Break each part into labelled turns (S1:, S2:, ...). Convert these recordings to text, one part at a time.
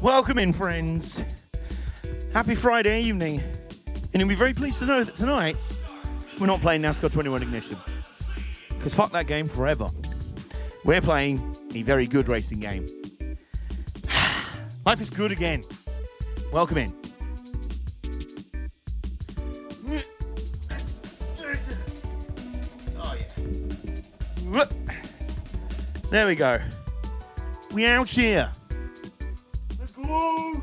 S1: Welcome in, friends. Happy Friday evening. And you'll be very pleased to know that tonight we're not playing NASCAR 21 Ignition. Because fuck that game forever. We're playing a very good racing game. Life is good again. Welcome in. Oh, yeah. There we go. We out here. Let's go.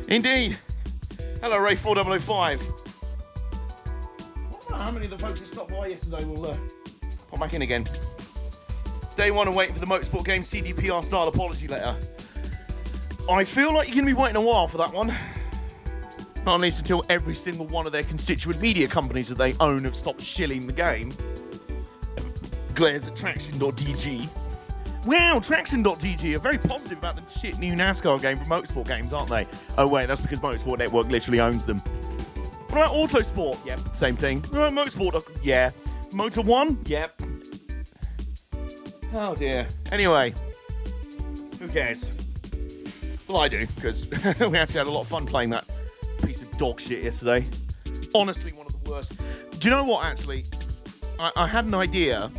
S1: Indeed. Hello, Ray 4005. I don't know how many of the folks who stopped by yesterday will pop back in again. Day one and waiting for the Motorsport Game CDPR style apology letter. I feel like you're going to be waiting a while for that one. Not least until every single one of their constituent media companies that they own have stopped shilling the game. Glares at Traction.dg. Wow, Traction.dg are very positive about the shit new NASCAR game from Motorsport Games, aren't they? Oh wait, that's because Motorsport Network literally owns them. What about Autosport? Yep, same thing. Motorsport, yeah. Motor 1? Yep. Oh dear. Anyway, who cares? Well, I do, because we actually had a lot of fun playing that piece of dog shit yesterday. Honestly, one of the worst. Do you know what, actually? I had an idea.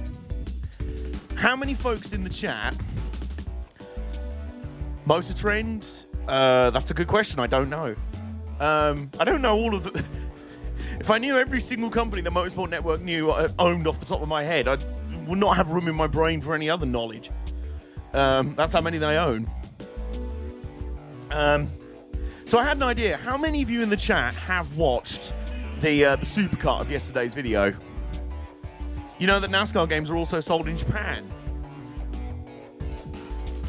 S1: How many folks in the chat? Motor Trend? That's a good question. I don't know. I don't know all of the... If I knew every single company that Motorsport Network owned off the top of my head, I would not have room in my brain for any other knowledge. That's how many they own. So I had an idea. How many of you in the chat have watched the supercut of yesterday's video? You know that NASCAR games are also sold in Japan.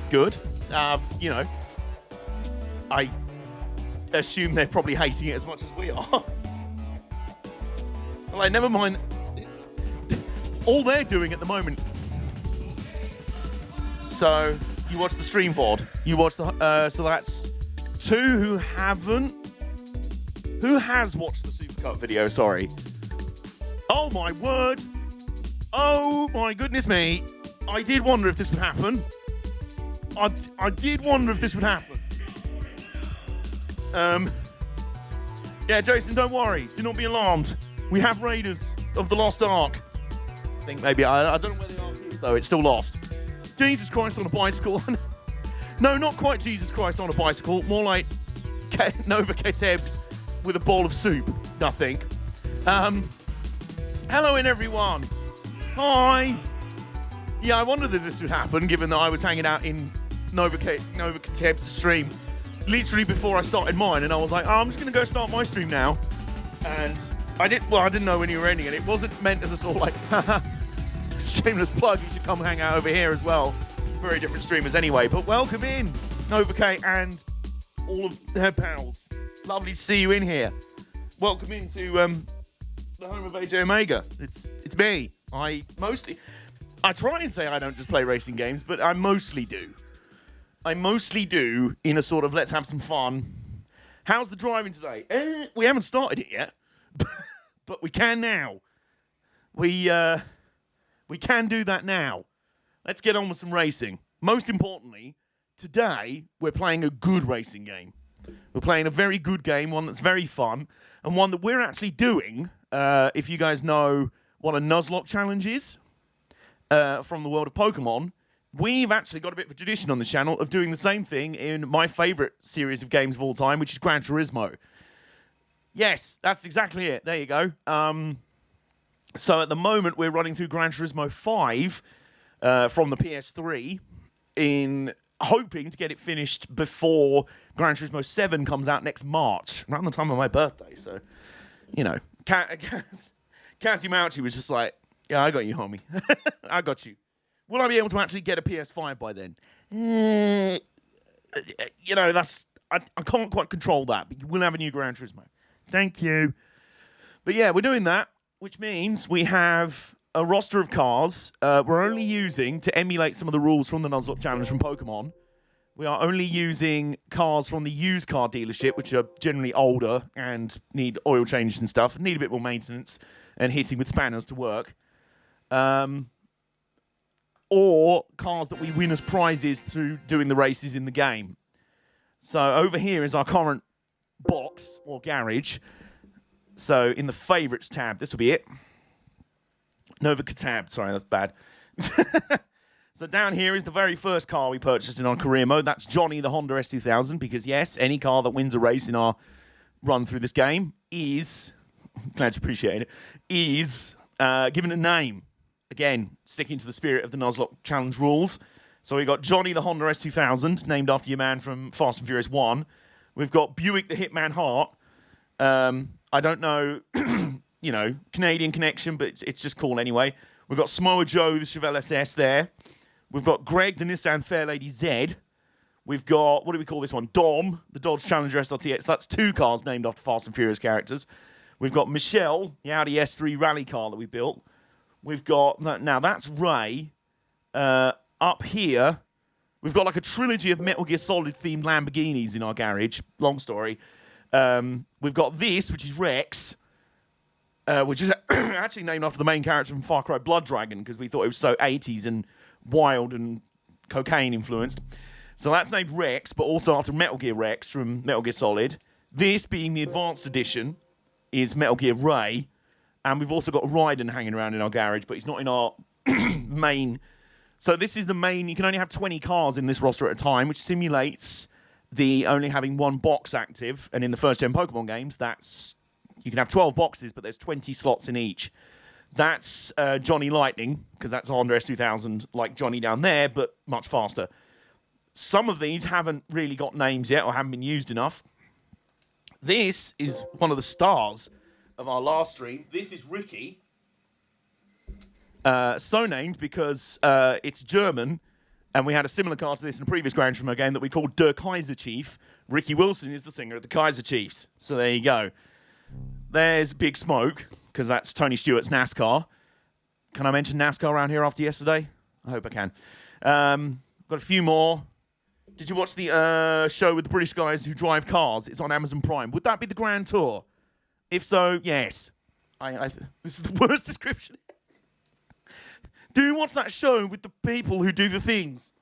S1: Good. You know, I assume they're probably hating it as much as we are. Like, never mind. All they're doing at the moment. So, you watch the stream VOD. You watch the... so that's two who haven't. Who has watched the supercut video? Sorry. Oh, my word. Oh, my goodness me. I did wonder if this would happen. I did wonder if this would happen. Yeah, Jason, don't worry. Do not be alarmed. We have Raiders of the Lost Ark. I think maybe, I don't know where the Ark is, though. It's still lost. Jesus Christ on a bicycle. No, not quite Jesus Christ on a bicycle. More like Nova Ketebs with a bowl of soup, I think. Hello in, everyone. Hi. Yeah, I wondered if this would happen, given that I was hanging out in Nova Ketebs' stream literally before I started mine, and I was like, oh, I'm just going to go start my stream now. And I didn't know when you were ending it. It wasn't meant as a sort of like, shameless plug, you should come hang out over here as well. Very different streamers anyway, but welcome in, Nova K and all of their pals. Lovely to see you in here. Welcome into the home of AJ Omega. It's me. I try and say I don't just play racing games, but I mostly do. I mostly do in a sort of let's have some fun. How's the driving today? We haven't started it yet, but we can now. We can do that now. Let's get on with some racing. Most importantly, today we're playing a good racing game. We're playing a very good game, one that's very fun, and one that we're actually doing, if you guys know what a Nuzlocke challenge is, from the world of Pokemon, we've actually got a bit of a tradition on the channel of doing the same thing in my favourite series of games of all time, which is Gran Turismo. Yes, that's exactly it. There you go. So at the moment, we're running through Gran Turismo 5 from the PS3 in hoping to get it finished before Gran Turismo 7 comes out next March, around the time of my birthday. So, you know, Cassie Mouchy was just like, yeah, I got you, homie. I got you. Will I be able to actually get a PS5 by then? You know, I can't quite control that, but you will have a new Gran Turismo. Thank you. But yeah, we're doing that, which means we have a roster of cars we're only using to emulate some of the rules from the Nuzlocke Challenge from Pokemon. We are only using cars from the used car dealership, which are generally older and need oil changes and stuff, need a bit more maintenance and hitting with spanners to work. or cars that we win as prizes through doing the races in the game. So over here is our current box or garage. So in the favourites tab, this will be it. Nuzlocke tab, sorry, that's bad. So down here is the very first car we purchased in our career mode. That's Johnny, the Honda S2000, because yes, any car that wins a race in our run through this game is, glad you appreciate it, is given a name. Again, sticking to the spirit of the Nuzlocke challenge rules. So we've got Johnny, the Honda S2000, named after your man from Fast and Furious 1. We've got Buick, the Hitman Hart. I don't know, Canadian connection, but it's just cool anyway. We've got Samoa Joe, the Chevelle SS there. We've got Greg, the Nissan Fairlady Z. We've got, what do we call this one? Dom, the Dodge Challenger SRTX. That's 2 cars named after Fast and Furious characters. We've got Michelle, the Audi S3 rally car that we built. We've got, now that's Ray. Up here, we've got like a trilogy of Metal Gear Solid themed Lamborghinis in our garage. Long story. We've got this, which is Rex, which is actually named after the main character from Far Cry Blood Dragon, because we thought it was so 80s and wild and cocaine influenced. So that's named Rex, but also after Metal Gear Rex from Metal Gear Solid. This, being the advanced edition, is Metal Gear Ray. And we've also got Raiden hanging around in our garage, but he's not in our main. So this is the main. You can only have 20 cars in this roster at a time, which simulates the only having one box active. And in the first-gen Pokemon games, that's you can have 12 boxes, but there's 20 slots in each. That's Johnny Lightning, because that's a Honda S2000, like Johnny down there, but much faster. Some of these haven't really got names yet or haven't been used enough. This is one of the stars of our last stream. This is Ricky. So named because it's German, and we had a similar car to this in a previous Gran Turismo game that we called Der Kaiser Chief. Ricky Wilson is the singer of the Kaiser Chiefs. So there you go. There's Big Smoke, because that's Tony Stewart's NASCAR. Can I mention NASCAR around here after yesterday? I hope I can. Got a few more. Did you watch the show with the British guys who drive cars? It's on Amazon Prime. Would that be the Grand Tour? If so, yes. This is the worst description. Do you watch that show with the people who do the things?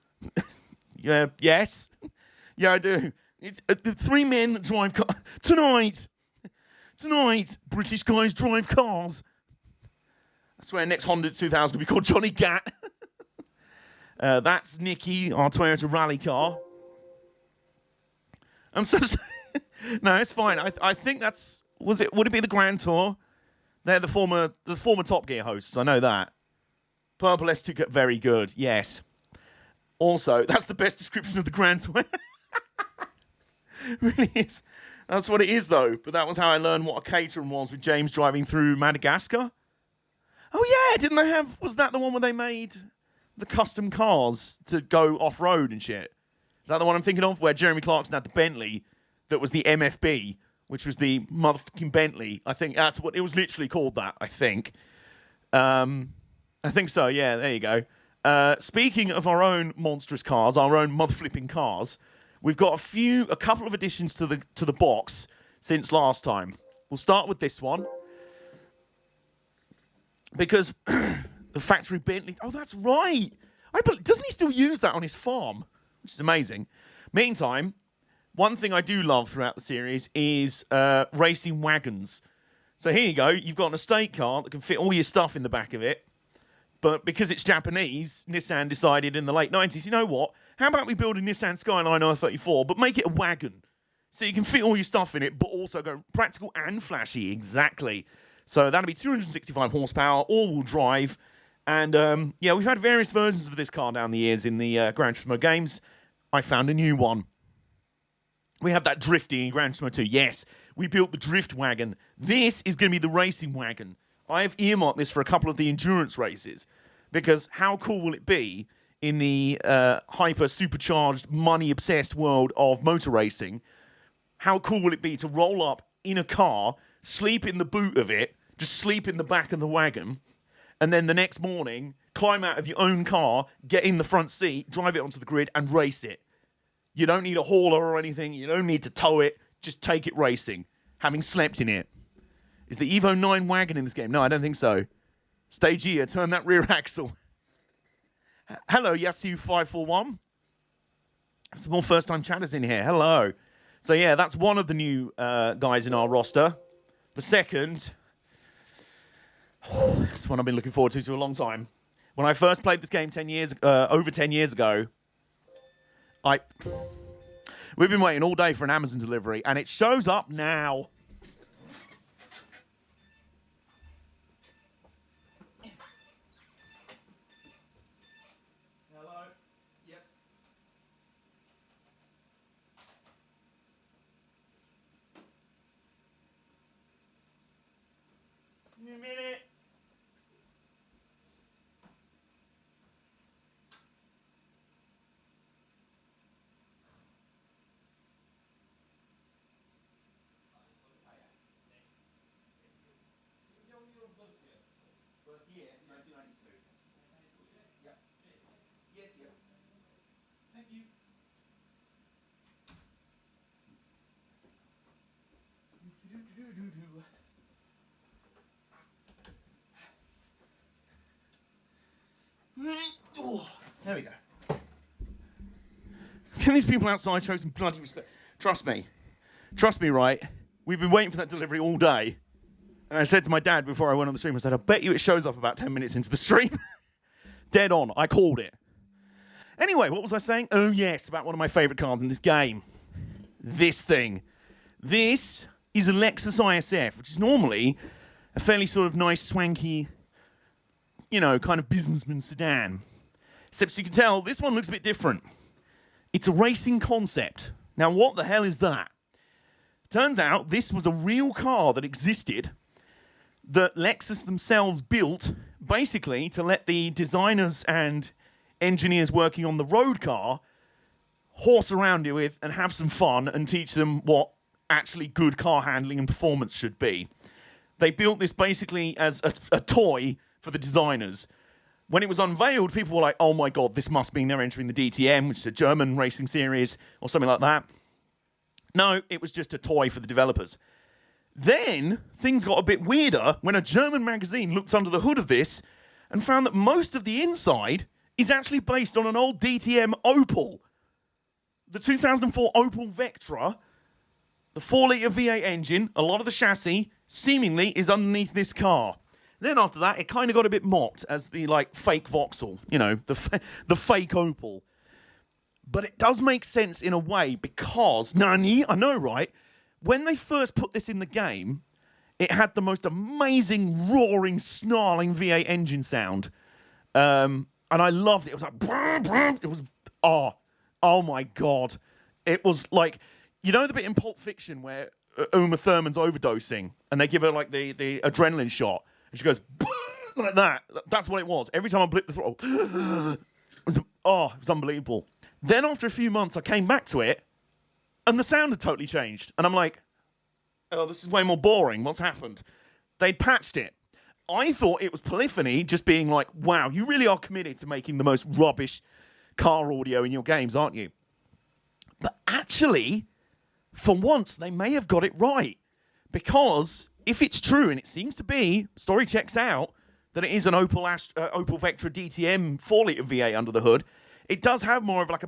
S1: Yeah, yes. Yeah, I do. It's the 3 men that drive cars. Tonight, British guys drive cars. I swear next Honda 2000 will be called Johnny Gat. That's Nicky, our Toyota rally car. I'm so sorry. No, it's fine. I think that's... Would it be the Grand Tour? They're the former Top Gear hosts. I know that. Purple S2, very good. Yes. Also, that's the best description of the Grand Tour. It really is. That's what it is, though. But that was how I learned what a Caterham was with James driving through Madagascar. Oh, yeah. Didn't they have... Was that the one where they made the custom cars to go off-road and shit? Is that the one I'm thinking of? Where Jeremy Clarkson had the Bentley that was the MFB, which was the motherfucking Bentley. I think that's what... It was literally called that, I think. I think so, yeah. There you go. Speaking of our own monstrous cars, our own mother-flipping cars... We've got a couple of additions to the box since last time. We'll start with this one. Because the factory Bentley... Oh, that's right. Doesn't he still use that on his farm? Which is amazing. Meantime, one thing I do love throughout the series is racing wagons. So here you go. You've got an estate car that can fit all your stuff in the back of it. But because it's Japanese, Nissan decided in the late 90s, you know what? How about we build a Nissan Skyline R34, but make it a wagon? So you can fit all your stuff in it, but also go practical and flashy. Exactly. So that'll be 265 horsepower, all-wheel drive. And, yeah, we've had various versions of this car down the years in the Gran Turismo games. I found a new one. We have that drifting in Gran Turismo 2. Yes, we built the drift wagon. This is going to be the racing wagon. I have earmarked this for a couple of the endurance races, because how cool will it be in the hyper-supercharged, money-obsessed world of motor racing? How cool will it be to roll up in a car, sleep in the boot of it, just sleep in the back of the wagon, and then the next morning, climb out of your own car, get in the front seat, drive it onto the grid, and race it? You don't need a hauler or anything. You don't need to tow it. Just take it racing, having slept in it. Is the Evo 9 wagon in this game? No, I don't think so. Stagea, turn that rear axle. Hello, Yasu541. Some more first-time chatters in here. Hello. So, yeah, that's one of the new guys in our roster. The second, it's one I've been looking forward to a long time. When I first played this game over 10 years ago, we've been waiting all day for an Amazon delivery, and it shows up now. Hello. Yep. Give me a minute. First year, 1992. Yeah. Yes, yeah. Thank you. There we go. Can these people outside show some bloody respect? Trust me, right? We've been waiting for that delivery all day. And I said to my dad before I went on the stream, I said, I bet you it shows up about 10 minutes into the stream. Dead on. I called it. Anyway, what was I saying? Oh, yes, about one of my favorite cars in this game. This thing. This is a Lexus IS-F, which is normally a fairly sort of nice, swanky, kind of businessman sedan. Except, so you can tell, this one looks a bit different. It's a racing concept. Now, what the hell is that? Turns out this was a real car that existed that Lexus themselves built basically to let the designers and engineers working on the road car horse around it with and have some fun and teach them what actually good car handling and performance should be. They built this basically as a toy for the designers. When it was unveiled, people were like, oh my God, this must mean they're entering the DTM, which is a German racing series or something like that. No, it was just a toy for the developers. Then things got a bit weirder when a German magazine looked under the hood of this and found that most of the inside is actually based on an old DTM Opel. The 2004 Opel Vectra, the 4-litre V8 engine, a lot of the chassis, seemingly is underneath this car. Then after that, it kind of got a bit mocked as the fake Vauxhall, the fake Opel. But it does make sense in a way because, Nani, I know, right? When they first put this in the game, it had the most amazing, roaring, snarling V8 engine sound. And I loved it. It was like, it was, oh my God. It was like, the bit in Pulp Fiction where Uma Thurman's overdosing and they give her the adrenaline shot and she goes, like that. That's what it was. Every time I blipped the throttle, it was unbelievable. Then after a few months, I came back to it, and the sound had totally changed. And I'm like, oh, this is way more boring. What's happened? They'd patched it. I thought it was polyphony, just being like, wow, you really are committed to making the most rubbish car audio in your games, aren't you? But actually, for once, they may have got it right. Because if it's true, and it seems to be, story checks out, that it is an Opel Vectra DTM 4-litre V8 under the hood, it does have more of a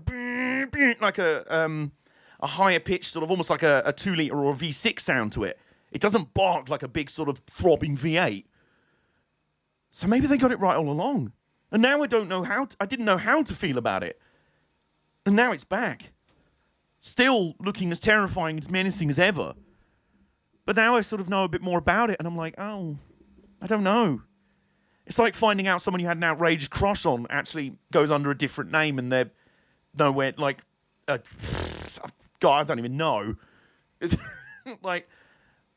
S1: higher pitch, sort of almost like a 2-litre or a V6 sound to it. It doesn't bark like a big sort of throbbing V8. So maybe they got it right all along. And now I didn't know how to feel about it. And now it's back. Still looking as terrifying, as menacing as ever. But now I sort of know a bit more about it, and I'm like, oh, I don't know. It's like finding out someone you had an outrageous crush on actually goes under a different name, and they're nowhere, God, I don't even know. I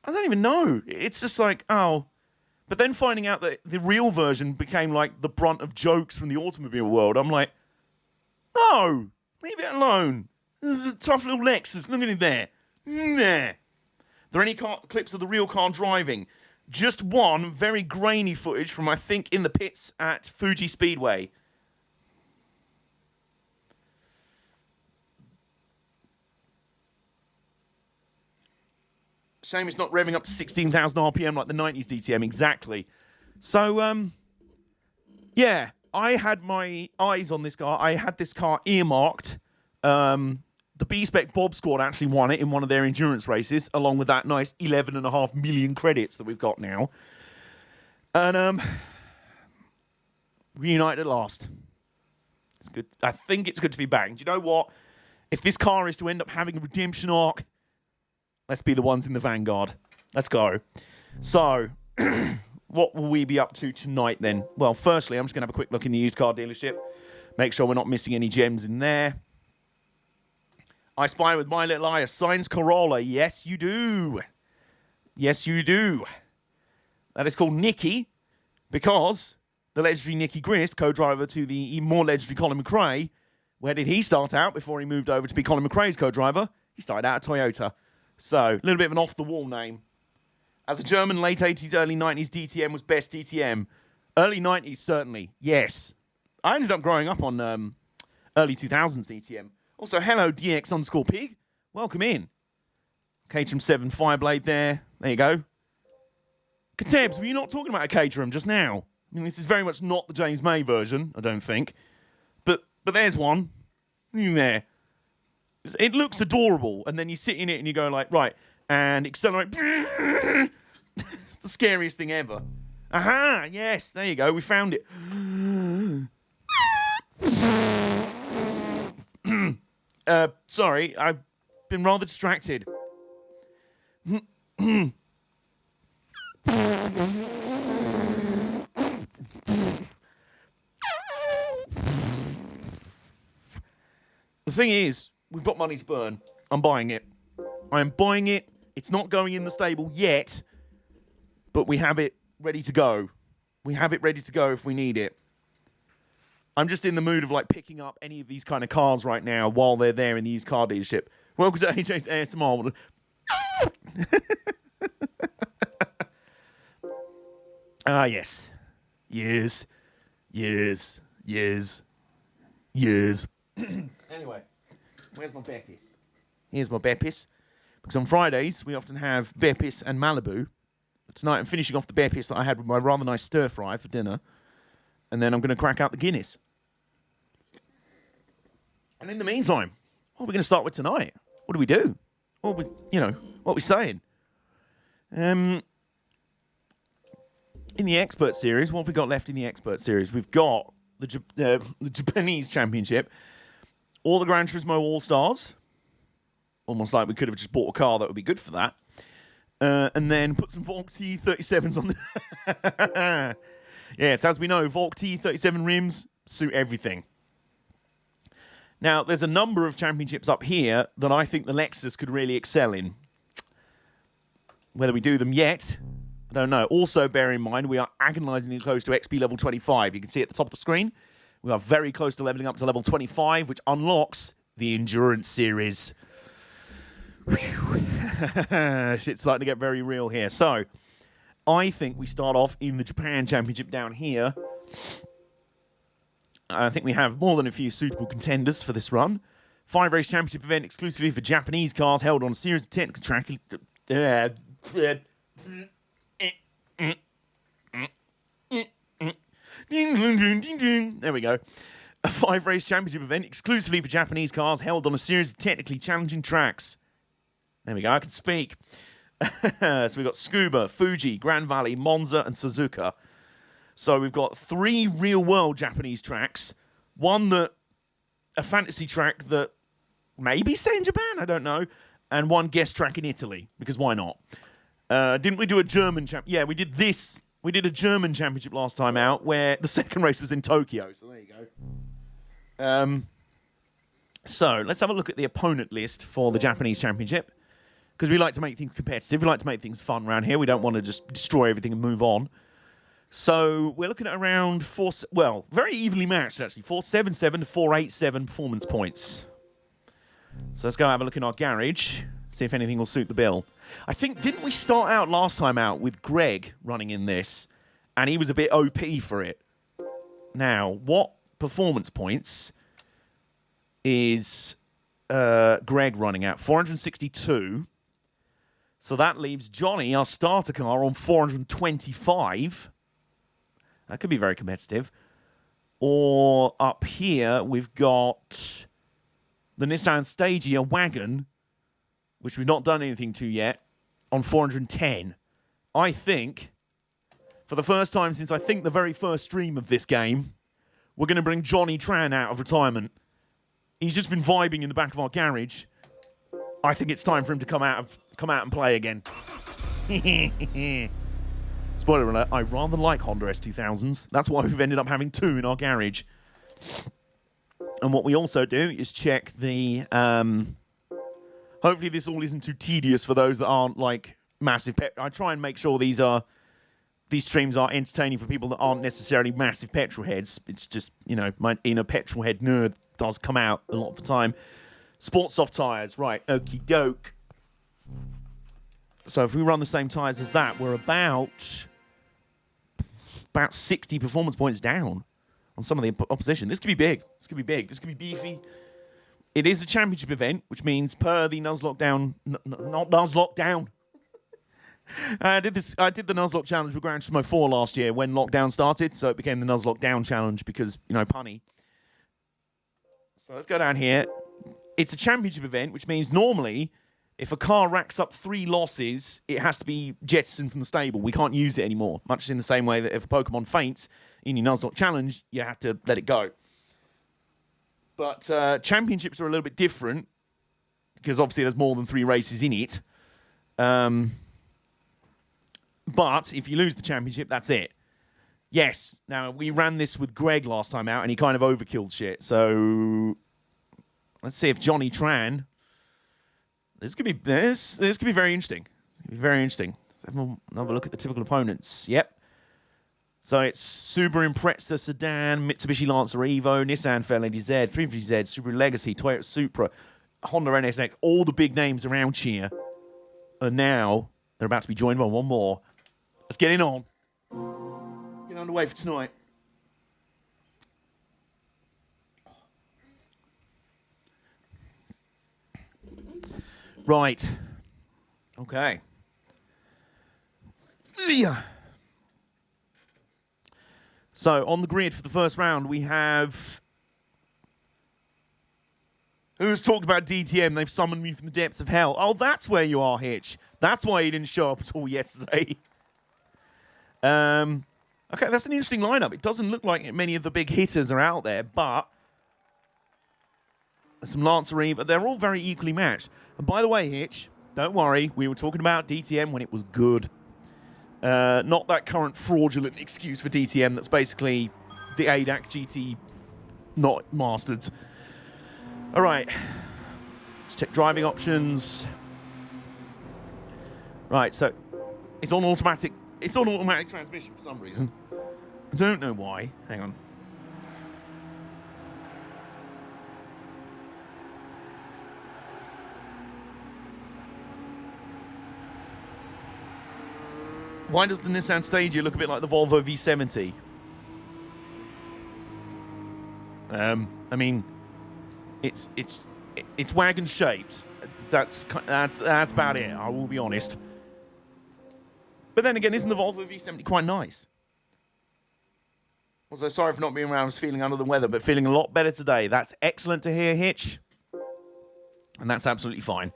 S1: don't even know. It's just like, oh. But then finding out that the real version became like the brunt of jokes from the automobile world, I'm like, no, leave it alone. This is a tough little Lexus. Look at it there. Nah. There any clips of the real car driving? Just one very grainy footage from, I think, in the pits at Fuji Speedway. Shame it's not revving up to 16,000 RPM like the 90s DTM, exactly. So, yeah, I had my eyes on this car. I had this car earmarked. The B-Spec Bob Squad actually won it in one of their endurance races, along with that nice 11.5 million credits that we've got now. And reunited at last. It's good. I think it's good to be back. And do you know what? If this car is to end up having a redemption arc, let's be the ones in the vanguard. Let's go. So, what will we be up to tonight then? Well, firstly, I'm just going to have a quick look in the used car dealership. Make sure we're not missing any gems in there. I spy with my little eye a Science Corolla. Yes, you do. Yes, you do. That is called Nicky because the legendary Nicky Grist, co-driver to the even more legendary Colin McRae, where did he start out before he moved over to be Colin McRae's co-driver? He started out at Toyota. So, a little bit of an off-the-wall name. As a German, late 80s, early 90s, DTM was best DTM. Early 90s, certainly. Yes. I ended up growing up on early 2000s DTM. Also, hello, DX_pig. Welcome in. Caterham 7 Fireblade there. There you go. Katebs, were you not talking about a Caterham just now? I mean, this is very much not the James May version, I don't think. But there's one. There. It looks adorable, and then you sit in it and you go like, right, and accelerate. It's the scariest thing ever. Aha, yes, there you go, we found it. Sorry, I've been rather distracted. The thing is, we've got money to burn. I'm buying it. I am buying it. It's not going in the stable yet, but we have it ready to go. We have it ready to go if we need it. I'm just in the mood of like picking up any of these kind of cars right now while they're there in the used car dealership. Welcome to AJ's ASMR. Yes. Years. Anyway, where's my Beppis? Here's my Beppis. Because on Fridays, we often have Beppis and Malibu. Tonight, I'm finishing off the Beppis that I had with my rather nice stir fry for dinner. And then I'm going to crack out the Guinness. And in the meantime, what are we going to start with tonight? What do we do? What are we saying? In the Expert Series, what have we got left in the Expert Series? We've got the Japanese Championship, all the Gran Turismo All-Stars. Almost like we could have just bought a car that would be good for that. And then put some Volk T37s on the... Yes, as we know, Volk T37 rims suit everything. Now, there's a number of championships up here that I think the Lexus could really excel in. Whether we do them yet, I don't know. Also, bear in mind, we are agonizingly close to XP level 25. You can see at the top of the screen, we are very close to leveling up to level 25, which unlocks the Endurance Series. Shit's starting to get very real here. So, I think we start off in the Japan Championship down here. I think we have more than a few suitable contenders for this run. 5-race championship event exclusively for Japanese cars held on a series of technical track. There we go. A 5-race championship event exclusively for Japanese cars held on a series of technically challenging tracks. There we go, I can speak. So we've got Scuba, Fuji, Grand Valley, Monza, and Suzuka. So we've got 3 real-world Japanese tracks. A fantasy track that maybe set in Japan, I don't know. And 1 guest track in Italy, because why not? Didn't we do a German champ? Yeah, we did this. We did a German championship last time out, where the second race was in Tokyo. So there you go. So let's have a look at the opponent list for the Japanese championship. Because we like to make things competitive. We like to make things fun around here. We don't want to just destroy everything and move on. So we're looking at around very evenly matched, actually. 477 to 487 performance points. So let's go have a look in our garage, see if anything will suit the bill. I think, didn't we start out last time out with Greg running in this? And he was a bit OP for it. Now, what performance points is Greg running at? 462. So that leaves Johnny, our starter car, on 425. That could be very competitive. Or up here, we've got the Nissan Stagea wagon, which we've not done anything to yet, on 410. I think, for the first time since I think the very first stream of this game, we're going to bring Johnny Tran out of retirement. He's just been vibing in the back of our garage. I think it's time for him to come out and play again. Spoiler alert, I rather like Honda S2000s. That's why we've ended up having 2 in our garage. And what we also do is check the... hopefully this all isn't too tedious for those that aren't, like, massive... I try and make sure these streams are entertaining for people that aren't necessarily massive petrol heads. It's just, you know, my inner petrol head nerd does come out a lot of the time. Sport soft tyres. Right, okie doke. So if we run the same tyres as that, we're about 60 performance points down on some of the opposition. This could be big. This could be big. This could be beefy. It is a championship event, which means per the Nuzlocke down... not Nuzlocke down. I did the Nuzlocke challenge with Gran Turismo 4 last year when lockdown started, so it became the Nuzlocke down challenge because, you know, punny. So let's go down here. It's a championship event, which means normally... if a car racks up 3 losses, it has to be jettisoned from the stable. We can't use it anymore. Much in the same way that if a Pokemon faints in your Nuzlocke challenge, you have to let it go. But championships are a little bit different because obviously there's more than 3 races in it. But if you lose the championship, that's it. Yes. Now, we ran this with Greg last time out, and he kind of overkilled shit. So let's see if Johnny Tran... This could be very interesting. It's be very interesting. Let's have another look at the typical opponents. Yep. So it's Subaru Impreza Sedan, Mitsubishi Lancer Evo, Nissan Fairlady Z, 350Z, Subaru Legacy, Toyota Supra, Honda NSX. All the big names around here are now they're about to be joined by one more. Let's get it on. Get underway for tonight. Right. Okay. Yeah. So, on the grid for the first round, we have... Who's talked about DTM? They've summoned me from the depths of hell. Oh, that's where you are, Hitch. That's why you didn't show up at all yesterday. Okay, that's an interesting lineup. It doesn't look like many of the big hitters are out there, but... some Lancer Evo. They're all very equally matched. And by the way, Hitch, don't worry. We were talking about DTM when it was good. Not that current fraudulent excuse for DTM that's basically the ADAC GT not mastered. All right. Let's check driving options. Right, so it's on automatic. It's on automatic transmission for some reason. I don't know why. Hang on. Why does the Nissan Stagea look a bit like the Volvo V70? I mean, it's wagon shaped. That's about it. I will be honest. But then again, isn't the Volvo V70 quite nice? Also, sorry for not being around. I was feeling under the weather, but feeling a lot better today. That's excellent to hear, Hitch. And that's absolutely fine.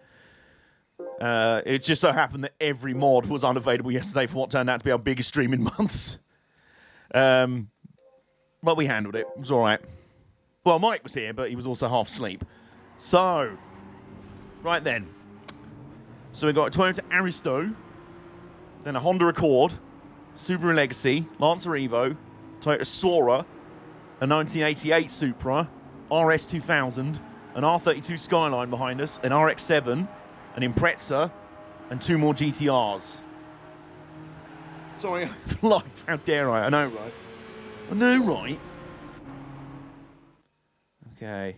S1: It just so happened that every mod was unavailable yesterday for what turned out to be our biggest stream in months. But we handled it. It was all right. Well, Mike was here, but he was also half asleep. So, right then. So we've got a Toyota Aristo, then a Honda Accord, Subaru Legacy, Lancer Evo, Toyota Sora, a 1988 Supra, RS2000, an R32 Skyline behind us, an RX-7, an Impreza, and 2 more GTRs. Sorry, life. How dare I? I know, right? I know, right? Okay.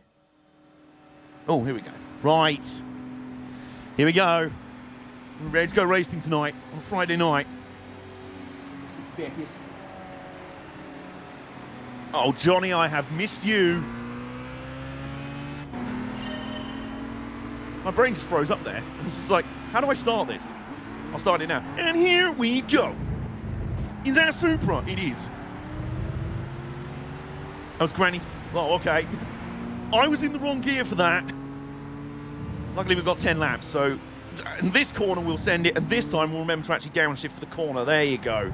S1: Oh, here we go. Right. Here we go. We're ready to go racing tonight on Friday night. Oh, Johnny, I have missed you. My brain just froze up there. It's just like, how do I start this? I'll start it now. And here we go. Is that a Supra? It is. was Granny. Oh, okay. I was in the wrong gear for that. Luckily, we've got 10 laps, so in this corner we'll send it, and this time we'll remember to actually downshift for the corner. There you go.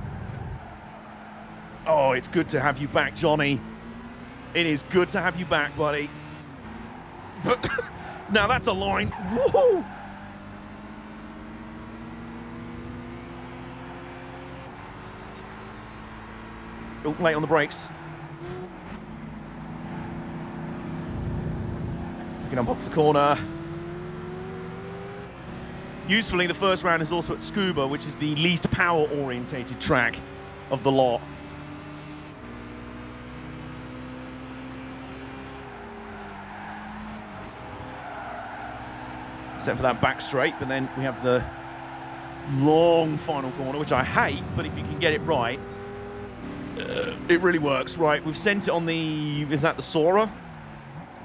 S1: Oh, it's good to have you back, Johnny. It is good to have you back, buddy. But now that's a line. Whoa! Oh, late on the brakes. We can unbox the corner. Usefully, the first round is also at Scuba, which is the least power-orientated track of the lot. Except for that back straight, but then we have the long final corner, which I hate, but if you can get it right, it really works. Right, we've sent it on the, is that the Sora?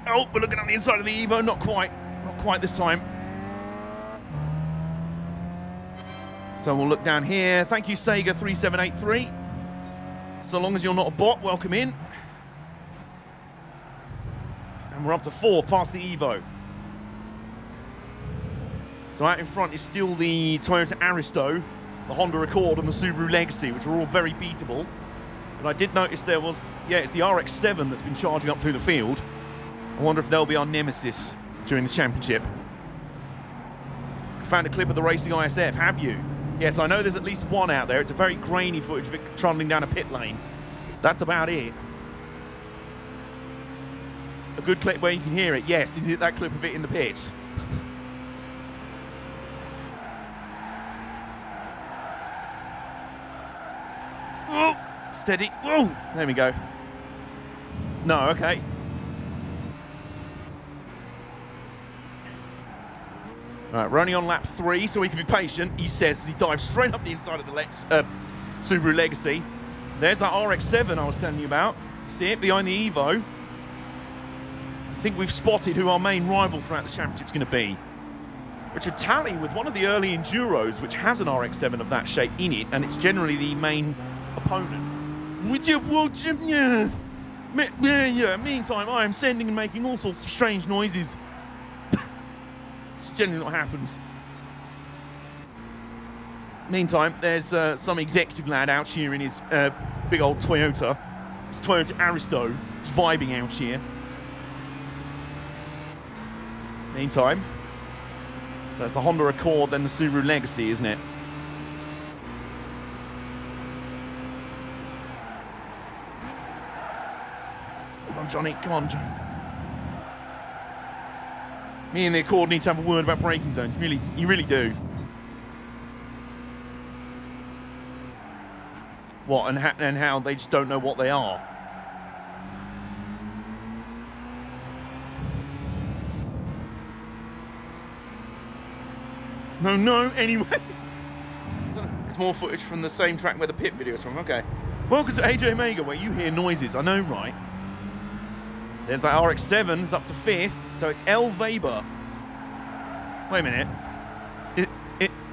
S1: Oh, we're looking on the inside of the Evo, not quite this time. So we'll look down here. Thank you, Sega3783. So long as you're not a bot, welcome in. And we're up to 4th, past the Evo. So out in front is still the Toyota Aristo, the Honda Accord, and the Subaru Legacy, which are all very beatable. But I did notice there was, yeah, it's the RX-7 that's been charging up through the field. I wonder if they'll be our nemesis during the championship. Found a clip of the Racing IS-F, have you? Yes, I know there's at least one out there. It's a very grainy footage of it trundling down a pit lane. That's about it. A good clip where you can hear it. Yes, is it that clip of it in the pits? Oh, steady. Whoa, there we go. No, okay. Right, we're only on lap 3, so we can be patient, he says, as he dives straight up the inside of the Subaru Legacy. There's that RX-7 I was telling you about. See it behind the Evo? I think we've spotted who our main rival throughout the championship is going to be, which would tally with one of the early Enduros, which has an RX-7 of that shape in it, and it's generally the main opponent. Would you watch him? Yeah. Meantime, I am sending and making all sorts of strange noises. Generally what happens. Meantime, there's some executive lad out here in his big old Toyota. His Toyota Aristo. He's vibing out here. Meantime, so that's the Honda Accord, then the Subaru Legacy, isn't it? Come on, Johnny. Come on, Johnny. Me and the Accord need to have a word about braking zones. You really do. What, and how they just don't know what they are? No, anyway. There's more footage from the same track where the pit video is from. Okay. Welcome to AJ Omega, where you hear noises. I know, right? There's that RX-7, it's up to 5th, so it's L. Weber. Wait a minute.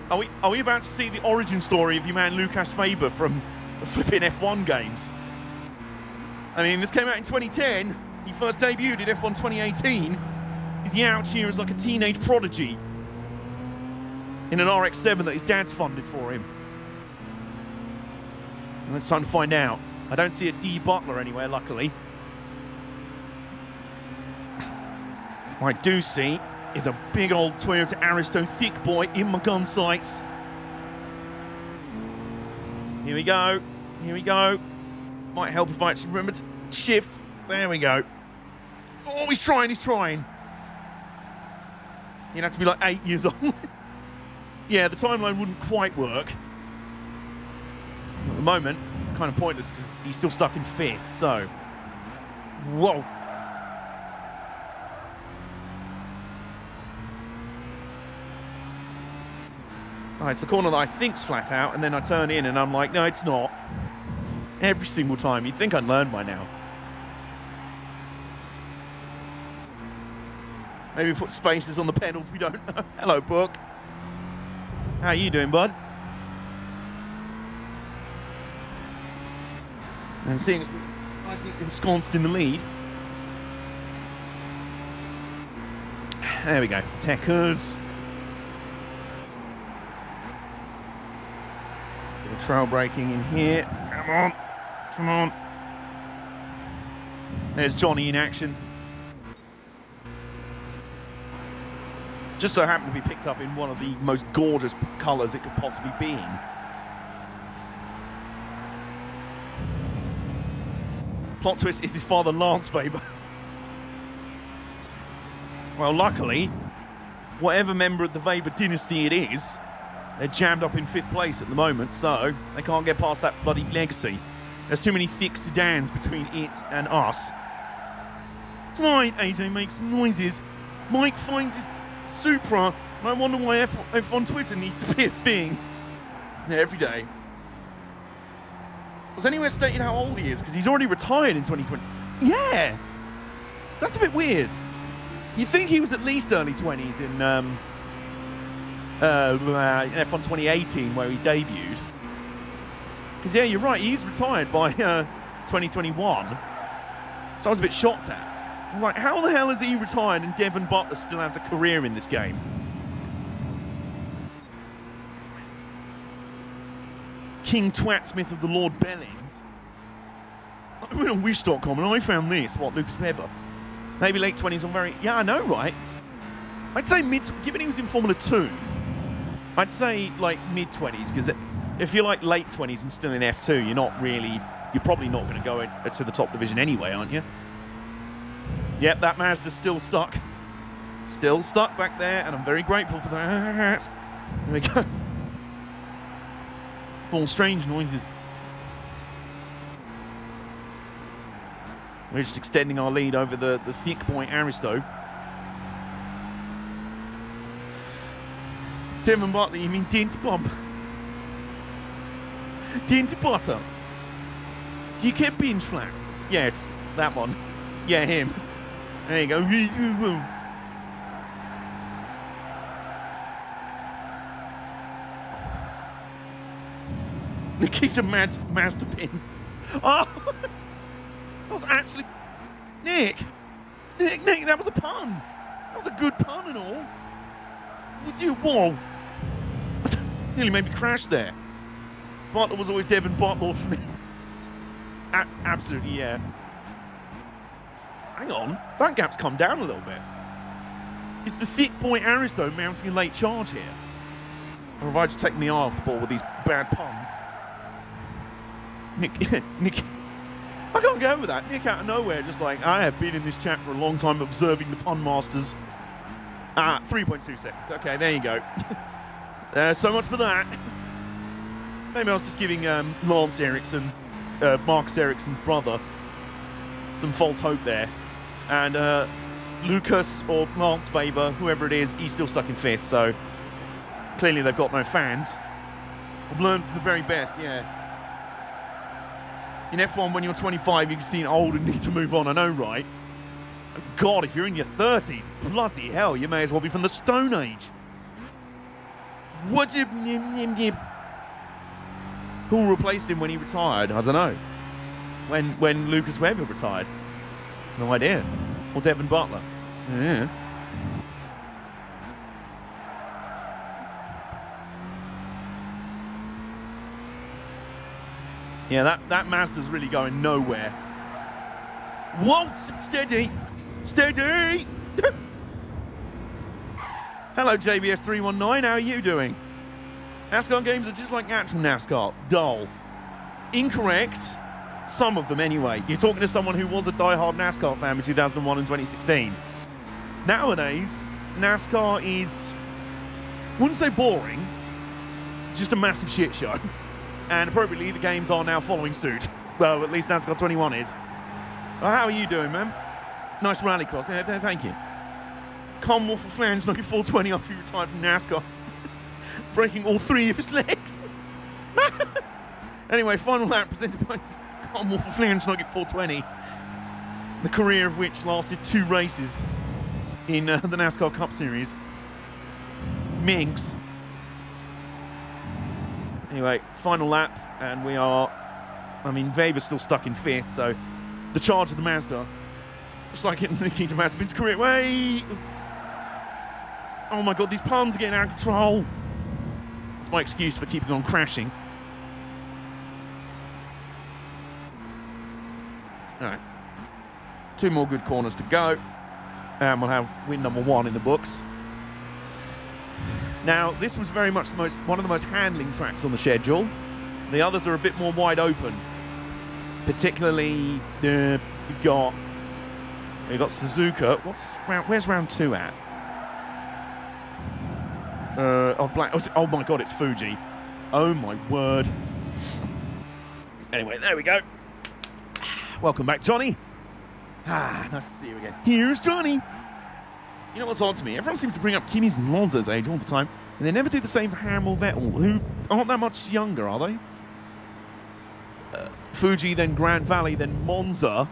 S1: Are we about to see the origin story of your man Lucas Weber from the flipping F1 games? I mean, this came out in 2010. He first debuted in F1 2018. Is he out here as like a teenage prodigy in an RX-7 that his dad's funded for him? And it's time to find out. I don't see a D. Butler anywhere, luckily. What I do see is a big old Toyota Aristo thick boy in my gun sights. Here we go. Here we go. Might help if I actually remember to shift. There we go. Oh, he's trying, he's trying. He'd have to be like 8 years old. Yeah, the timeline wouldn't quite work. At the moment, it's kind of pointless because he's still stuck in 5th, so. Whoa. Alright, it's the corner that I think's flat out, and then I turn in and I'm like, no, it's not. Every single time. You'd think I'd learn by now. Maybe put spaces on the pedals, we don't know. Hello, Book. How you doing, bud? And seeing as we Nicely ensconced in the lead. There we go. Techers. Bit of trail braking in here. Come on. Come on. There's Johnny in action. Just so happened to be picked up in one of the most gorgeous colours it could possibly be in. Plot twist is his father, Lance Weber. Well, luckily, whatever member of the Weber dynasty it is, they're jammed up in 5th place at the moment, so they can't get past that bloody legacy. There's too many thick sedans between it and us. Tonight, AJ makes some noises. Mike finds his Supra, and I wonder why F1 Twitter needs to be a thing. Every day. Was anywhere stated how old he is? Because he's already retired in 2020. Yeah! That's a bit weird. You'd think he was at least early 20s in F1 2018, where he debuted. Because, yeah, you're right, he's retired by 2021. So I was a bit shocked at. I was like, how the hell is he retired and Devon Butler still has a career in this game? King Twatsmith of the Lord Bellings. I went on Wish.com and I found this. What, Lucas Weber? Maybe late 20s or very... Yeah, I know, right? I'd say given he was in Formula 2, I'd say like mid-20s, because if you're like late 20s and still in F2, you're probably not going to go to the top division anyway, aren't you? Yep, that Mazda's still stuck. Still stuck back there, and I'm very grateful for that. There we go. All strange noises. We're just extending our lead over the thick boy Aristo. Devon Butler, you mean Dint Bob? Dint Butter. Do you get binge flat? Yes, that one. Yeah, him. There you go. Nikita Masterpin. Oh! That was actually... Nick, that was a pun. That was a good pun and all. Would you... Whoa. Nearly made me crash there. Butler was always Devon Butler for me. Absolutely, yeah. Hang on, that gap's come down a little bit. Is the thick boy Aristo mounting a late charge here? Or have I just taken the eye off the ball with these bad puns? Nick, I can't get over that. Nick out of nowhere, just like, I have been in this chat for a long time observing the pun masters. 3.2 seconds. Okay, there you go. So much for that. Maybe I was just giving Lance Ericsson, Marcus Ericsson's brother, some false hope there. And Lucas or Lance Weber, whoever it is, he's still stuck in 5th, so clearly they've got no fans. I've learned from the very best, yeah. In F1, when you're 25, you can seem old and need to move on, I know, right? God, if you're in your 30s, bloody hell, you may as well be from the Stone Age. What's it? Who'll replace him when he retired? I don't know. When Lucas Weber retired? No idea. Or Devon Butler? Yeah. Yeah, that Mazda's really going nowhere. Whoa, steady. Steady! Hello, JBS319, how are you doing? NASCAR games are just like actual NASCAR. Dull. Incorrect. Some of them, anyway. You're talking to someone who was a die-hard NASCAR fan in 2001 and 2016. Nowadays, NASCAR is, I wouldn't say boring, just a massive shit show. And appropriately, the games are now following suit. Well, at least NASCAR 21 is. Well, how are you doing, man? Nice rallycross. Yeah, thank you. Commonwealth for flange, knocking 420 after he retired from NASCAR. Breaking all 3 of his legs. Anyway, final lap presented by Commonwealth for flange, knocking 420. The career of which lasted 2 races in the NASCAR Cup Series. Minx. Anyway, final lap, and we are... I mean, Weber's still stuck in 5th, so the charge of the Mazda. Just like hitting the key to Mazda's career. Wait! Oh my god, these puns are getting out of control. That's my excuse for keeping on crashing. Alright. 2 more good corners to go. And we'll have win number 1 in the books. Now, this was very much one of the most handling tracks on the schedule. The others are a bit more wide open. Particularly, you've got Suzuka. Where's round 2 at? Oh my god, it's Fuji. Oh my word. Anyway, there we go. Welcome back, Johnny. Nice to see you again. Here's Johnny. You know what's odd to me? Everyone seems to bring up Kimi's and Lonzo's age all the time, and they never do the same for Ham or Vettel, who aren't that much younger, are they? Fuji, then Grand Valley, then Monza.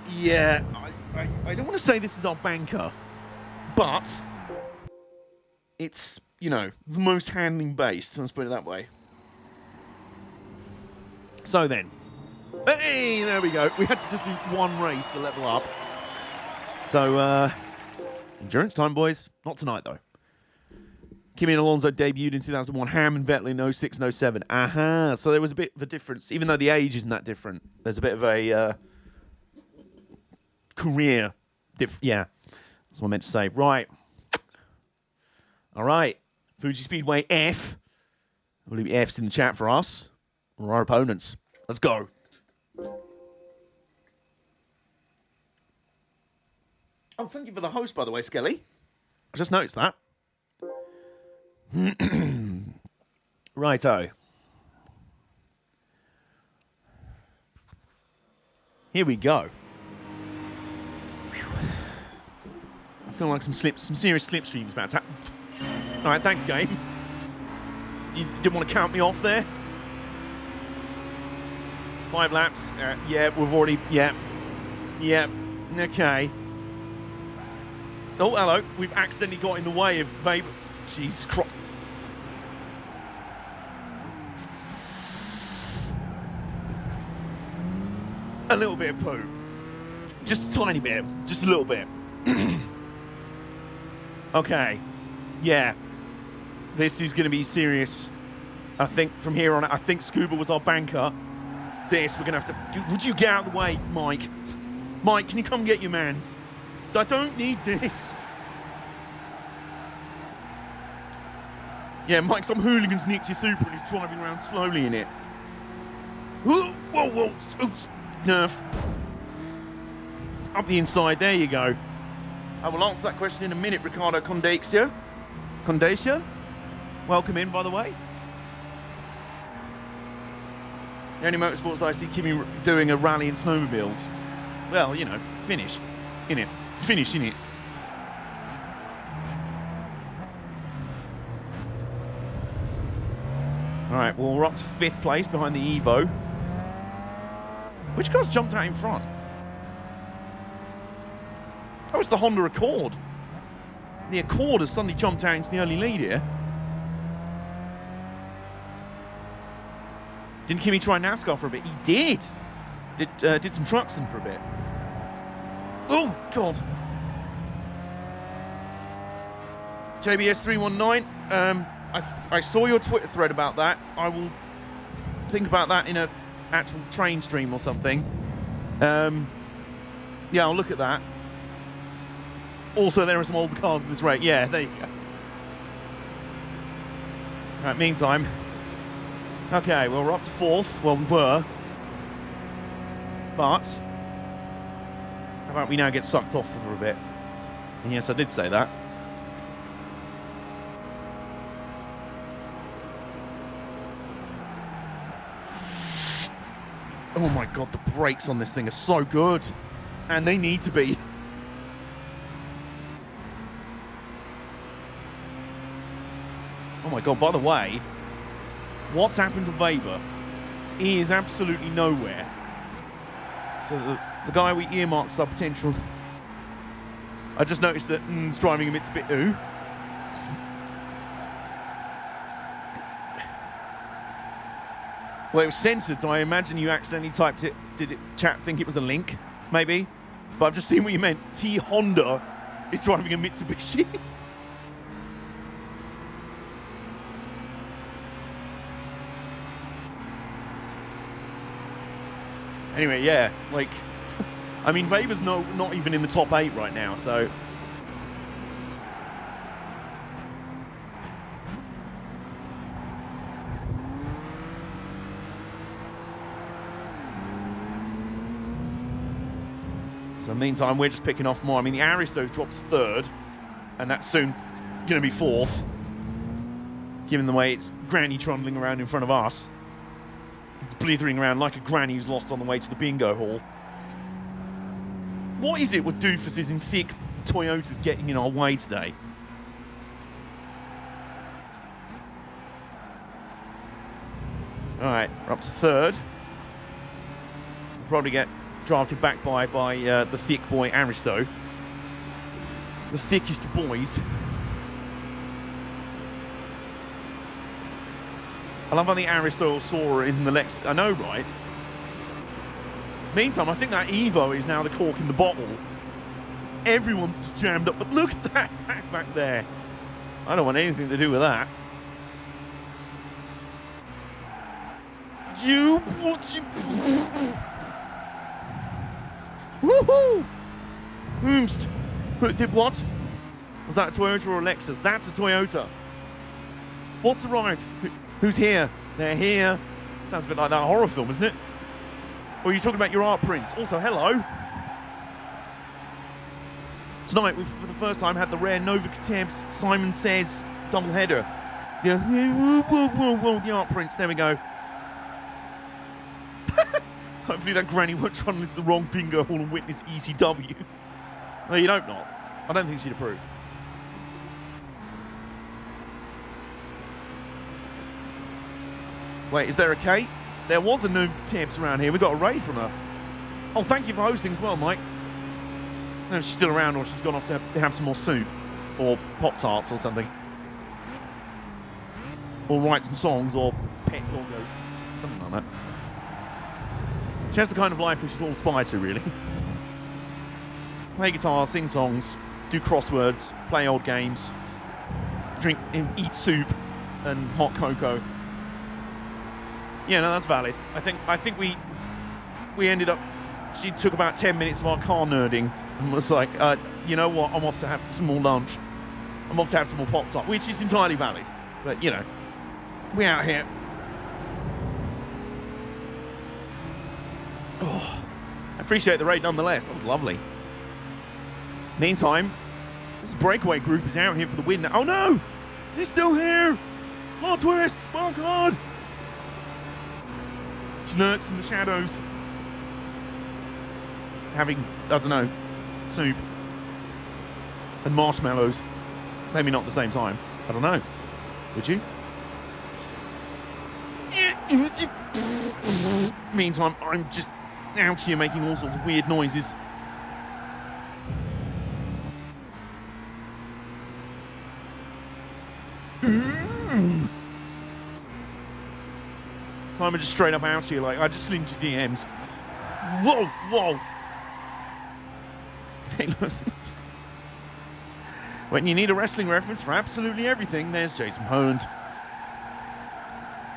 S1: Yeah, I don't want to say this is our banker, but it's, you know, the most handling based, let's put it that way. So then, hey, there we go. We had to just do 1 race to level up. So, endurance time, boys. Not tonight, though. Kimi and Alonso debuted in 2001. Ham and Vettel in 06 and 07. Aha. So there was a bit of a difference. Even though the age isn't that different, there's a bit of a career yeah. That's what I meant to say. Right. All right. Fuji Speedway F. I believe F's in the chat for us. Or our opponents. Let's go. Oh, thank you for the host, by the way, Skelly. I just noticed that. Righto. Here we go. I feel like some serious slipstreams about to happen. All right, thanks, game. You didn't want to count me off there? 5 laps. Yeah, we've already... Yeah. Yeah. Okay. Oh, hello. We've accidentally got in the way of Weber. Jesus Christ. A little bit of poo. Just a tiny bit. Just a little bit. Okay. Yeah. This is going to be serious. I think from here on, I think Scuba was our banker. This, we're going to have to... Would you get out of the way, Mike? Mike, can you come get your mans? I don't need this. Yeah, Mike, some hooligans nicked your Supra and he's driving around slowly in it. Whoa, whoa, oops, nerf. Up the inside, there you go. I will answer that question in a minute, Ricardo Condaccio. Condaccio? Welcome in, by the way. The only motorsports that I see Kimi doing are rally and snowmobiles. Well, you know, finish, innit? Finish, innit? Alright, well, we're up to 5th place behind the Evo. Which car's jumped out in front? Oh, it's the Honda Accord. The Accord has suddenly jumped out into the early lead here. Didn't Kimi try NASCAR for a bit? He did. Did some trucking for a bit. Oh, God. JBS319, I saw your Twitter thread about that. I will think about that in an actual train stream or something. Yeah, I'll look at that. Also, there are some old cars in this race. Yeah, there you go. Right, meantime. Okay, well, we're up to 4th. Well, we were. But how about we now get sucked off for a bit? And yes, I did say that. Oh my God, the brakes on this thing are so good. And they need to be. Oh my God, by the way, what's happened to Weber? He is absolutely nowhere. So the guy we earmarked our potential. I just noticed that he's driving a bit ooh. Well, it was censored, so I imagine you accidentally typed it. Did it chat think it was a link? Maybe. But I've just seen what you meant. T Honda is driving a Mitsubishi. Anyway, yeah, like, I mean, Weber's not even in the top 8 right now, so. So meantime, we're just picking off more. I mean, the Aristo's dropped to 3rd, and that's soon going to be 4th, given the way it's granny trundling around in front of us. It's blithering around like a granny who's lost on the way to the bingo hall. What is it with doofuses in thick Toyotas getting in our way today? Alright, we're up to 3rd. We'll probably get drafted back by the thick boy Aristo. The thickest of boys. I love how the Aristo saw is in the Lexus. I know, right? Meantime, I think that Evo is now the cork in the bottle. Everyone's jammed up, but look at that pack back there. I don't want anything to do with that. Woohoo! Oomst. Did what? Was that a Toyota or a Lexus? That's a Toyota. What's arrived? Who's here? They're here. Sounds a bit like that horror film, isn't it? Or are you talking about your art prints? Also, hello. Tonight, we've for the first time had the rare Nova Kateb's Simon Says doubleheader. Yeah, whoa, the art prints. There we go. Hopefully that granny won't run into the wrong bingo hall and witness ECW. No, you'd hope not. I don't think she'd approve. Wait, is there a Kate? There was a new tips around here. We got a raid from her. Oh, thank you for hosting as well, Mike. I don't know if she's still around or she's gone off to have some more soup. Or Pop-Tarts or something. Or write some songs or pet doggos. Something like that. She has the kind of life we should all aspire to, really. Play guitar, sing songs, do crosswords, play old games, drink, eat soup and hot cocoa. Yeah, no, that's valid. I think we ended up. She took about 10 minutes of our car nerding and was like, you know what? I'm off to have some more lunch. I'm off to have some more Pop-Tart, which is entirely valid. But you know, we're out here. Oh, I appreciate the raid nonetheless. That was lovely. Meantime, this breakaway group is out here for the win. Oh no! Is he still here? Plot twist! Oh god! She lurks in the shadows. Having, I don't know, soup and marshmallows. Maybe not at the same time. I don't know. Would you? Meantime, I'm just out here making all sorts of weird noises. So I'm just straight up out here, like, I just slid into DMs. Whoa, whoa. Hey, listen. When you need a wrestling reference for absolutely everything, there's Jason Poland.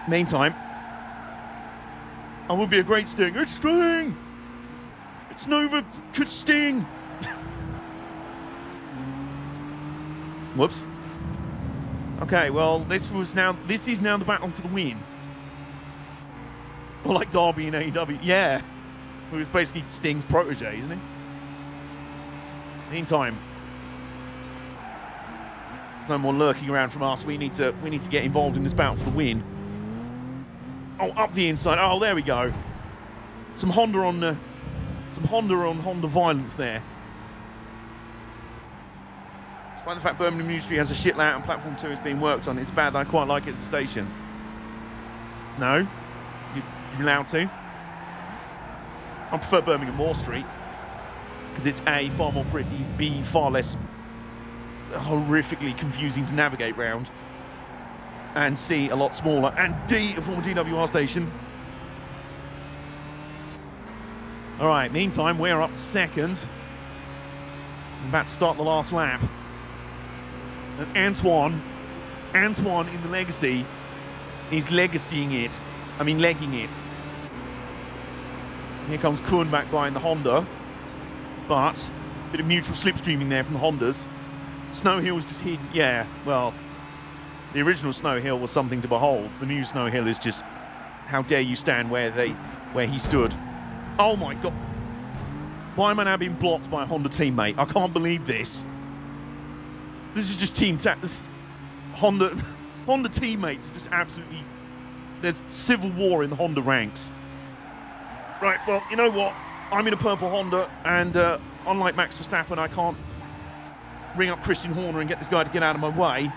S1: Meantime, I would be a great Sting. It's Sting! It's Nova Sting! Whoops. Okay, well, this is now the battle for the win. Or like Darby in AEW. Yeah. Who was basically Sting's protege, isn't he? Meantime, there's no more lurking around from us. We need to get involved in this battle for the win. Oh, up the inside. Oh, there we go. Some Honda on Honda violence there. Despite the fact Birmingham Industry has a shit layout and Platform 2 is being worked on, it's bad that I quite like it as a station. No? You're allowed to? I prefer Birmingham Moore Street. Because it's A, far more pretty, B, far less horrifically confusing to navigate round, and C, a lot smaller, and D, a former GWR station. All right, meantime, we're up to second. I'm about to start the last lap. And Antoine in the Legacy is legacying it. I mean, legging it. Here comes Kuhn back behind the Honda. But, a bit of mutual slipstreaming there from the Hondas. Snow Hill was just hidden. Yeah, well, the original Snow Hill was something to behold. The new Snow Hill is just, how dare you stand where he stood. Oh my God. Why am I now being blocked by a Honda teammate? I can't believe this. This is just Honda teammates are just absolutely... There's civil war in the Honda ranks. Right, well, you know what? I'm in a purple Honda, and unlike Max Verstappen, I can't ring up Christian Horner and get this guy to get out of my way.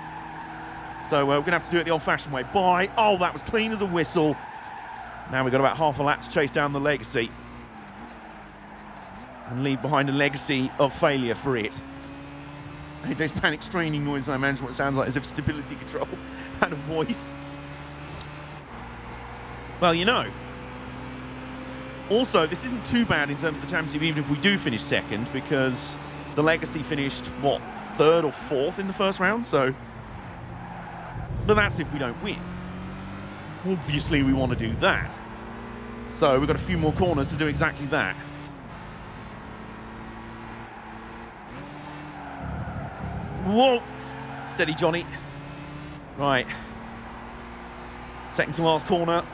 S1: So we're going to have to do it the old-fashioned way. Bye. Oh, that was clean as a whistle. Now we've got about half a lap to chase down the Legacy. And leave behind a legacy of failure for it. There's panic straining noise, I imagine what it sounds like, as if stability control had a voice. Well, you know. Also, this isn't too bad in terms of the championship, even if we do finish second, because the Legacy finished, what, third or fourth in the first round, so... But that's if we don't win. Obviously, we want to do that. So, we've got a few more corners to do exactly that. Whoa! Steady, Johnny. Right. Second to last corner.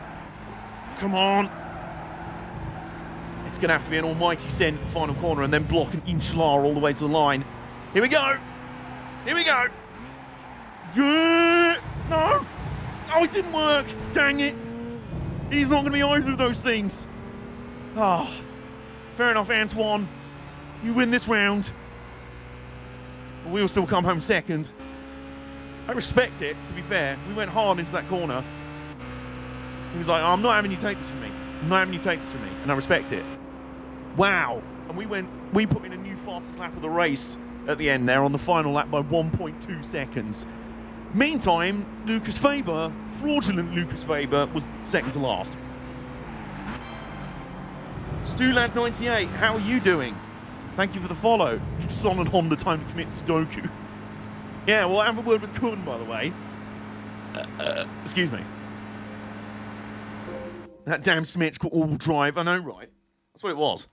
S1: Come on. It's going to have to be an almighty send final corner and then block an Inshallah all the way to the line. Here we go. Here we go. Yeah! No! Oh, it didn't work. Dang it. He's not going to be either of those things. Ah. Oh, fair enough, Antoine. You win this round. But we'll still come home second. I respect it, to be fair. We went hard into that corner. He was like, oh, I'm not having you take this from me. I'm not having you take this from me. And I respect it. Wow. And we put in a new fastest lap of the race at the end there on the final lap by 1.2 seconds. Meantime, Lucas Faber, fraudulent Lucas Faber, was second to last. Stulad98, how are you doing? Thank you for the follow. Solid Honda time to commit Sudoku. Yeah, well, I have a word with Kuhn, by the way. Excuse me. That damn Smith called all drive. I know, right? That's what it was.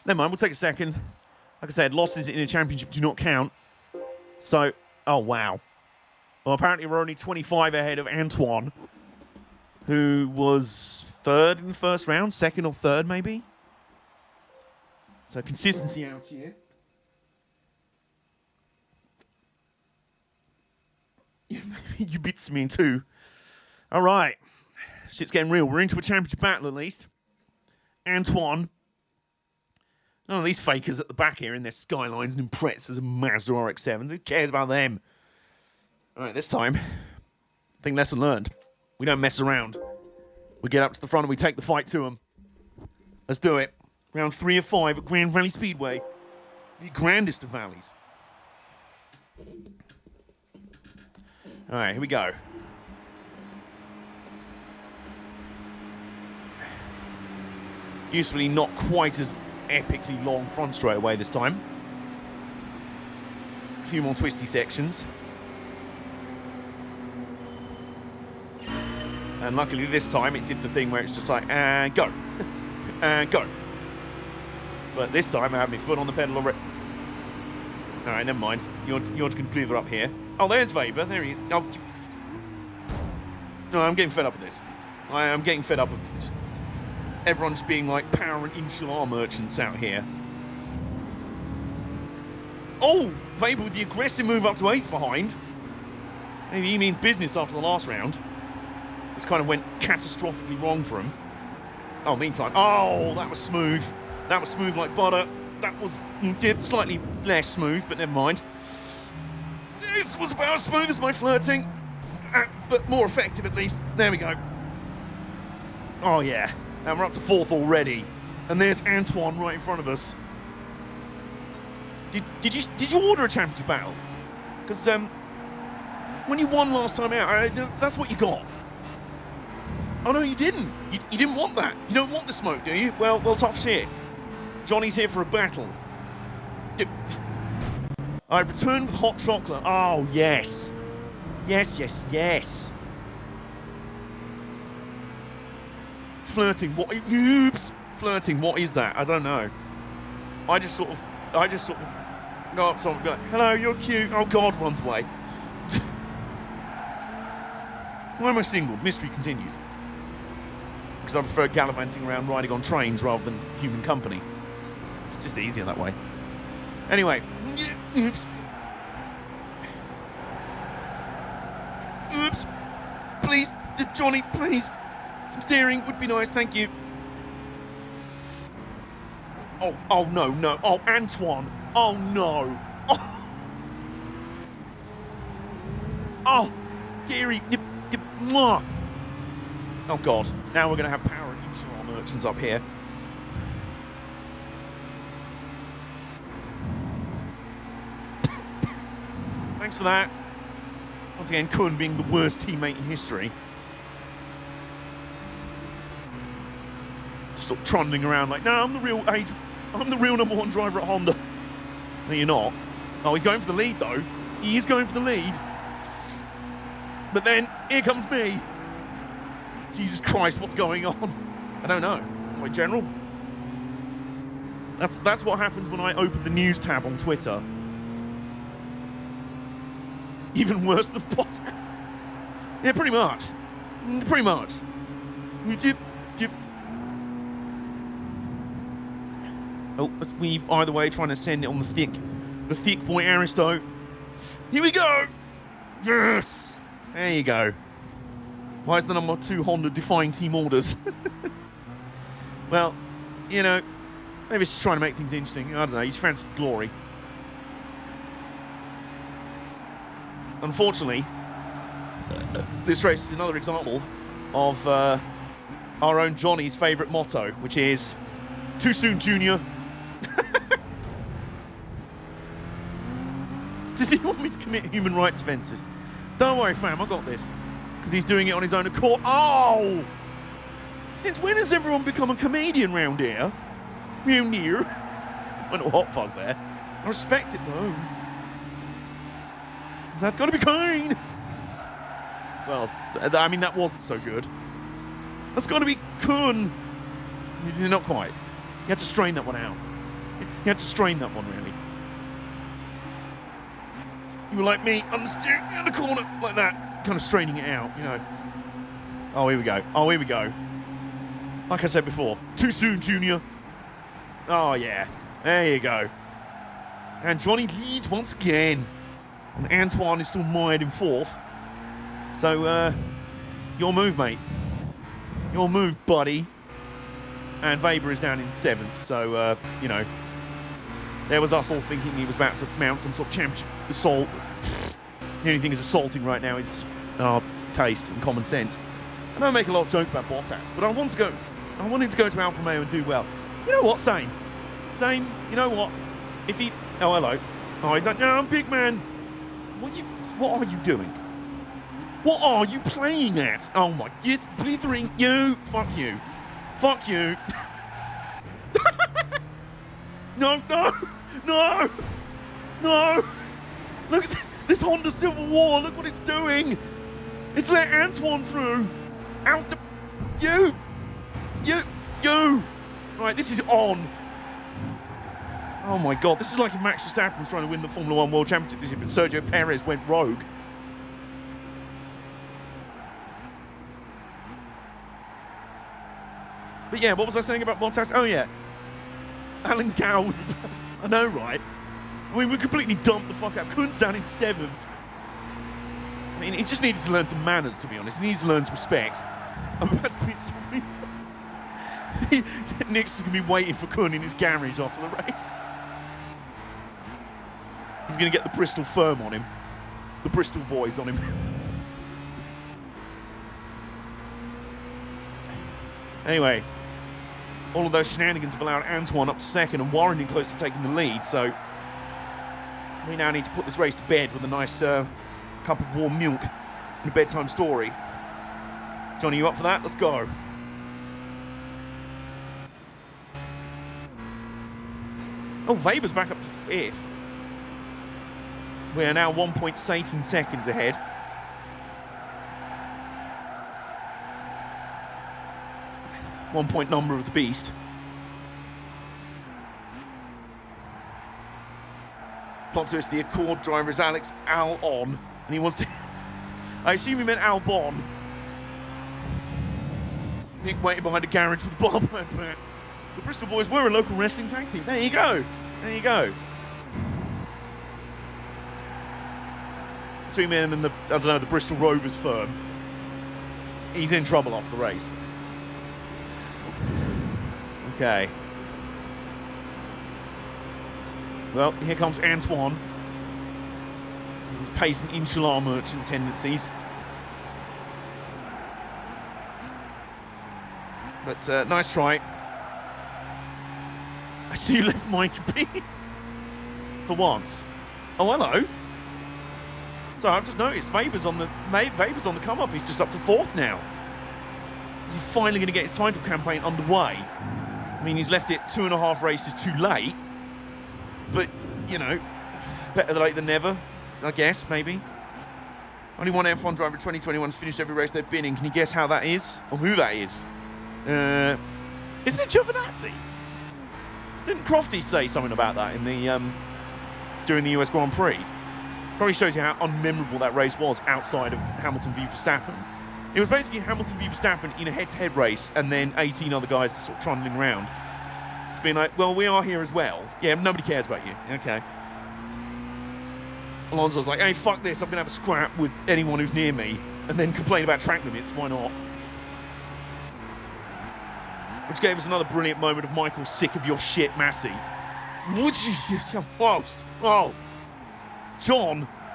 S1: Never mind, we'll take a second. Like I said, losses in a championship do not count. So, oh, wow. Well, apparently we're only 25 ahead of Antoine, who was third in the first round, second or third, maybe. So consistency out here. You beats me too. All right. Shit's getting real. We're into a championship battle at least. Antoine. None of these fakers at the back here in their Skylines and Imprezas and Mazda RX-7s. Who cares about them? All right, this time, I think lesson learned. We don't mess around. We get up to the front and we take the fight to them. Let's do it. Round 3 of 5 at Grand Valley Speedway. The grandest of valleys. All right, here we go. Usefully not quite as epically long front straightaway this time. A few more twisty sections. And luckily this time it did the thing where it's just like, and go. And go. But this time I have my foot on the pedal already. Alright, never mind. You're just going to clear up here. Oh, there's Weber. There he is. Oh. No, I'm getting fed up with this. I am getting fed up with just everyone just being like power and Inshallah merchants out here. Oh, Weber with the aggressive move up to 8th behind. Maybe he means business after the last round. Which kind of went catastrophically wrong for him. Oh, meantime. Oh, that was smooth. That was smooth like butter. That was slightly less smooth, but never mind. This was about as smooth as my flirting. But more effective at least. There we go. Oh, yeah. And we're up to 4th already. And there's Antoine right in front of us. Did you order a championship battle? Because when you won last time out, that's what you got. Oh, no, you didn't. You didn't want that. You don't want the smoke, do you? Well, tough shit. Johnny's here for a battle. I returned with hot chocolate. Oh, yes. Yes. Flirting. What? Oops. Flirting. What is that? I don't know. I just sort of go up to someone and go, hello, you're cute. Oh, God, runs away. Why am I single? Mystery continues. Because I prefer gallivanting around riding on trains rather than human company. It's just easier that way. Anyway. Oops. Please, Johnny, please. Some steering would be nice, thank you. Oh, no. Oh, Antoine. Oh, no. Oh, Gary. Oh, God. Now we're going to have power and use our merchants up here. Thanks for that. Once again, Kun being the worst teammate in history. Just sort of trundling around like, no, I'm the real number one driver at Honda. No, you're not. Oh, he's going for the lead, though. He is going for the lead. But then, here comes me. Jesus Christ, what's going on? I don't know. Wait, General? That's what happens when I open the news tab on Twitter. Even worse than Bottas. Yeah, pretty much. Oh, let's weave either way, trying to send it on the thick boy Aristo. Here we go! Yes! There you go. Why is the number 2 Honda defying team orders? Well, you know, maybe it's just trying to make things interesting. I don't know, he's fancied glory. Unfortunately, this race is another example of our own Johnny's favourite motto, which is, too soon, Junior. Does he want me to commit human rights offences? Don't worry, fam, I got this. Because he's doing it on his own accord. Oh! Since when has everyone become a comedian round here? Real near. Went all hot fuzz there. I respect it, though. That's got to be Kane. Well, I mean, that wasn't so good. That's got to be Kun. Not quite. You had to strain that one out. You had to strain that one, really. You were like me, on the steering, in the corner, like that. Kind of straining it out, you know. Oh, here we go. Like I said before, too soon, Junior. Oh, yeah. There you go. And Johnny leads once again. And Antoine is still mired in 4th. So, your move, mate. Your move, buddy. And Weber is down in 7th. So, you know, there was us all thinking he was about to mount some sort of championship assault. The only thing is assaulting right now is taste and common sense. I don't make a lot of jokes about Bottas, but I wanted to go to Alfa Romeo and do well. You know what, Sane, you know what? If he... Oh, hello. Oh, he's like, no, I'm big man. What are you doing? What are you playing at? Oh my, yes, blithering you. Fuck you. No. Look at this Honda Civil War. Look what it's doing. It's let Antoine through. Out the... You. Right, this is on. Oh my God, this is like if Max Verstappen was trying to win the Formula 1 World Championship this year, but Sergio Perez went rogue. But yeah, what was I saying about Bottas? Oh yeah, Alan Gow. I know, right? I mean, we completely dumped the fuck out. Kun's down in 7th. I mean, he just needed to learn some manners, to be honest. He needs to learn some respect. I'm about to commit some... Nick's is going to be waiting for Kun in his garage after the race. He's going to get the Bristol firm on him. The Bristol boys on him. Anyway, all of those shenanigans have allowed Antoine up to 2nd and Warren in close to taking the lead, so we now need to put this race to bed with a nice cup of warm milk and a bedtime story. Johnny, you up for that? Let's go. Oh, Weber's back up to 5th. We are now 1.8 seconds ahead. One-point number of the beast. Plot twist, the Accord driver is Alex Albon, and he wants to... I assume he meant Albon. Nick waiting behind a garage with a barbed wire plant. The Bristol boys were a local wrestling tag team. There you go. There you go. Between him and the, I don't know, the Bristol Rovers firm. He's in trouble after the race. Okay. Well, here comes Antoine. His pace and Inshallah merchant tendencies. But nice try. I see you left Mike B. For once. Oh, hello. So I've just noticed Weber's on the come up. He's just up to 4th now. Is he finally going to get his title campaign underway? I mean, he's left it 2.5 races too late. But, you know, better late than never, I guess, maybe. Only one F1 driver in 2021's finished every race they've been in. Can you guess how that is? Or who that is? Isn't it Giovinazzi? Didn't Crofty say something about that in the during the US Grand Prix? Probably shows you how unmemorable that race was outside of Hamilton v Verstappen. It was basically Hamilton v Verstappen in a head-to-head race and then 18 other guys just sort of trundling around. It's being like, well, we are here as well. Yeah, nobody cares about you. Okay. Alonso's like, hey, fuck this. I'm going to have a scrap with anyone who's near me and then complain about track limits. Why not? Which gave us another brilliant moment of Michael sick of your shit, Massey. Oh,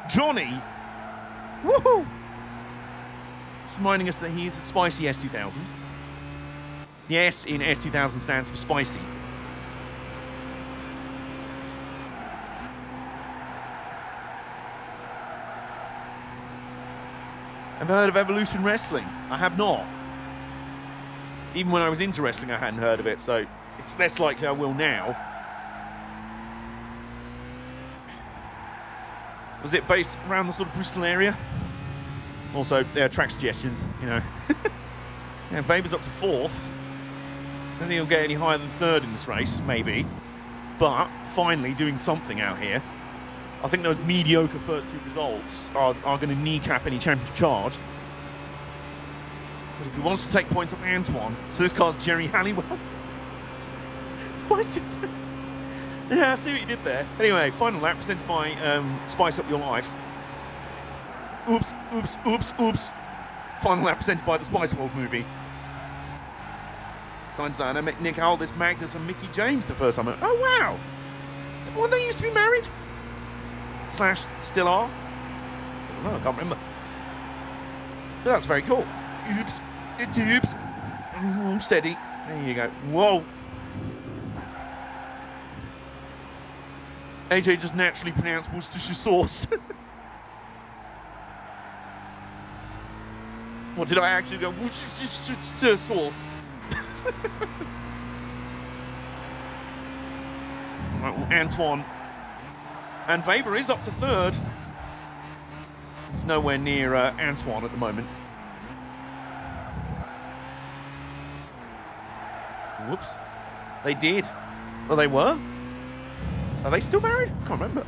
S1: Johnny. Woohoo! Just reminding us that he is a spicy S2000. The S in S2000 stands for spicy. Have you heard of Evolution Wrestling? I have not. Even when I was into wrestling, I hadn't heard of it, so it's less likely I will now. Was it based around the sort of Bristol area? Also, track suggestions, you know. Yeah, Weber's up to 4th. I don't think he'll get any higher than 3rd in this race, maybe. But, finally, doing something out here. I think those mediocre first 2 results are going to kneecap any championship charge. But if he wants to take points off Antoine, so this car's Jerry Halliwell. Spicy. Yeah, I see what you did there. Anyway, final lap presented by Spice Up Your Life. Oops. Final lap presented by the Spice World movie. Signs that I met Nick Aldis, Magnus, and Mickey James the first time. Oh, wow. Weren't they used to be married? / still are? I don't know, I can't remember. But that's very cool. Oops. Steady. There you go. Whoa. AJ just naturally pronounced Worcestershire sauce. What did I actually go? Worcestershire sauce. Right, well, Antoine. And Weber is up to 3rd. He's nowhere near Antoine at the moment. Whoops. They did. Well, they were. Are they still married? I can't remember.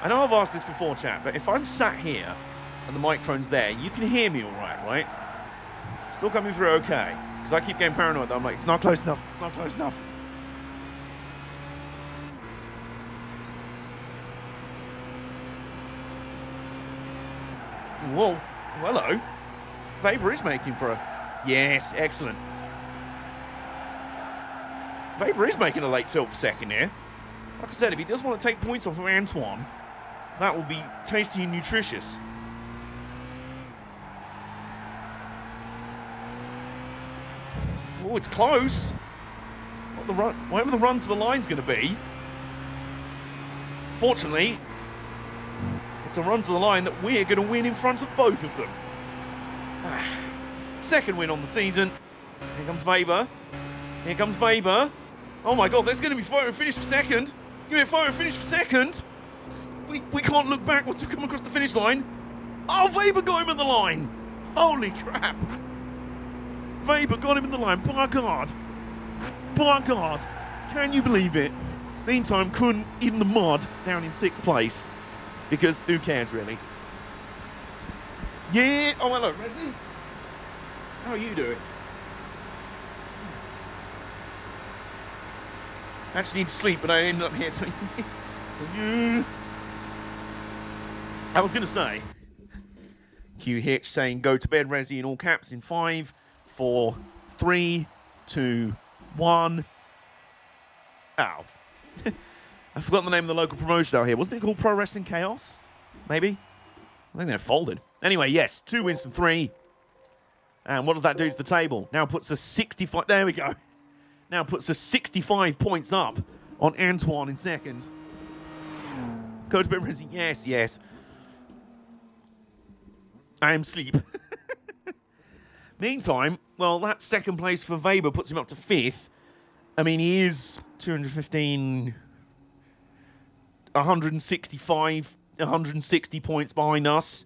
S1: I know I've asked this before, chat, but if I'm sat here and the microphone's there, you can hear me all right? Still coming through okay. Because I keep getting paranoid. I'm like, it's not close enough. It's not close enough. Whoa. Hello. Weber is making for a... Yes, excellent. Weber is making a late fill for second here. Like I said, if he does want to take points off of Antoine, that will be tasty and nutritious. Oh, it's close. Whatever the run to the line's going to be. Fortunately, it's a run to the line that we're going to win in front of both of them. Second win on the season. Here comes Weber. Here comes Weber. Oh my God, there's going to be photo finish for second. There's going to be a photo finish for second. We can't look back once we've come across the finish line. Oh, Weber got him at the line. Holy crap. Weber got him in the line. By God. By God. Can you believe it? Meantime, Kun in the mud down in 6th place. Because who cares, really? Yeah. Oh, hello, Rezzy. How are you doing? I actually need to sleep, but I ended up here. So yeah. I was going to say, Q Hitch saying go to bed, Rezzy, in all caps in 5, 4, 3, 2, 1. Ow. I forgot the name of the local promotion out here. Wasn't it called Pro Wrestling Chaos? Maybe? I think they're folded. Anyway, yes, 2 wins from 3. And what does that do to the table? Now puts us 65. There we go. Now puts us 65 points up on Antoine in second. Go to bed, Rezzy. Yes, yes. I am asleep. Meantime, well, that second place for Weber puts him up to 5th. I mean, he is 215, 165, 160 points behind us.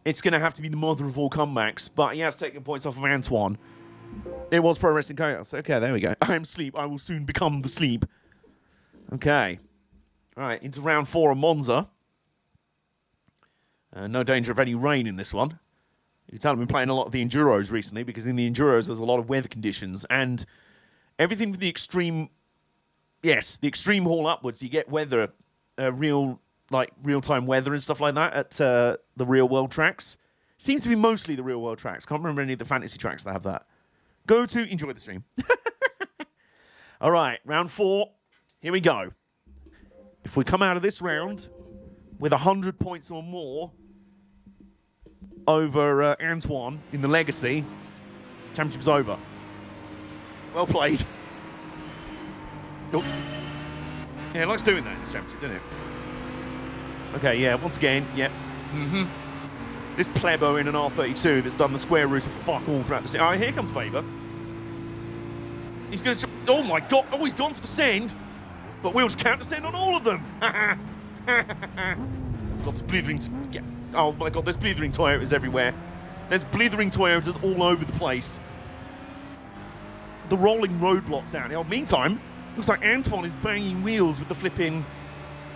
S1: It's going to have to be the mother of all comebacks, but he has taken points off of Antoine. It was Pro Wrestling Chaos. Okay, there we go. I am sleep. I will soon become the sleep. Okay. All right, into round 4 of Monza. No danger of any rain in this one. You can tell I've been playing a lot of the Enduros recently because in the Enduros there's a lot of weather conditions and everything from the extreme, yes, the extreme haul upwards, you get weather, real-time weather and stuff like that at the real-world tracks. Seems to be mostly the real-world tracks. Can't remember any of the fantasy tracks that have that. Go to enjoy the stream. All right, round 4. Here we go. If we come out of this round with 100 points or more over Antoine in the Legacy, championship's over. Well played. Oops. Yeah, it likes doing that in this championship, doesn't it? Okay, yeah, once again, yep. This plebo in an R32 that's done the square root of fuck all throughout the scene. Alright, here comes Weber. He's going to... Oh my God. Oh, he's gone for the send. But we'll just counter send on all of them. Lots of blithering... Yeah. Oh my God, there's blithering Toyotas everywhere. There's blithering Toyotas all over the place. The rolling roadblocks out here. Meantime, looks like Antoine is banging wheels with the flipping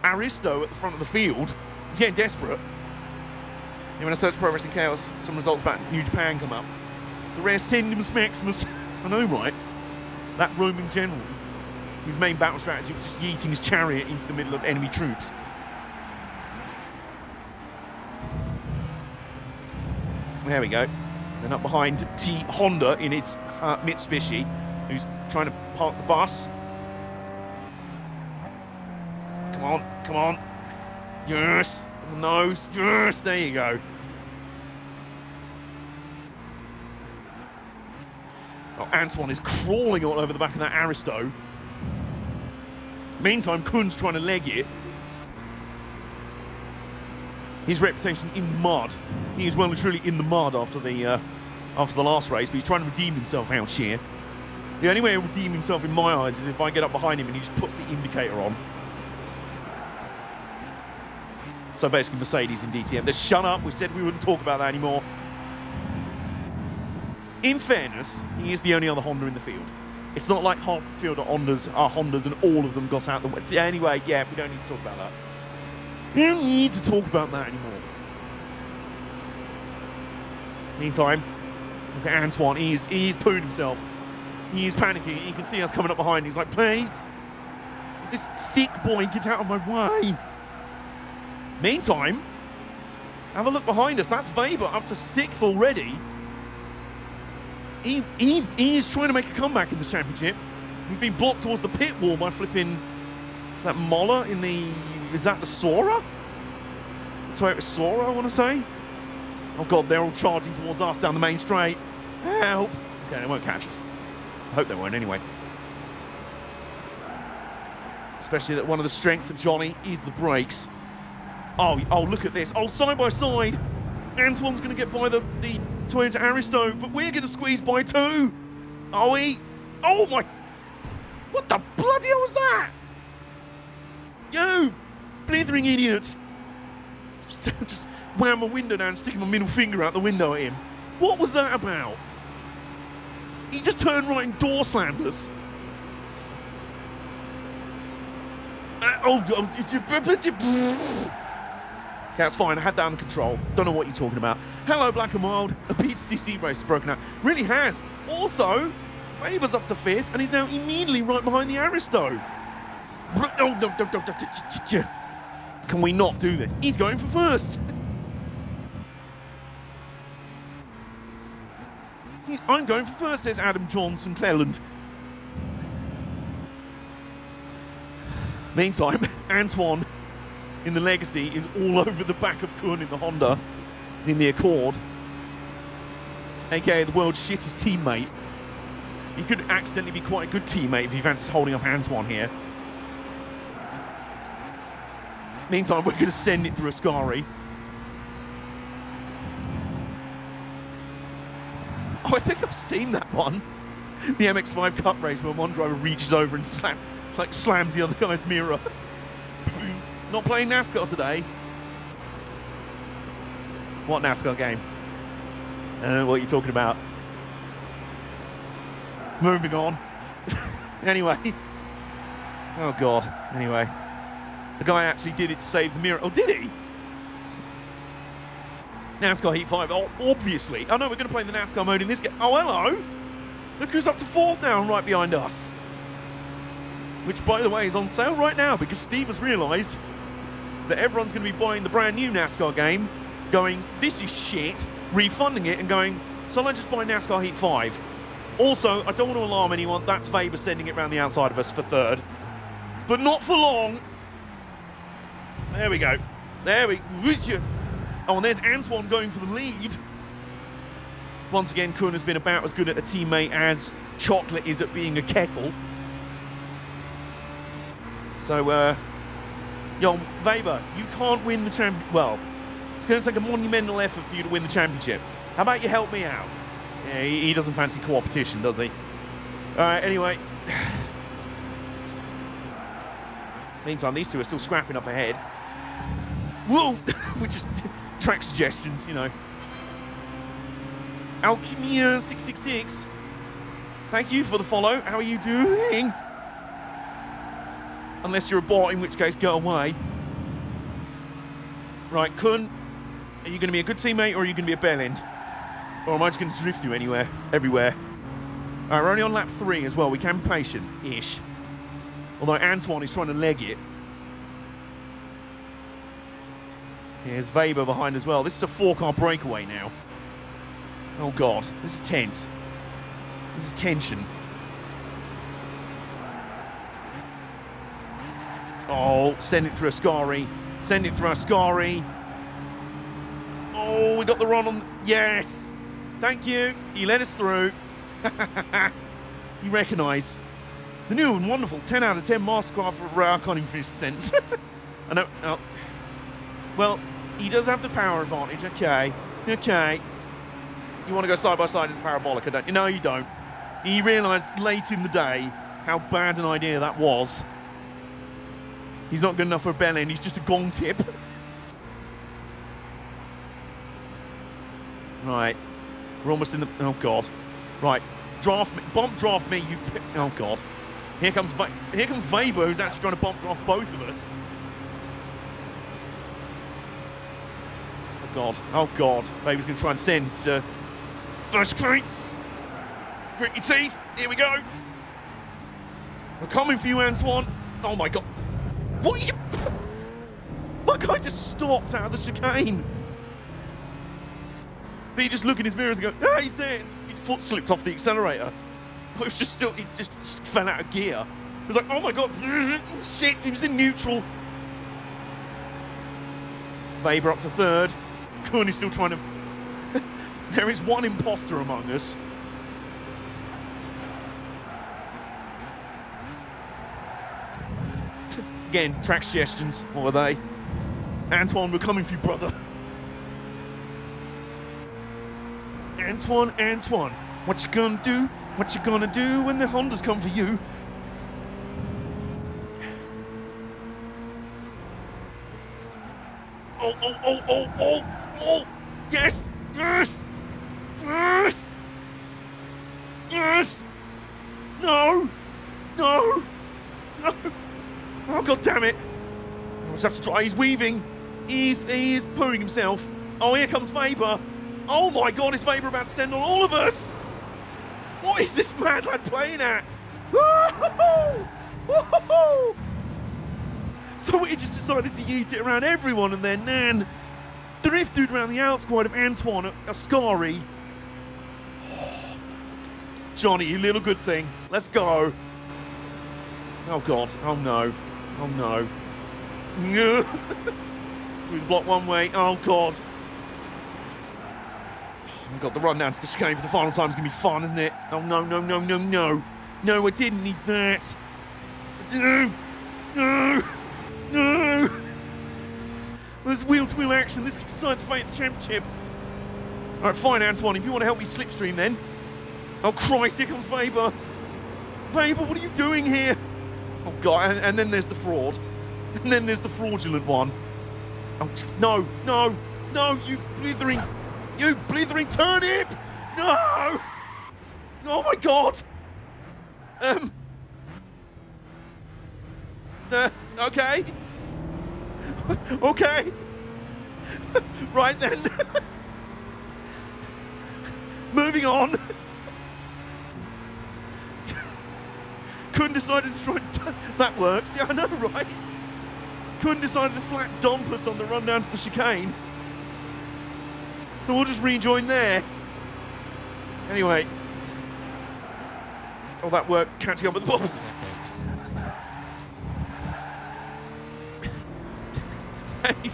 S1: Aristo at the front of the field. He's getting desperate. And when I search Pro Wrestling Chaos, some results about New Japan come up. The rare Sendimus Maximus, I know, right? That Roman general, whose main battle strategy was just yeeting his chariot into the middle of enemy troops. There we go. Then up behind T Honda in its Mitsubishi, who's trying to park the bus. Come on, come on. Yes, on the nose. Yes, there you go. Oh, Antoine is crawling all over the back of that Aristo. Meantime, Kun's trying to leg it. His reputation in mud. He is well and truly in the mud after the last race, but he's trying to redeem himself out here. The only way he'll redeem himself in my eyes is if I get up behind him and he just puts the indicator on. So basically Mercedes in DTM. Just shut up, we said we wouldn't talk about that anymore. In fairness, he is the only other Honda in the field. It's not like half the field are Hondas and all of them got out the way. Anyway, yeah, we don't need to talk about that. We don't need to talk about that anymore. Meantime, look at Antoine. He's pooed himself. He is panicking. You can see us coming up behind. He's like, please, this thick boy, get out of my way. Meantime, have a look behind us. That's Weber up to 6th already. He is trying to make a comeback in the championship. He's been blocked towards the pit wall by flipping... Is that Moller in the... Is that the Sora? Toyota Sora, I want to say. Oh God, they're all charging towards us down the main straight. Help! Okay, they won't catch us. I hope they won't anyway. especially that one of the strengths of Johnny is the brakes. Oh, look at this. Oh, side by side. Antoine's going to get by the Toyota Aristo, but we're going to squeeze by too. Are we? Oh, my. What the bloody hell was that? You blithering idiots. Just wham my window down and sticking my middle finger out the window at him. What was that about? He just turned right and door slammed us. That's fine, I had that under control. Don't know what you're talking about. Hello, Black and Wild. A PCC race has broken out. Really has. Also, Faber's up to 5th, and he's now immediately right behind the Aristo. Oh, no. Can we not do this? He's going for first. I'm going for first, says Adam Johnson Cleland. Meantime, Antoine in the Legacy is all over the back of Kuhn in the Honda, in the Accord, aka the world's shittest teammate. He could accidentally be quite a good teammate if he fancies holding up Antoine here. Meantime, we're going to send it through Ascari. Oh, I think I've seen that one. The MX-5 Cup race where one driver reaches over and slams the other guy's mirror. Not playing NASCAR today. What NASCAR game? I don't know what you're talking about. Moving on. Anyway. Oh, God. Anyway. The guy actually did it to save the mirror. Oh, did he? NASCAR Heat 5. Oh, obviously. Oh, no, we're going to play the NASCAR mode in this game. Oh, hello. Look who's up to 4th now and right behind us. Which, by the way, is on sale right now because Steve has realised that everyone's going to be buying the brand new NASCAR game, going, this is shit, refunding it and going, so let's just buy NASCAR Heat 5. Also, I don't want to alarm anyone, that's Weber sending it around the outside of us for 3rd. But not for long. There we go. There we go. Oh, and there's Antoine going for the lead. Once again, Kuhn has been about as good at a teammate as Chocolate is at being a kettle. So, yo, Weber, you can't win the championship. Well, it's going to take a monumental effort for you to win the championship. How about you help me out? Yeah, he doesn't fancy co-opetition, does he? All right, anyway. Meantime, these two are still scrapping up ahead. Whoa! Which is track suggestions, you know. Alchemia666. Thank you for the follow. How are you doing? Unless you're a bot, in which case, go away. Right, Kuhn, are you going to be a good teammate or are you going to be a bell end? Or am I just going to drift you everywhere? All right, we're only on lap 3 as well. We can be patient-ish. Although Antoine is trying to leg it. Here's Weber behind as well. This is a 4-car breakaway now. Oh, God. This is tense. This is tension. Oh, send it through Ascari. Send it through Ascari. Oh, we got the run on. Yes. Thank you. You let us through. You recognise. The new and wonderful 10 out of 10 Mastercraft for I can't even finish the sentence. I know. Oh. Well, he does have the power advantage. Okay. Okay. You want to go side by side as a parabolic, don't you? No, you don't. He realised late in the day how bad an idea that was. He's not good enough for a bell end. He's just a gong tip. Right. We're almost in the... Oh, God. Right. Draft me. Bump draft me, you... Oh, God. Here comes Weber, who's actually trying to bump draft both of us. Oh, God. Oh, God. Weber's going to try and send... First crate. Grit your teeth. Here we go. We're coming for you, Antoine. Oh, my God. What are you... My guy just stopped out of the chicane. But he just looked in his mirrors and go, ah, he's there. His foot slipped off the accelerator. It was just still, he just fell out of gear. It was like, oh my God, shit, he was in neutral. Weber up to 3rd. Kuhn is still trying to... There is one imposter among us. Again, track suggestions. What were they? Antoine, we're coming for you, brother. Antoine, what you gonna do? What you gonna do when the Hondas come for you? Oh, yes, yes, yes, yes, no, no, no, oh, god damn it, I just have to try, he's weaving, he is pooing himself, oh, here comes Weber, oh my god, is Weber about to send on all of us? What is this mad lad playing at? Woo-hoo-hoo! Woo-hoo-hoo! So he just decided to yeet it around everyone and then Nan drifted around the outside of Antoine Ascari. Johnny, you little good thing. Let's go. Oh god. Oh no. Oh no. We block one way. Oh god. We've got the run down to the chicane for the final time. It's going to be fun, isn't it? Oh no, no, no, no, no. No, I didn't need that. No. No. No! There's wheel-to-wheel action. This could decide the fate of the championship. Alright, fine, Antoine. If you want to help me slipstream, then. Oh, Christ, here comes Weber. Weber, what are you doing here? Oh, God. And then there's the fraud. And then there's the fraudulent one. Oh, no, no, no, you blithering turnip! No! Oh, my God! Okay. Okay. Right then. Moving on. Couldn't decide to try. That works. Yeah, I know, right? Couldn't decide to flat dump us on the run down to the chicane. So we'll just rejoin there. Anyway. Oh, that worked. Catching up with the ball.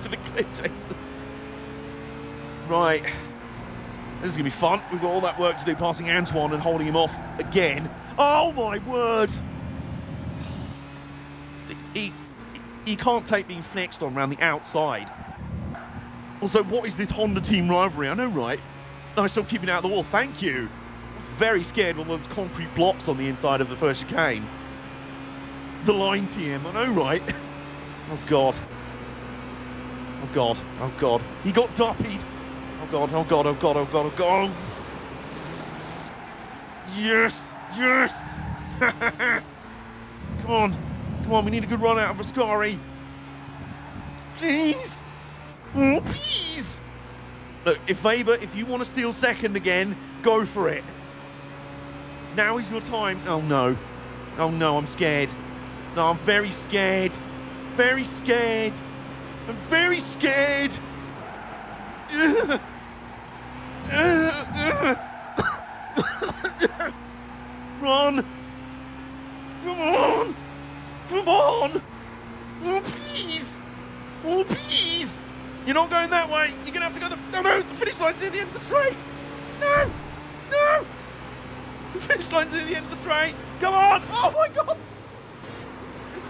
S1: For the clip, Jason. Right. This is going to be fun. We've got all that work to do, passing Antoine and holding him off again. Oh, my word. He can't take being flexed on around the outside. Also, what is this Honda team rivalry? I know, right? I still keeping it out of the wall. Thank you. I was very scared of all those concrete blocks on the inside of the first chicane. The line TM. I know, right? Oh, God. Oh god, oh god. He got duppied. Oh god, oh god, oh god, oh god, oh god. Yes, yes. Come on, we need a good run out of Ascari. Please. Oh, please. Look, if you want to steal second again, go for it. Now is your time. Oh no. Oh no, I'm scared. No, I'm very scared. Very scared. I'm very scared. Run. Come on. Come on. Oh, please. Oh, please. You're not going that way. You're going to have to go no, the finish line's near the end of the straight. No. No. The finish line's near the end of the straight. Come on. Oh, my God.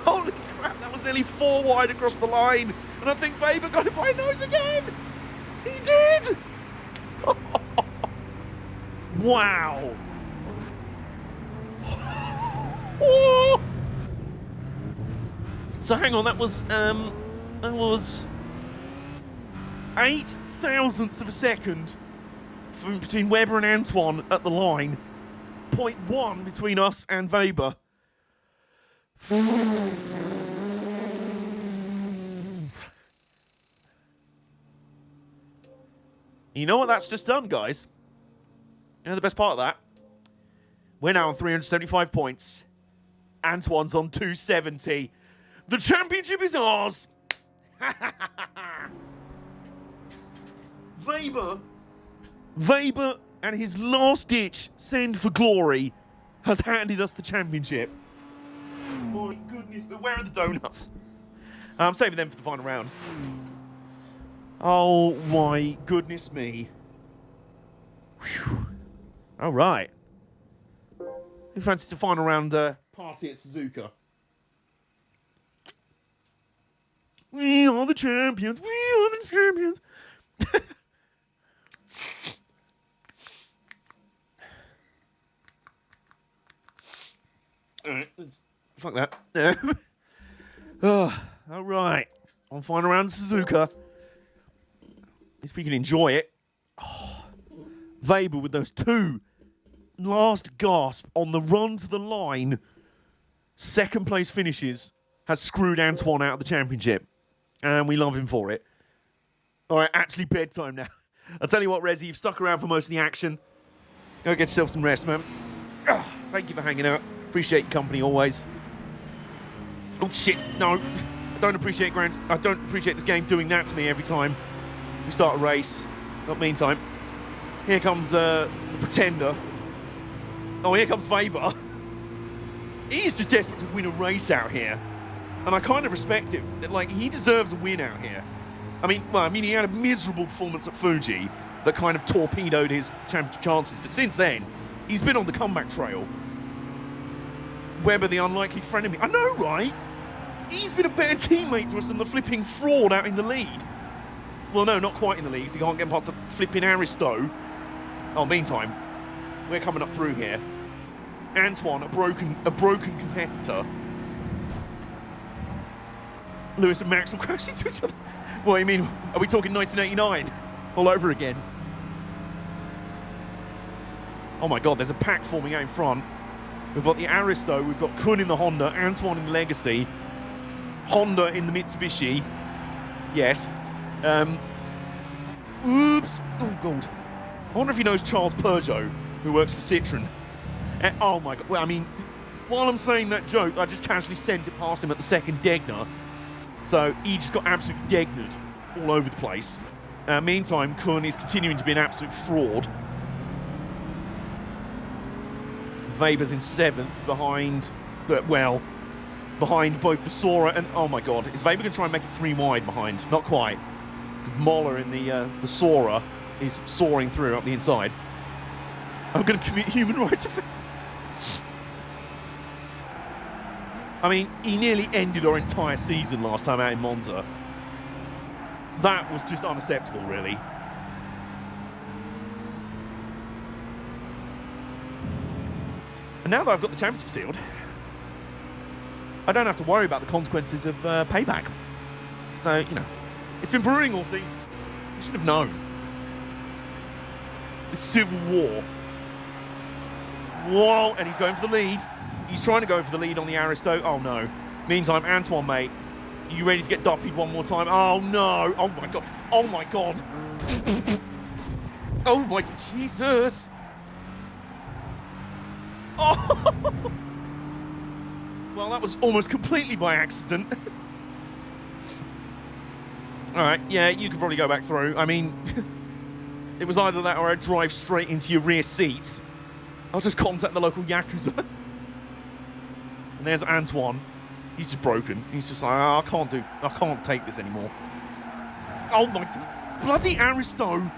S1: Holy crap, that was nearly 4 wide across the line. And I think Weber got it by nose again. He did. Wow. Oh. So hang on, that was 8 thousandths of a second between Weber and Antoine at the line. 0.1 between us and Weber. You know what that's just done, guys? You know the best part of that? We're now on 375 points. Antoine's on 270. The championship is ours! Weber and his last-ditch send for glory has handed us the championship. My goodness, but where are the donuts? I'm saving them for the final round. Oh my goodness me. Whew. All right. Who fancies a final round party at Suzuka? We are the champions. We are the champions. All right, fuck that. All right. On final round, Suzuka. If we can enjoy it. Oh, Weber with those two last gasp on the run to the line. Second place finishes has screwed Antoine out of the championship. And we love him for it. All right, actually bedtime now. I'll tell you what, Rezi, you've stuck around for most of the action. Go get yourself some rest, man. Thank you for hanging out. Appreciate your company always. Oh shit, no. I don't appreciate this game doing that to me every time we start a race. Not meantime. Here comes the Pretender. Oh, here comes Weber. He is just desperate to win a race out here. And I kind of respect him. Like, he deserves a win out here. I mean, he had a miserable performance at Fuji that kind of torpedoed his championship chances. But since then, he's been on the comeback trail. Weber, the unlikely frenemy. I know, right? He's been a better teammate to us than the flipping fraud out in the lead. Well, no, not quite in the lead, because he can't get past the flipping Aristo. Oh, meantime, we're coming up through here. Antoine, a broken competitor. Lewis and Max will crash into each other. What do you mean? Are we talking 1989 all over again? Oh my God, there's a pack forming out in front. We've got the Aristo, we've got Kun in the Honda, Antoine in the Legacy, Honda in the Mitsubishi. Yes. Oops. Oh God. I wonder if he knows Charles Peugeot, who works for Citroën. Oh my God. Well, I mean, while I'm saying that joke, I just casually sent it past him at the second Degner. So he just got absolutely Degnered all over the place. Meantime, Kun is continuing to be an absolute fraud. Weber's in 7th behind both the Sora and... Oh my God, is Weber going to try and make it 3 wide behind? Not quite. Because Moller in the Sora is soaring through up the inside. I'm going to commit human rights offence. I mean, he nearly ended our entire season last time out in Monza. That was just unacceptable, really. And now that I've got the championship sealed, I don't have to worry about the consequences of payback. So, you know, it's been brewing all season. You should have known. The Civil War. Whoa, and he's going for the lead. He's trying to go for the lead on the Aristo. Oh, no. Meantime, Antoine, mate, are you ready to get duppied one more time? Oh, no. Oh, my God. Oh, my God. Oh, my Jesus. Oh. Well, that was almost completely by accident. All right, yeah, you could probably go back through. I mean, it was either that or I'd drive straight into your rear seats. I'll just contact the local Yakuza. And there's Antoine. He's just broken. He's just like, oh, I can't take this anymore. Oh my, bloody Aristo.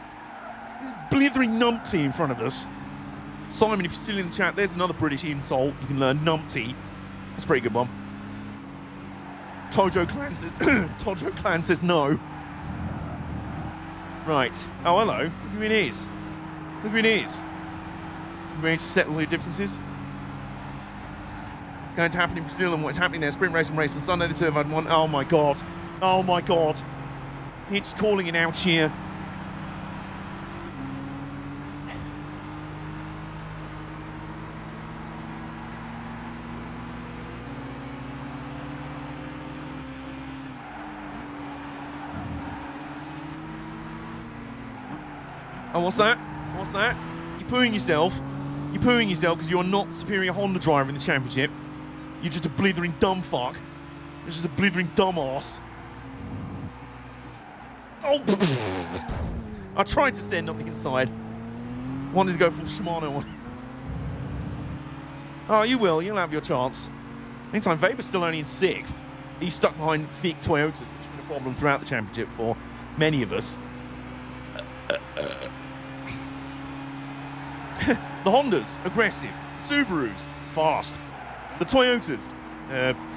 S1: This blithering numpty in front of us. Simon, if you're still in the chat, there's another British insult. You can learn numpty. That's a pretty good one. Tojo Clan says no. Right. Oh, hello. Look who it is. Look who it is. You ready to settle the differences? It's going to happen in Brazil, and what's happening there? Sprint race and race on Sunday the 2nd of 1. Oh my God. Oh my God. It's calling it out here. Oh, what's that? What's that? You're pooing yourself. You're pooing yourself because you're not the superior Honda driver in the championship. You're just a blithering dumb fuck. You're just a blithering dumbass. Oh! I tried to send up the inside. Wanted to go full Shimano on. Oh, you will. You'll have your chance. Meantime, Weber's still only in 6th. He's stuck behind thick Toyotas, which has been a problem throughout the championship for many of us. The Hondas, aggressive. The Subarus, fast. The Toyotas,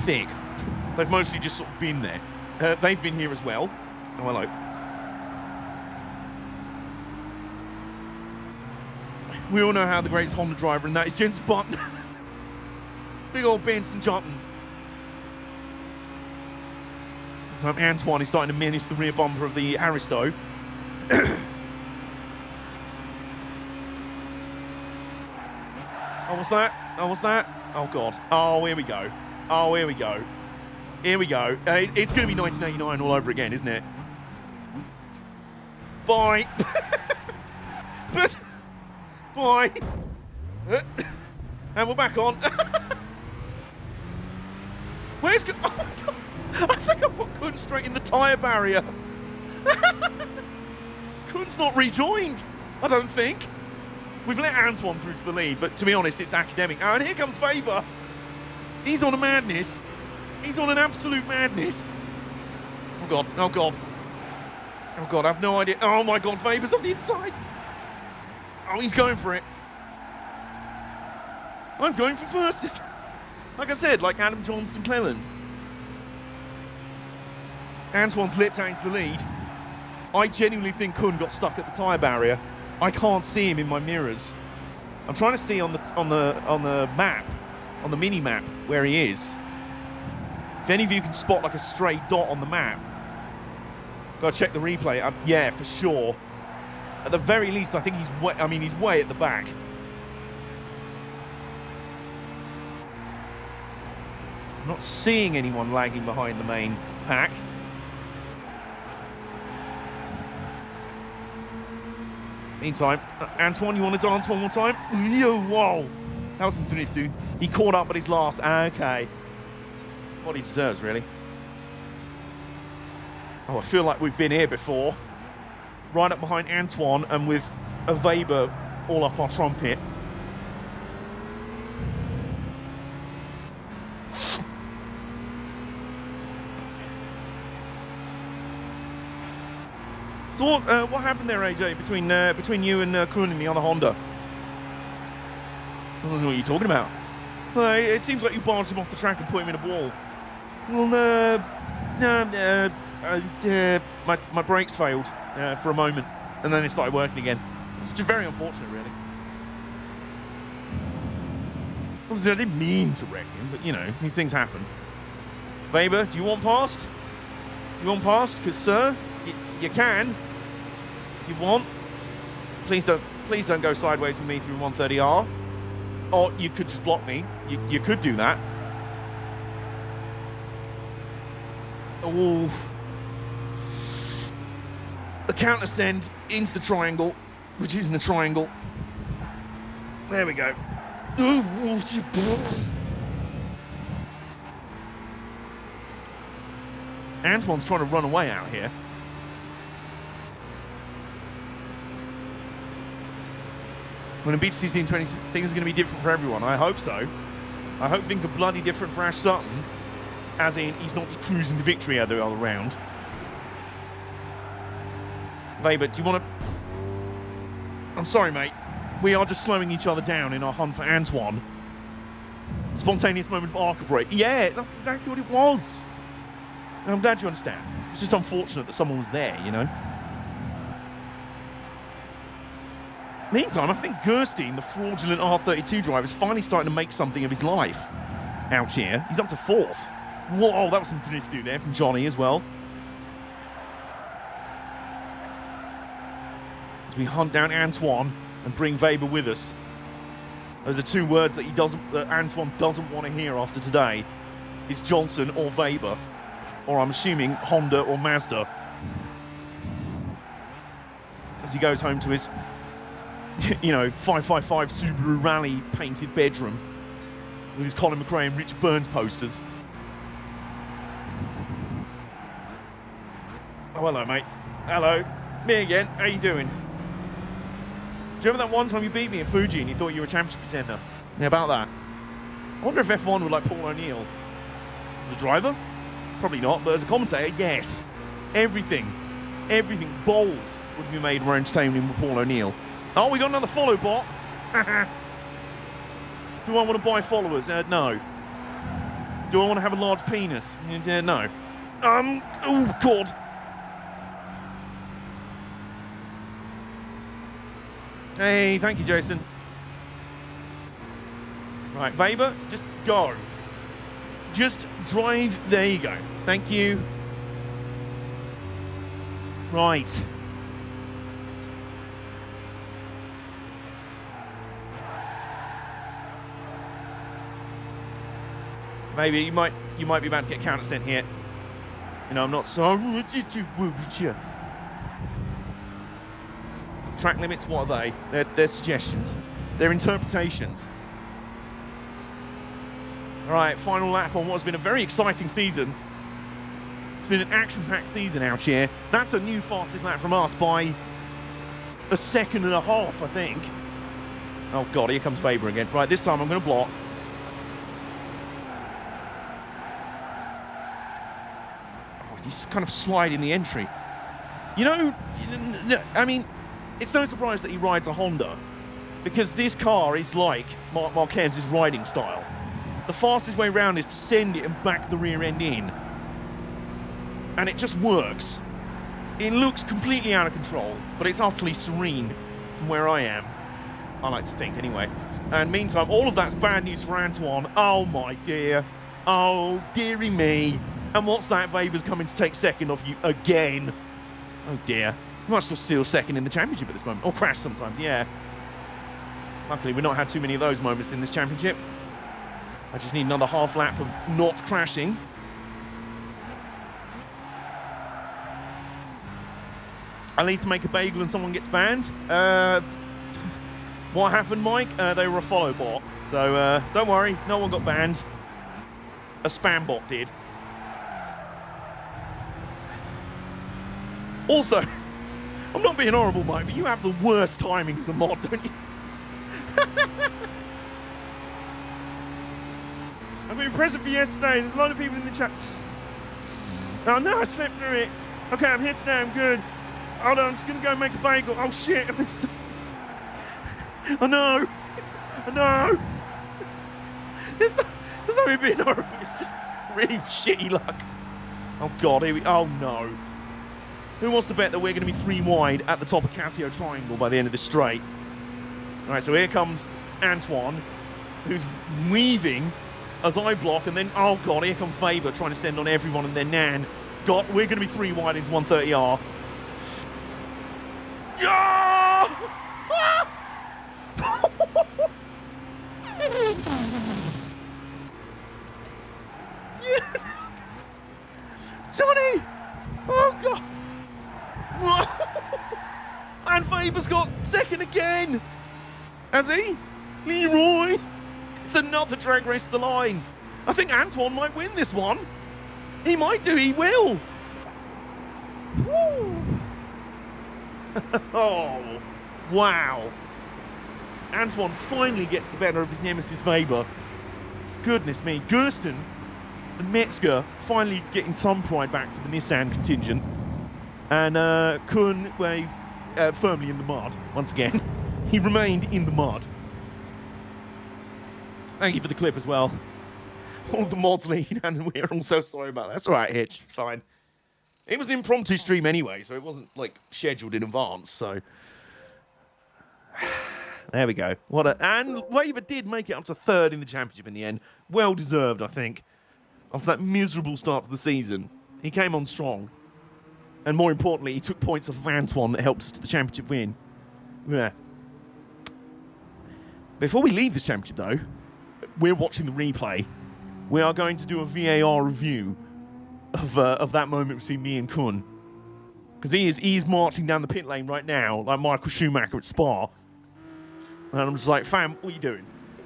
S1: thick. They've mostly just sort of been there. they've been here as well. Oh, hello. We all know how the greatest Honda driver, and that is Jensen Button. Big old Benson jumping. So Antoine is starting to menace the rear bumper of the Aristo. Oh, what's that? Oh, what's that? Oh, God. Oh, here we go. Oh, here we go. Here we go. It's going to be 1989 all over again, isn't it? Bye. Bye. And we're back on. Where's... Oh, my God. I think I put Kun straight in the tyre barrier. Kun's not rejoined, I don't think. We've let Antoine through to the lead, but to be honest, it's academic. Oh, and here comes Weber. He's on a madness. He's on an absolute madness. Oh, God. Oh, God. Oh, God, I have no idea. Oh, my God, Weber's on the inside. Oh, he's going for it. I'm going for first. Like I said, like Adam Johnson Cleland. Antoine's lipped out into the lead. I genuinely think Kun got stuck at the tyre barrier. I can't see him in my mirrors. I'm trying to see on the map, on the mini map, where he is. If any of you can spot like a stray dot on the map, gotta check the replay. Yeah, for sure. At the very least, I think he's way, he's way at the back. I'm not seeing anyone lagging behind the main pack. Meantime, Antoine, you want to dance one more time? Whoa! That was some drift, dude. He caught up at his last. Okay. What he deserves, really. Oh, I feel like we've been here before. Right up behind Antoine and with a Weber all up our trumpet. So what happened there, AJ, between you and Kun and the other Honda? I don't know what you're talking about. It seems like you barged him off the track and put him in a wall. Well, my brakes failed for a moment, and then it started working again. It's just very unfortunate, really. Obviously, I didn't mean to wreck him, but, you know, these things happen. Weber, do you want past? You want past? Because, sir, you can. You want. Please don't go sideways with me through 130R. Or you could just block me. You could do that. Oh. The counter send into the triangle, which isn't a triangle. There we go. Antoine's trying to run away out here. When a BTC Scene 20, things are going to be different for everyone. I hope so. I hope things are bloody different for Ash Sutton. As in, he's not just cruising to victory every other round. Weber, do you want to... I'm sorry, mate. We are just slowing each other down in our hunt for Antoine. Spontaneous moment of arc break. Yeah, that's exactly what it was. And I'm glad you understand. It's just unfortunate that someone was there, you know? Meantime, I think Gerstein, the fraudulent R32 driver, is finally starting to make something of his life out here. He's up to 4th. Whoa, that was some drift do there from Johnny as well. As we hunt down Antoine and bring Weber with us. Those are two words that Antoine doesn't want to hear after today. It's Johnson or Weber. Or I'm assuming Honda or Mazda. As he goes home to his, you know, 555 Subaru Rally painted bedroom with his Colin McRae and Richard Burns posters. Oh, hello, mate. Hello. Me again. How you doing? Do you remember that one time you beat me in Fuji and you thought you were a championship contender? Yeah, about that. I wonder if F1 would like Paul O'Neill. As a driver? Probably not, but as a commentator, yes. Everything, balls would be made more entertaining with Paul O'Neill. Oh, we got another follow bot. Do I want to buy followers? No. Do I want to have a large penis? No. Oh, God. Hey, thank you, Jason. Right, Weber, just go. Just drive. There you go. Thank you. Right. Maybe you might be about to get counter sent here. You know, I'm not so. Track limits, what are they? They're suggestions. They're interpretations. All right, final lap on what has been a very exciting season. It's been an action-packed season out here. That's a new fastest lap from us by a second and a half, I think. Oh, God, here comes Faber again. Right, this time I'm going to block. Oh, he's kind of sliding the entry. You know, I mean, it's no surprise that he rides a Honda, because this car is like Marc Marquez's riding style. The fastest way around is to send it and back the rear end in. And it just works. It looks completely out of control, but it's utterly serene from where I am. I like to think, anyway. And meantime, all of that's bad news for Antoine. Oh, my dear. Oh, dearie me. And what's that? Weber's coming to take second off you again. Oh, dear. You might still steal second in the championship at this moment. Or crash sometimes, yeah. Luckily, we've not had too many of those moments in this championship. I just need another half lap of not crashing. I need to make a bagel and someone gets banned. What happened, Mike? They were a follow bot. So don't worry, no one got banned. A spam bot did. Also, I'm not being horrible, Mike, but you have the worst timing as a mod, don't you? I've been present for yesterday. There's a lot of people in the chat. Oh no, I slept through it. Okay, I'm here today. I'm good. Hold on, I'm just gonna go make a bagel. Oh shit! Oh no! Oh no! There's not even being horrible. It's just really shitty luck. Oh god, here we. Oh no! Who wants to bet that we're going to be 3 wide at the top of Casio Triangle by the end of this straight? All right, so here comes Antoine, who's weaving as I block, and then, oh God, here comes Faber trying to send on everyone and their nan. God, we're going to be 3 wide into 130R. Yeah! Johnny! Oh God! And Faber's got second again! Has he? Leroy! It's another drag race to the line. I think Antoine might win this one. He might do, he will. Woo. Oh, wow. Antoine finally gets the better of his nemesis Weber. Goodness me. Gersten and Metzger finally getting some pride back for the Nissan contingent. And Kuhn, firmly in the mud, once again. He remained in the mud. Thank you for the clip as well. All the mods lead, and we're all so sorry about that. That's all right, Hitch. It's fine. It was an impromptu stream anyway, so it wasn't, like, scheduled in advance, so... There we go. And Weber did make it up to 3rd in the championship in the end. Well deserved, I think. After that miserable start to the season, he came on strong. And more importantly, he took points off of Antoine that helped us to the championship win. Yeah. Before we leave this championship, though, we're watching the replay. We are going to do a VAR review of that moment between me and Kuhn. Because he is marching down the pit lane right now, like Michael Schumacher at Spa. And I'm just like, fam, what are you doing?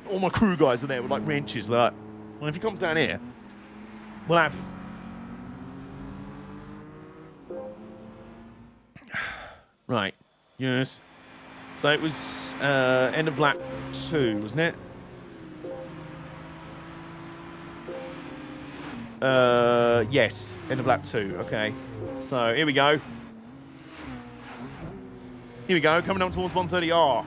S1: All my crew guys are there with, like, wrenches. They're like, well, if he comes down here, we'll have him. Right. Yes. So it was end of lap 2, wasn't it? Yes. End of lap 2. Okay. So here we go. Here we go. Coming down towards 130R.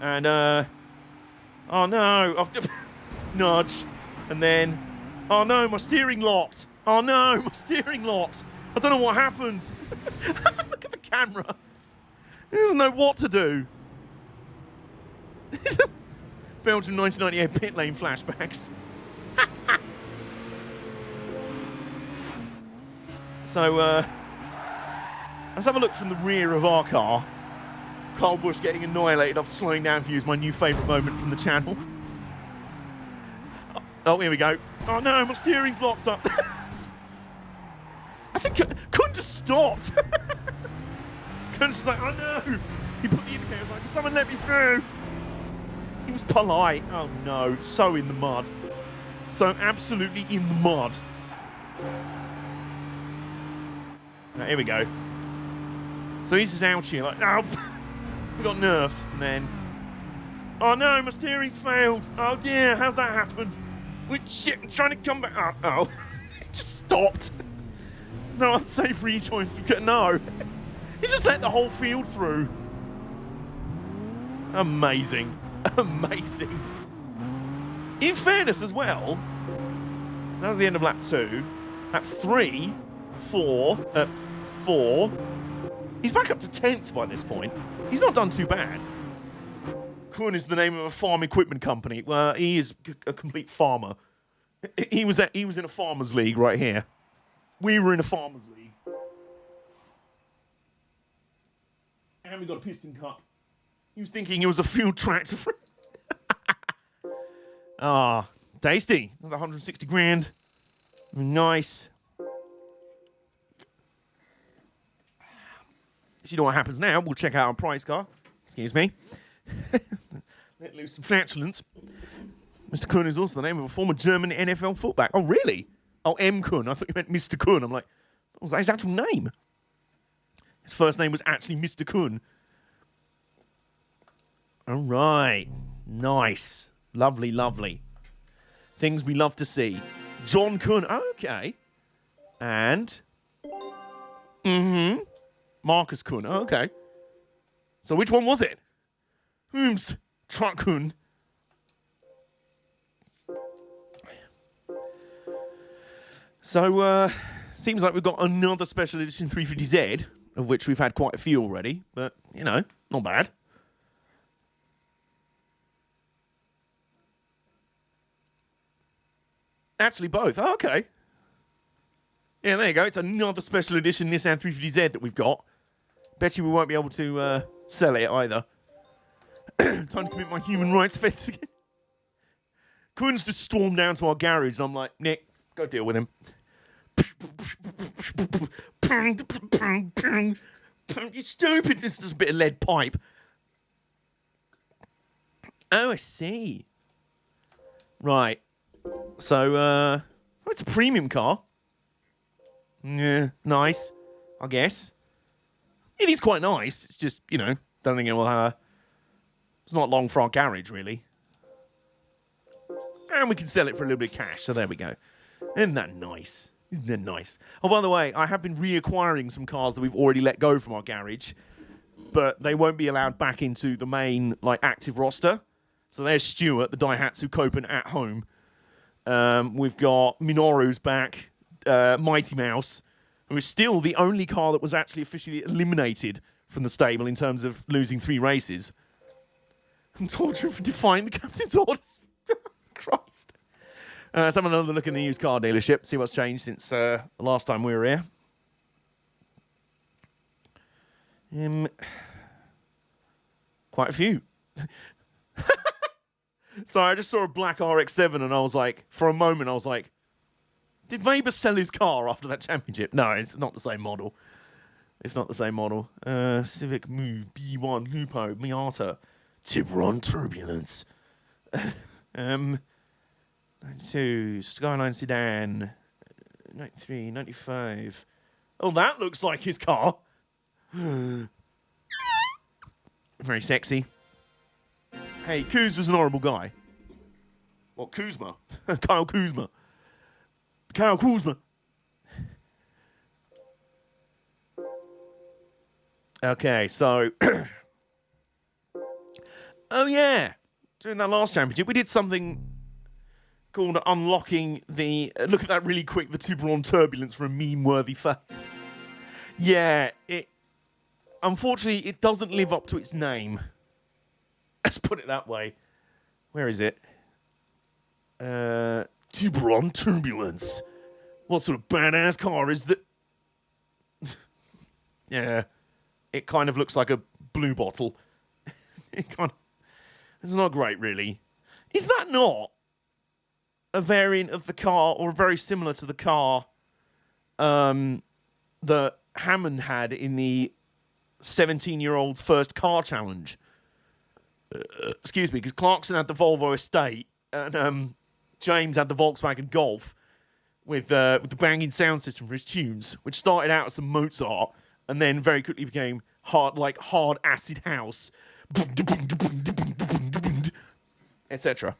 S1: And, oh no. Nudge. And then, oh no, my steering locked. Oh no, my steering locked. I don't know what happened. Look at the camera. He doesn't know what to do. Belgium 1998 pit lane flashbacks. So, let's have a look from the rear of our car. Carl Busch getting annihilated after slowing down for you is my new favourite moment from the channel. Oh, here we go. Oh no, my steering's locked up. I think couldn't just stopped. Couldn't just like, oh no. He put the indicator, like, someone let me through. He was polite. Oh no, so in the mud. So absolutely in the mud. Right, here we go. So he's just out here like, oh, we got nerfed. And then, oh no, my steering's failed. Oh dear, how's that happened? Shit, I'm trying to come back up. Oh, it just stopped. No unsafe rejoins. No. He just let the whole field through. Amazing. Amazing. In fairness as well, so that was the end of lap 2. Lap 3, 4, 4. He's back up to 10th by this point. He's not done too bad. Kuhn is the name of a farm equipment company. Well, he is a complete farmer. He was in a farmers league right here. We were in a farmers league. And we got a piston cup. He was thinking it was a field tractor. Ah, tasty. Another 160 grand. Nice. So you know what happens now? We'll check out our prize car. Excuse me. Let loose some flatulence. Mr. Kuhn is also the name of a former German NFL fullback. Oh, really? Oh, M. Kuhn. I thought you meant Mr. Kuhn. I'm like, what was that his actual name? His first name was actually Mr. Kuhn. All right. Nice. Lovely, lovely. Things we love to see. John Kuhn. Oh, okay. And? Marcus Kuhn. Oh, okay. So which one was it? Whomst Truck Kuhn. So, seems like we've got another special edition 350Z, of which we've had quite a few already, but, you know, not bad. Actually, both. Oh, okay. Yeah, there you go. It's another special edition Nissan 350Z that we've got. Bet you we won't be able to sell it either. Time to commit my human rights offence again. Kuhn's just stormed down to our garage, and I'm like, Nick, go deal with him. You stupid. This is just a bit of lead pipe. Oh, I see. Right. So, oh, it's a premium car. Yeah, nice, I guess. It is quite nice. It's just, you know, don't think it will, it's not long for our garage, really. And we can sell it for a little bit of cash, so there we go. Isn't that nice? Isn't that nice? Oh, by the way, I have been reacquiring some cars that we've already let go from our garage, but they won't be allowed back into the main, like, active roster. So there's Stuart, the Daihatsu Copen at home. We've got Minoru's back, Mighty Mouse, who is still the only car that was actually officially eliminated from the stable in terms of losing 3 races. I'm torturing for defying the captain's orders. Christ. Let's have another look in the used car dealership, see what's changed since the last time we were here. Quite a few. So I just saw a black RX-7 and I was like, for a moment I was like, did Weber sell his car after that championship? No, it's not the same model. It's not the same model. Civic Move, B1, Lupo, Miata, Tiburon Turbulence. 92, Skyline Sedan, 93, 95. Oh, that looks like his car. Very sexy. Hey, Kuz was an horrible guy. What, Kuzma? Kyle Kuzma. Kyle Kuzma. Okay, so... oh, yeah. During that last championship, we did something called Unlocking the... look at that really quick, the Tiburon turbulence for a meme-worthy face. Yeah, unfortunately, it doesn't live up to its name. Let's put it that way. Where is it? Tiburon turbulence. What sort of badass car is that? Yeah, it kind of looks like a blue bottle. It's not great, really. Is that not a variant of the car, or very similar to the car that Hammond had in the 17-year-old's first car challenge? Excuse me, because Clarkson had the Volvo Estate, and James had the Volkswagen Golf with the banging sound system for his tunes, which started out as some Mozart and then very quickly became hard acid house, etc.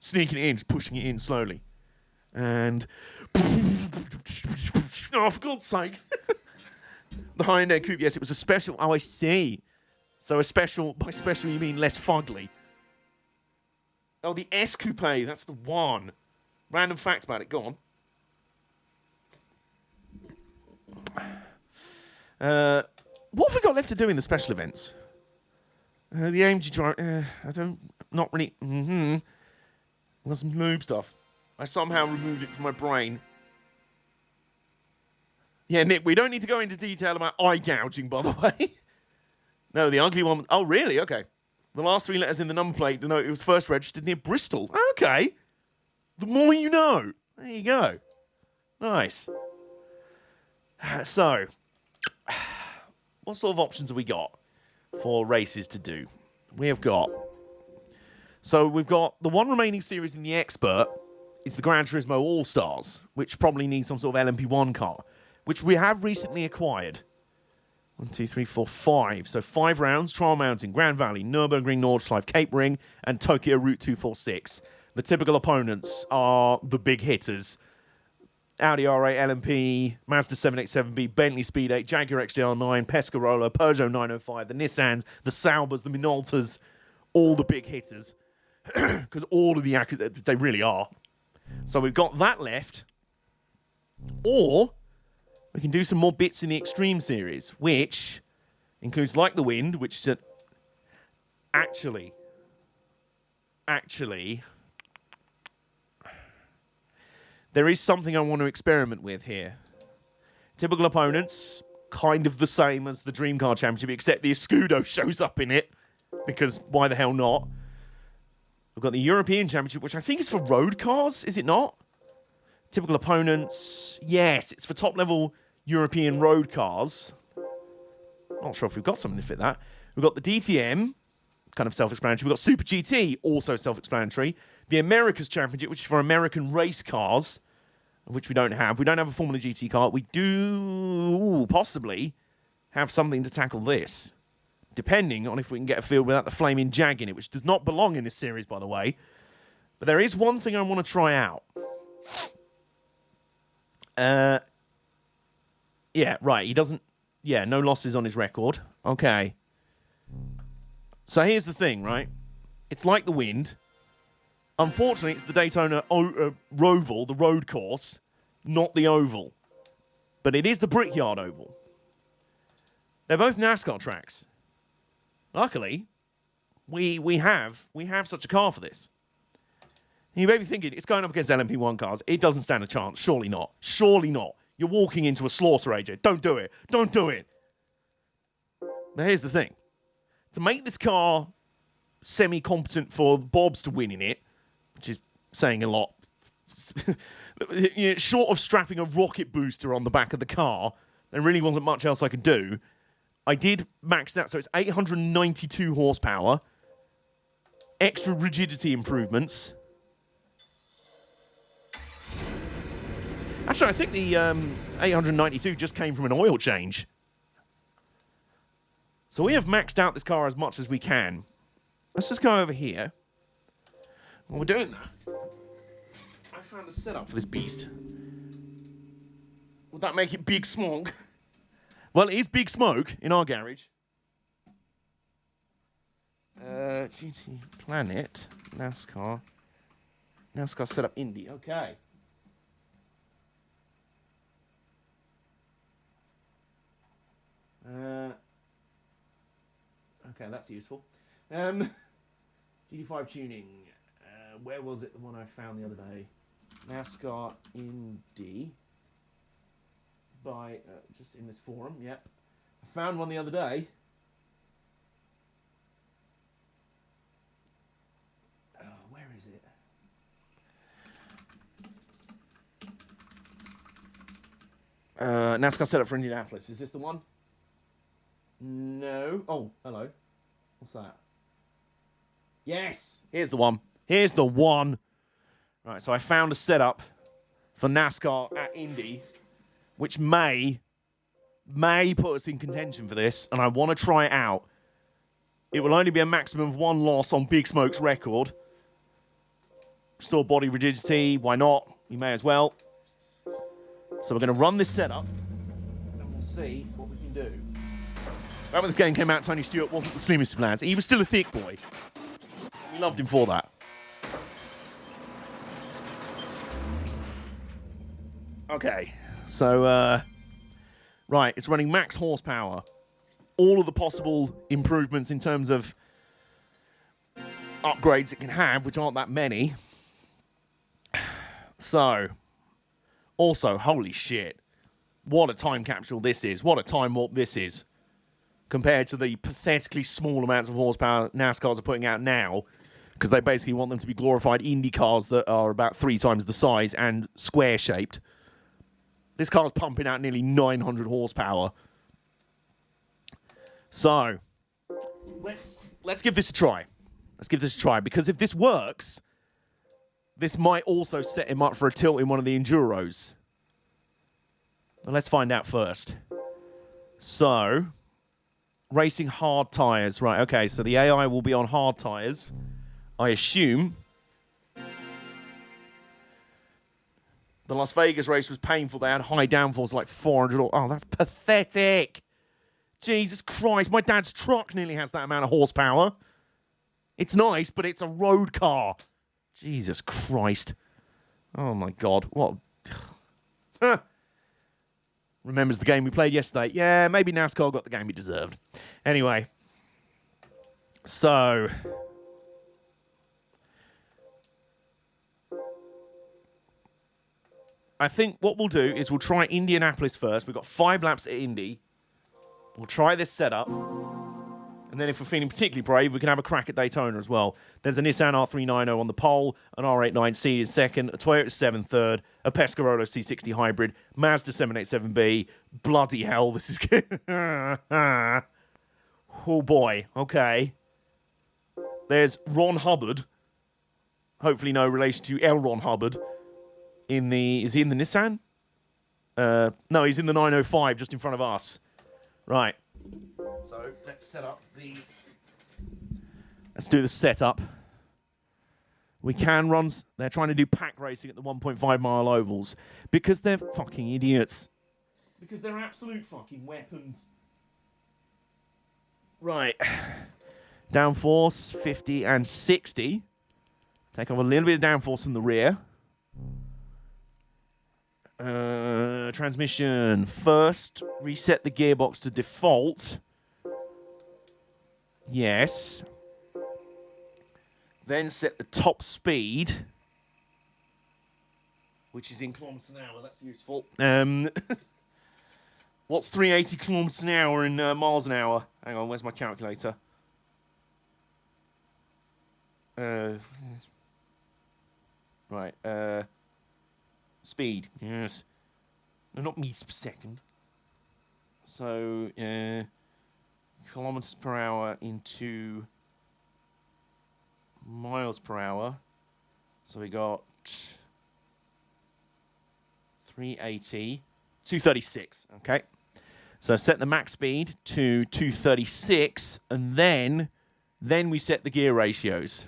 S1: Sneaking it in, just pushing it in slowly, and oh, for God's sake, the high-end coupe. Yes, it was a special. Oh, I see. So a special. By special, you mean less fugly. Oh, the S Coupe, that's the one. Random fact about it, go on. What have we got left to do in the special events? The AMG drive, not really, Got some noob stuff. I somehow removed it from my brain. Yeah, Nick, we don't need to go into detail about eye gouging, by the way. No, the ugly one, oh, really? Okay. The last 3 letters in the number plate denote it was first registered near Bristol. Okay. The more you know. There you go. Nice. So, what sort of options have we got for races to do? We've got the one remaining series in the Expert is the Gran Turismo All-Stars, which probably needs some sort of LMP1 car, which we have recently acquired. 1, 2, 3, 4, 5. So 5 rounds, Trial Mountain, Grand Valley, Nürburgring, Nordschleife, Cape Ring, and Tokyo Route 246. The typical opponents are the big hitters. Audi R8 LMP, Mazda 787B, Bentley Speed 8, Jaguar XJR9, Pescarolo, Peugeot 905, the Nissans, the Saubers, the Minoltas, all the big hitters. Because all of the actors, they really are. So we've got that left. Or we can do some more bits in the Extreme Series, which includes Like the Wind, which is actually, there is something I want to experiment with here. Typical opponents, kind of the same as the Dream Car Championship, except the Escudo shows up in it, because why the hell not? We've got the European Championship, which I think is for road cars, is it not? Typical opponents, yes, it's for top-level European road cars. Not sure if we've got something to fit that. We've got the DTM, kind of self-explanatory. We've got Super GT, also self-explanatory. The America's Championship, which is for American race cars, which we don't have. We don't have a Formula GT car. We do possibly have something to tackle this, depending on if we can get a field without the flaming Jag in it, which does not belong in this series, by the way. But there is one thing I want to try out. Yeah, right. He doesn't... Yeah, no losses on his record. Okay. So here's the thing, right? It's Like the Wind. Unfortunately, it's the Daytona Roval, the road course, not the oval. But it is the Brickyard Oval. They're both NASCAR tracks. Luckily, we have such a car for this. And you may be thinking, it's going up against LMP1 cars. It doesn't stand a chance. Surely not. Surely not. You're walking into a slaughter, AJ. Don't do it. Don't do it. But here's the thing. To make this car semi-competent for Bobs to win in it, which is saying a lot, you know, short of strapping a rocket booster on the back of the car, there really wasn't much else I could do. I did max out, so it's 892 horsepower, extra rigidity improvements. Actually, I think the 892 just came from an oil change. So we have maxed out this car as much as we can. Let's just go over here. While we're doing that, I found a setup for this beast. Would that make it Big Smoke? Well, it is Big Smoke in our garage. GT Planet, NASCAR, NASCAR setup Indy. Okay. Okay, that's useful. GT5 tuning. Where was it? The one I found the other day. NASCAR Indy. By just in this forum. Yep. I found one the other day. Where is it? NASCAR setup for Indianapolis. Is this the one? No. Oh, hello. What's that? Yes. Here's the one. Here's the one. Right, so I found a setup for NASCAR at Indy, which may put us in contention for this, and I want to try it out. It will only be a maximum of 1 loss on Big Smoke's record. Restore body rigidity. Why not? You may as well. So we're going to run this setup, and we'll see what we can do. Right when this game came out, Tony Stewart wasn't the slimmest of lads. He was still a thick boy. We loved him for that. Okay, so, right, it's running max horsepower. All of the possible improvements in terms of upgrades it can have, which aren't that many. So, also, holy shit. What a time capsule this is. What a time warp this is. Compared to the pathetically small amounts of horsepower NASCARs are putting out now. Because they basically want them to be glorified Indy cars that are about 3 times the size and square-shaped. This car's pumping out nearly 900 horsepower. So, let's give this a try. Let's give this a try. Because if this works, this might also set him up for a tilt in one of the Enduros. Well, let's find out first. So, racing hard tyres. Right, okay, so the AI will be on hard tyres. I assume. The Las Vegas race was painful. They had high downforce, like 400. Oh, that's pathetic. Jesus Christ. My dad's truck nearly has that amount of horsepower. It's nice, but it's a road car. Jesus Christ. Oh, my God. What? Remembers the game we played yesterday. Yeah, maybe NASCAR got the game he deserved. Anyway. So... I think what we'll do is we'll try Indianapolis first. We've got 5 laps at Indy. We'll try this setup. And then if we're feeling particularly brave, we can have a crack at Daytona as well. There's a Nissan R390 on the pole, an R89C in second, a Toyota 7 third, a Pescarolo C60 hybrid, Mazda 787B. Bloody hell, this is good. Oh boy, okay. There's Ron Hubbard. Hopefully no relation to L. Ron Hubbard. Is he in the Nissan? No, he's in the 905 just in front of us. Right. So let's do the setup. We can run. They're trying to do pack racing at the 1.5 mile ovals because they're fucking idiots. Because they're absolute fucking weapons. Right. Downforce 50 and 60. Take off a little bit of downforce from the rear. Transmission. First, reset the gearbox to default. Yes. Then set the top speed, which is in kilometers an hour. That's useful. What's 380 kilometers an hour in miles an hour? Hang on, where's my calculator? Right. Speed. Yes. No, not meters per second. So, kilometers per hour into miles per hour. So we got 380, 236. Okay. So set the max speed to 236, and then we set the gear ratios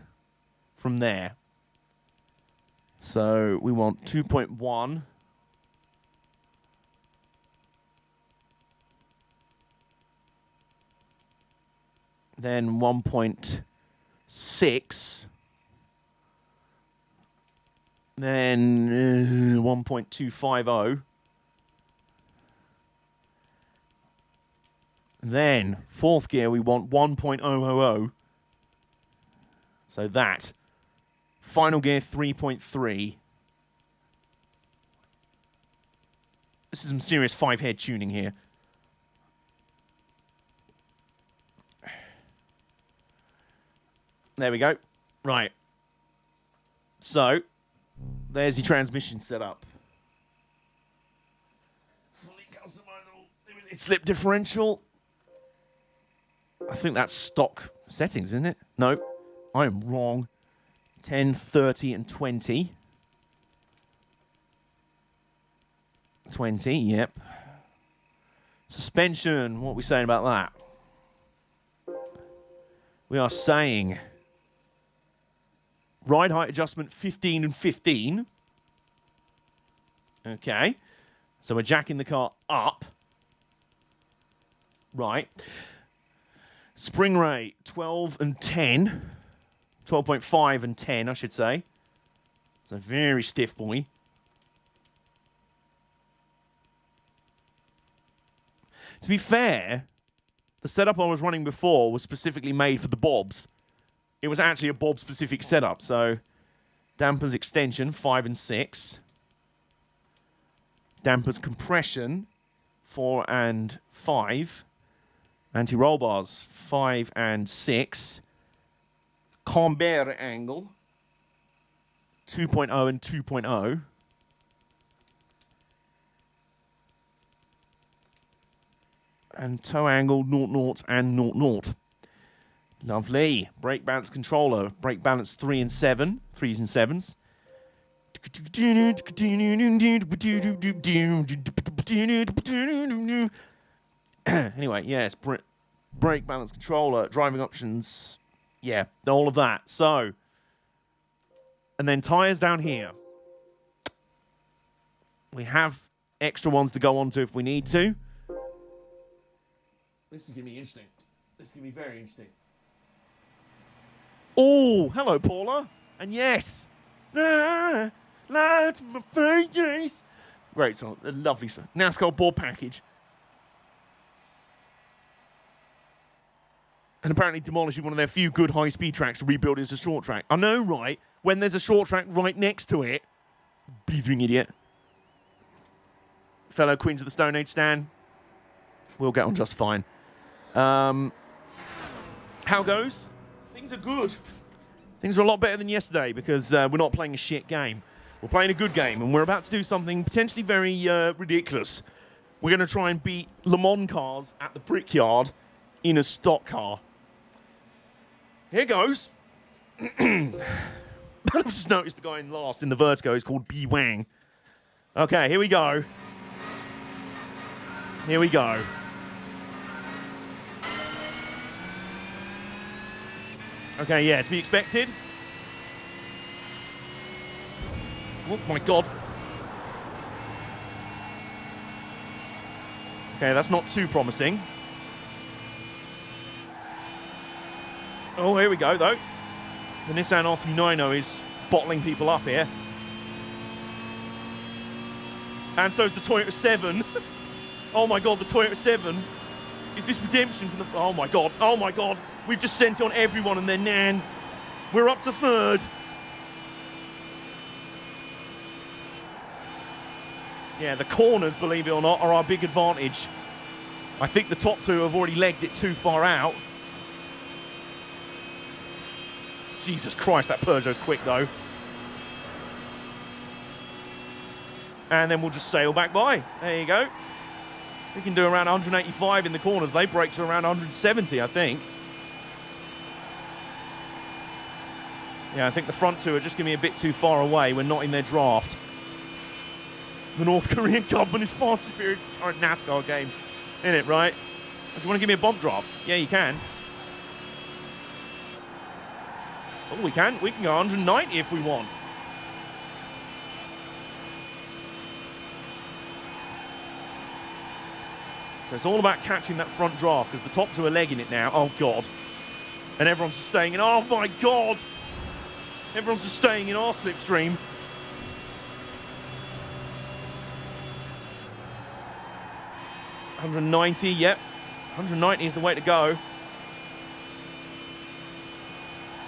S1: from there. So we want 2.1. Then 1.6. Then 1.250. Then, fourth gear, we want 1.000. So that. Final gear, 3.3. This is some serious 5-head tuning here. There we go. Right. So, there's the transmission setup. Fully customizable limited slip differential. I think that's stock settings, isn't it? No, I am wrong. 10, 30, and 20. 20, yep. Suspension, what are we saying about that? We are saying ride height adjustment 15 and 15. Okay. So we're jacking the car up. Right. Spring rate 12 and 10. 12.5 and 10, I should say. It's a very stiff boy. To be fair, the setup I was running before was specifically made for the bobs. It was actually a bob-specific setup, so dampers extension, 5 and 6. Dampers compression, 4 and 5. Anti-roll bars, 5 and 6. Camber angle, 2.0 and 2.0. And toe angle, 0, and 0. Lovely. Brake balance controller. Brake balance 3 and 7. 3s and 7s. Anyway, yes. Brake balance controller. Driving options. Yeah, all of that. So, and then tyres down here. We have extra ones to go on to if we need to. This is going to be interesting. This is going to be very interesting. Oh, hello, Paula. And yes. Light my face. Great song. A lovely song. NASCAR board package. And apparently demolishing one of their few good high-speed tracks to rebuild it as a short track. I know, right? When there's a short track right next to it. Blithering idiot. Fellow Queens of the Stone Age stan. We'll get on just fine. How goes? Things are good. Things are a lot better than yesterday because we're not playing a shit game. We're playing a good game, and we're about to do something potentially very ridiculous. We're going to try and beat Le Mans cars at the Brickyard in a stock car. Here goes. I've just noticed the guy in last in the Vertigo is called B Wang. Okay, here we go. Here we go. Okay, yeah, to be expected. Oh my god. Okay, that's not too promising. Oh, here we go, though. The Nissan R39 is bottling people up here. And so is the Toyota 7. Oh my god, the Toyota 7. Is this redemption from the... Oh my god, oh my god. We've just sent it on everyone and their nan. We're up to third. Yeah, the corners, believe it or not, are our big advantage. I think the top two have already legged it too far out. Jesus Christ, that Peugeot's quick, though. And then we'll just sail back by. There you go. We can do around 185 in the corners. They brake to around 170, I think. Yeah, I think the front two are just going to be a bit too far away. We're not in their draft. The North Korean government is far superior to the current NASCAR game. In it, right? Do you want to give me a bomb draft? Yeah, you can. Oh, we can. We can go 190 if we want. So it's all about catching that front draft because the top two are legging it now. Oh, God. And everyone's just staying in... Oh, my God. Everyone's just staying in our slipstream. 190, yep. 190 is the way to go.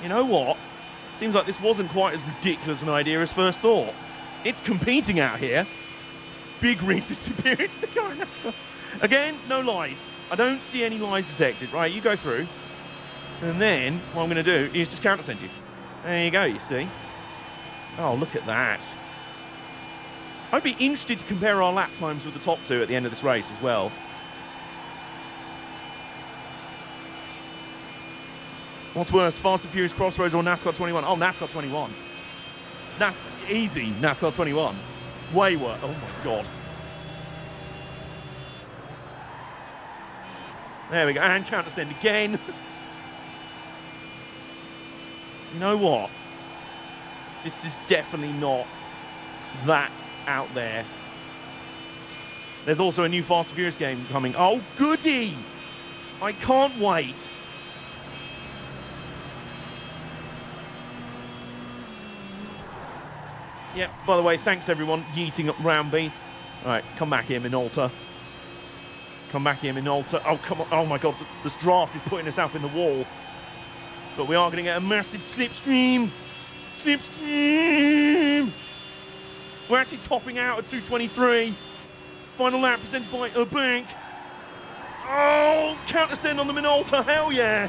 S1: You know what? Seems like this wasn't quite as ridiculous an idea as first thought. It's competing out here. Big resistant periods to go. Again, no lies. I don't see any lies detected. Right, you go through. And then what I'm going to do is just countersend you. There you go, you see. Oh, look at that. I'd be interested to compare our lap times with the top two at the end of this race as well. What's worse, Fast and Furious Crossroads or NASCAR 21? Oh, NASCAR 21. Easy, NASCAR 21. Way worse. Oh, my God. There we go. And countersend again. You know what? This is definitely not that out there. There's also a new Fast and Furious game coming. Oh, goody! I can't wait. Yep, by the way, thanks everyone yeeting up round B. Alright, come back here, Minolta. Come back here, Minolta. Oh, come on. Oh my God, this draft is putting us up in the wall. But we are going to get a massive slipstream. Slipstream! We're actually topping out at 2:23. Final lap presented by a bank. Oh, countersend on the Minolta. Hell yeah!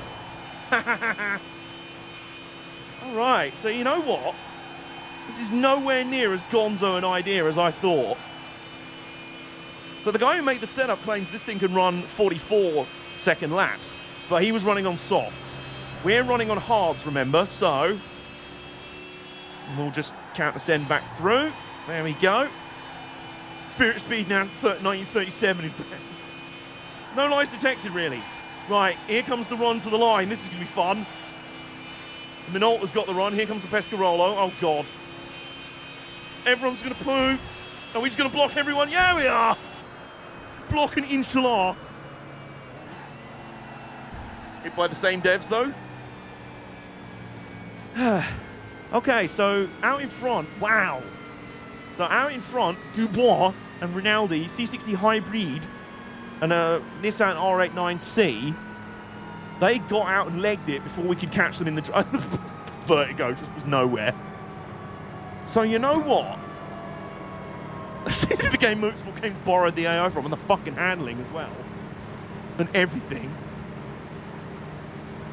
S1: Alright, so you know what? This is nowhere near as gonzo an idea as I thought. So the guy who made the setup claims this thing can run 44-second laps, but he was running on softs. We're running on hards, remember, so we'll just countersend back through. There we go. Spirit of Speed now, 1937 is back. No lies detected, really. Right, here comes the run to the line. This is going to be fun. Minolta's got the run. Here comes the Pescarolo. Oh, God. Everyone's going to poo. Are we just going to block everyone? Yeah, we are. Block and inshallah. Hit by the same devs, though. Okay, so out in front. Wow. So out in front, Dubois and Rinaldi, C60 Hybrid, and a Nissan R89C, they got out and legged it before we could catch them in the vertigo just was nowhere. So you know what? The game Motorsport Games borrowed the AI from, and the fucking handling as well. And everything.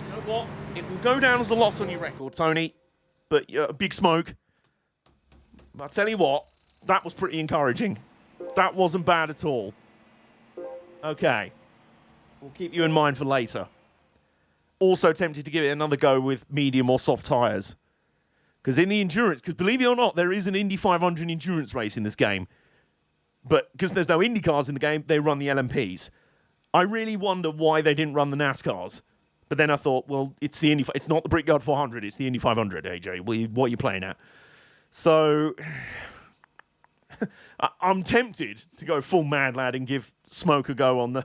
S1: You know what? It will go down as a loss on your record, Tony. But big smoke. But I'll tell you what, that was pretty encouraging. That wasn't bad at all. Okay. We'll keep you in mind for later. Also tempted to give it another go with medium or soft tyres. Because in the endurance, because believe it or not, there is an Indy 500 endurance race in this game. But because there's no Indy cars in the game, they run the LMPs. I really wonder why they didn't run the NASCARs. But then I thought, well, it's the Indy. It's not the Brickyard 400. It's the Indy 500. AJ, what are you playing at? So I'm tempted to go full mad lad and give Smoke a go on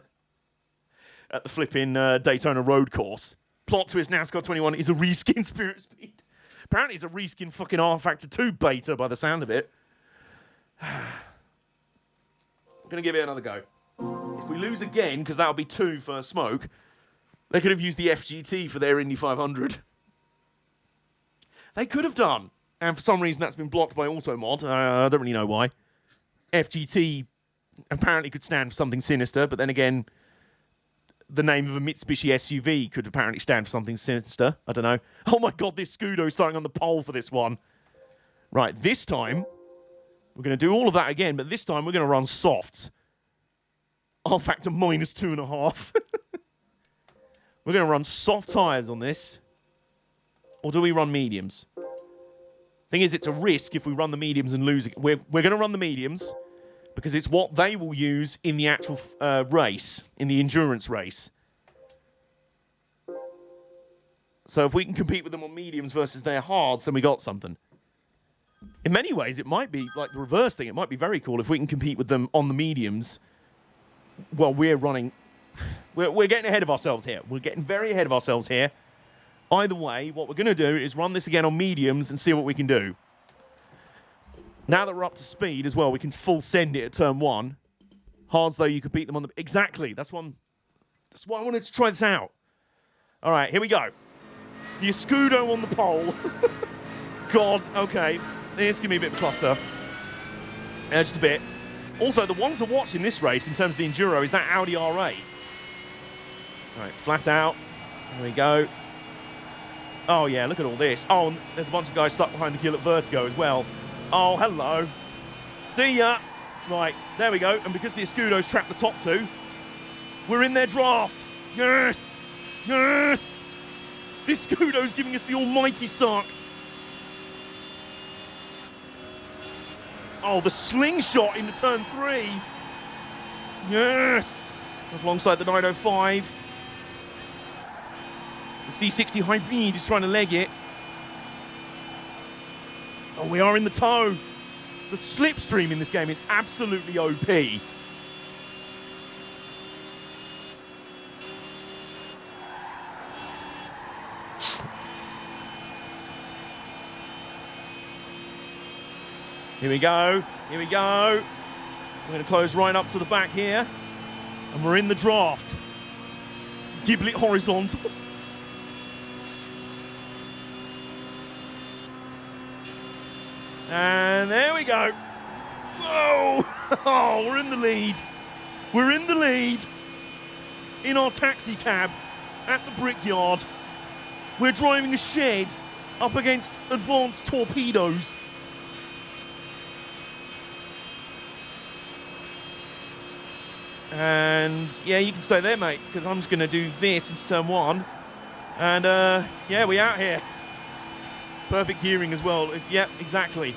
S1: at the flipping Daytona road course. Plot twist: NASCAR 21 is a reskin Spirit Speed. Apparently, it's a reskin fucking R Factor 2 beta by the sound of it. I'm gonna give it another go. If we lose again, because that'll be 2 for Smoke. They could have used the FGT for their Indy 500. They could have done. And for some reason, that's been blocked by Automod. I don't really know why. FGT apparently could stand for something sinister, but then again, the name of a Mitsubishi SUV could apparently stand for something sinister. I don't know. Oh my God, this Scudo is starting on the pole for this one. Right, this time, we're going to do all of that again, but this time we're going to run softs. R factor -2.5. We're going to run soft tyres on this. Or do we run mediums? Thing is, it's a risk if we run the mediums and lose it. We're going to run the mediums because it's what they will use in the actual race, in the endurance race. So if we can compete with them on mediums versus their hards, then we got something. In many ways, it might be like the reverse thing. It might be very cool if we can compete with them on the mediums while we're running. We're getting ahead of ourselves here. We're getting very ahead of ourselves here. Either way, what we're going to do is run this again on mediums and see what we can do. Now that we're up to speed as well, we can full send it at turn 1. Hards, though, you could beat them on the... Exactly. That's why I wanted to try this out. All right, here we go. The Escudo on the pole. God, okay. This give me a bit of a cluster. Just a bit. Also, the one to watch in this race, in terms of the Enduro, is that Audi R8. All right, flat out. There we go. Oh, yeah, look at all this. Oh, and there's a bunch of guys stuck behind the kill at Vertigo as well. Oh, hello. See ya. Right, there we go. And because the Escudo's trapped the top two, we're in their draft. Yes! Yes! The Escudo's giving us the almighty suck. Oh, the slingshot into turn 3. Yes! Alongside the 905. The C60 Hybrid is trying to leg it. Oh, we are in the tow. The slipstream in this game is absolutely OP. Here we go. Here we go. We're going to close right up to the back here. And we're in the draft. Giblet horizontal. And there we go. Whoa! Oh, we're in the lead. We're in the lead. In our taxi cab at the brickyard. We're driving a shed up against advanced torpedoes. And yeah, you can stay there, mate, because I'm just going to do this into turn 1. And yeah, we're out here. Perfect gearing as well. Yep, exactly.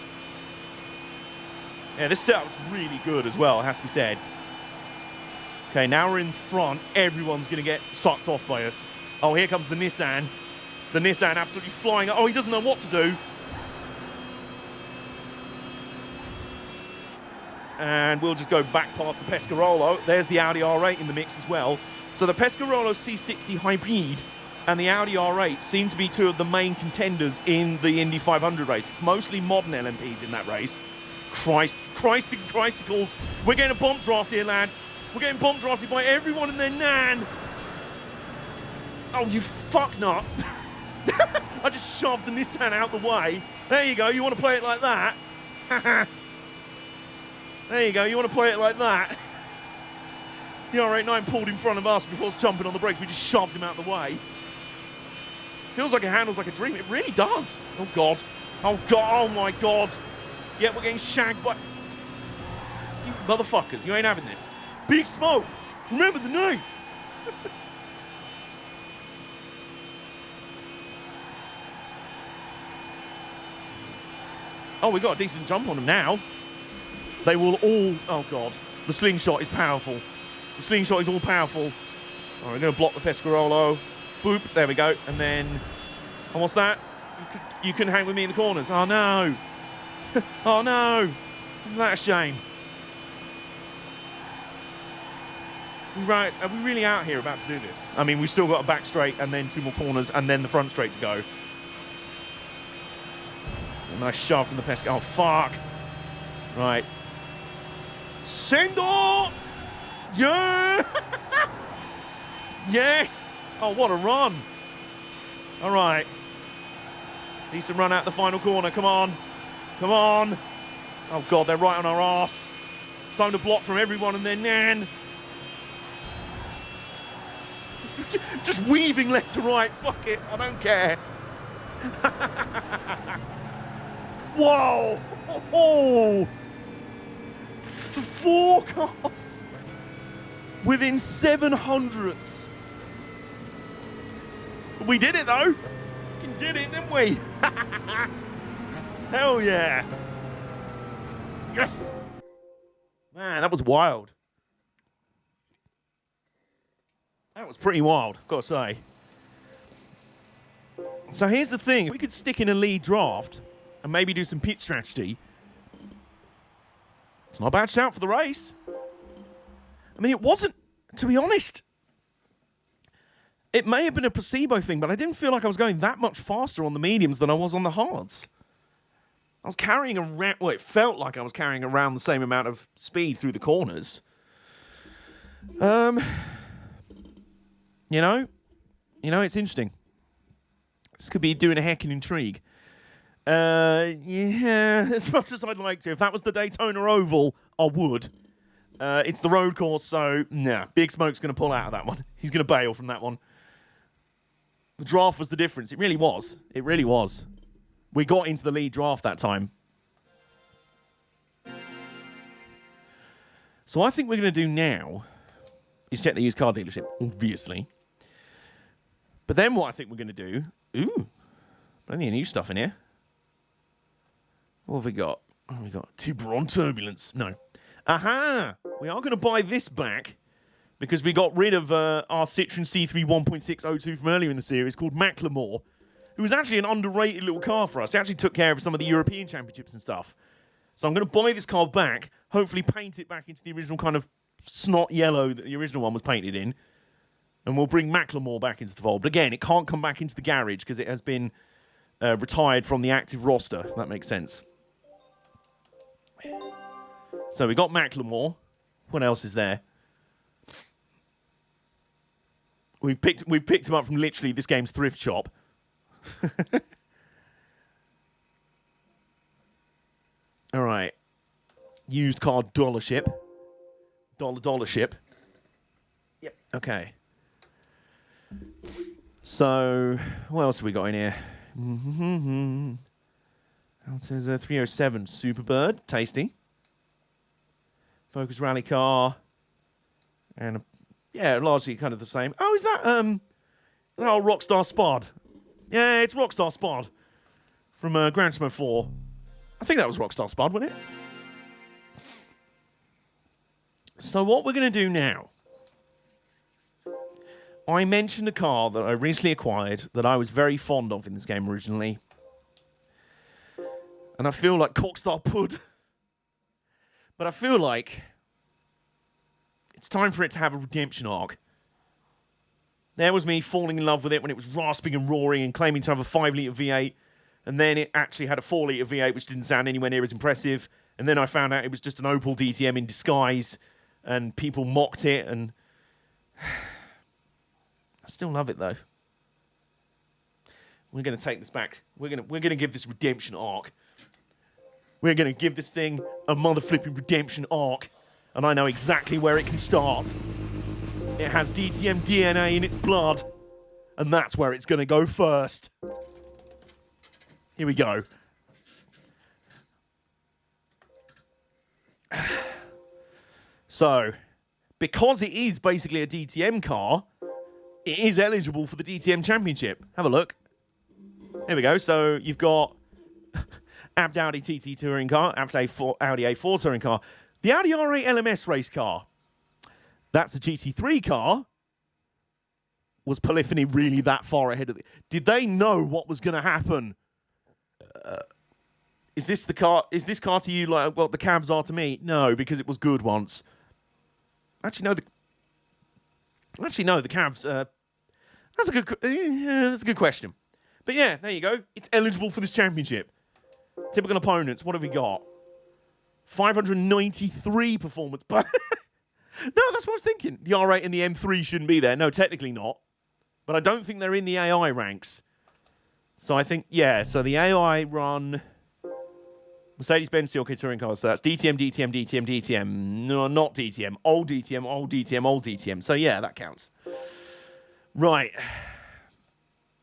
S1: Yeah, this setup's really good as well, it has to be said. Okay, now we're in front. Everyone's going to get sucked off by us. Oh, here comes the Nissan. The Nissan absolutely flying. Oh, he doesn't know what to do. And we'll just go back past the Pescarolo. There's the Audi R8 in the mix as well. So the Pescarolo C60 Hybrid and the Audi R8 seem to be two of the main contenders in the Indy 500 race. It's mostly modern LMPs in that race. Christ and Christicles. We're getting a bomb draft here, lads. We're getting bomb drafted by everyone and their nan. Oh, you fucknut. I just shoved the Nissan out the way. There you go. You want to play it like that? There you go. You want to play it like that? The R89 pulled in front of us before jumping on the brakes. We just shoved him out the way. Feels like it handles like a dream. It really does. Oh, God. Oh, God. Oh, my God. Yeah, we're getting shagged by... You motherfuckers. You ain't having this. Big Smoke. Remember the name. Oh, we got a decent jump on them now. They will all... Oh, God. The slingshot is powerful. The slingshot is all powerful. All right, we're going to block the Pescarolo. Boop. There we go. And then... And what's that? You couldn't hang with me in the corners. Oh, no. Oh, no. Isn't that a shame? Right. Are we really out here about to do this? I mean, we've still got a back straight and then 2 more corners and then the front straight to go. A nice shove from the Pesca. Oh, fuck. Right. Sendo! Yeah! Yes! Oh, what a run. All right. Decent run out the final corner. Come on. Come on. Oh, God, they're right on our arse. Time to block from everyone and their nan. Just weaving left to right. Fuck it. I don't care. Whoa. Oh. 4 cars. Within 700ths. We did it, though. Fucking did it, didn't we? Hell yeah. Yes. Man, that was wild. That was pretty wild, gotta say. So here's the thing. We could stick in a lead draft and maybe do some pit strategy. It's not a bad shout for the race. I mean, it wasn't, to be honest. It may have been a placebo thing, but I didn't feel like I was going that much faster on the mediums than I was on the hards. I was carrying around, well, it felt like I was carrying around the same amount of speed through the corners. You know, it's interesting. This could be doing a heckin' intrigue. Yeah, as much as I'd like to. If that was the Daytona Oval, I would. It's the road course, so nah. Big Smoke's going to pull out of that one. He's going to bail from that one. The draft was the difference. It really was. It really was. We got into the lead draft that time. So I think we're going to do now is check the used car dealership, obviously. But then what I think we're going to do... Ooh, plenty of new stuff in here. What have we got? Oh, we got Tiburon Turbulence. No. Aha! We are going to buy this back because we got rid of our Citroen C3 1.602 from earlier in the series called Macklemore, who was actually an underrated little car for us. He actually took care of some of the European Championships and stuff. So I'm going to buy this car back, hopefully paint it back into the original kind of snot yellow that the original one was painted in, and we'll bring Macklemore back into the fold. But again, it can't come back into the garage because it has been retired from the active roster, if that makes sense. So we got Macklemore. What else is there? We've picked him up from literally this game's thrift shop. All right. Used car dollarship. Dollarship. Yep. Okay. So, what else have we got in here? There's a 307 Superbird. Tasty. Focus Rally car. And, largely kind of the same. Oh, is that, Rockstar Spod? Yeah, it's Rockstar Spod. From Gran Turismo 4. I think that was Rockstar Spod, wasn't it? So what we're going to do now... I mentioned a car that I recently acquired that I was very fond of in this game originally. And I feel like Cockstar Pud. But I feel like it's time for it to have a redemption arc. There was me falling in love with it when it was rasping and roaring and claiming to have a 5-litre V8. And then it actually had a 4-litre V8, which didn't sound anywhere near as impressive. And then I found out it was just an Opel DTM in disguise. And people mocked it. And I still love it, though. We're going to take this back. We're going to give this redemption arc. We're going to give this thing a mother-flipping redemption arc. And I know exactly where it can start. It has DTM DNA in its blood. And that's where it's going to go first. Here we go. So, because it is basically a DTM car, it is eligible for the DTM Championship. Have a look. Here we go. So, you've got Abt Audi TT touring car, Abt Audi A4 touring car, the Audi R8 LMS race car. That's the GT3 car. Was Polyphony really that far ahead of it? Did they know what was going to happen? Is this car to you like what the cabs are to me? No, because it was good once. Actually, no, the cabs. That's a good question. But yeah, there you go. It's eligible for this championship. Typical opponents. What have we got? 593 performance. No, that's what I was thinking. The R8 and the M3 shouldn't be there. No, technically not. But I don't think they're in the AI ranks. So I think, yeah, so the AI run Mercedes-Benz CLK touring cars. So that's DTM, DTM, DTM, DTM. No, not DTM. Old DTM, old DTM, old DTM. So yeah, that counts. Right.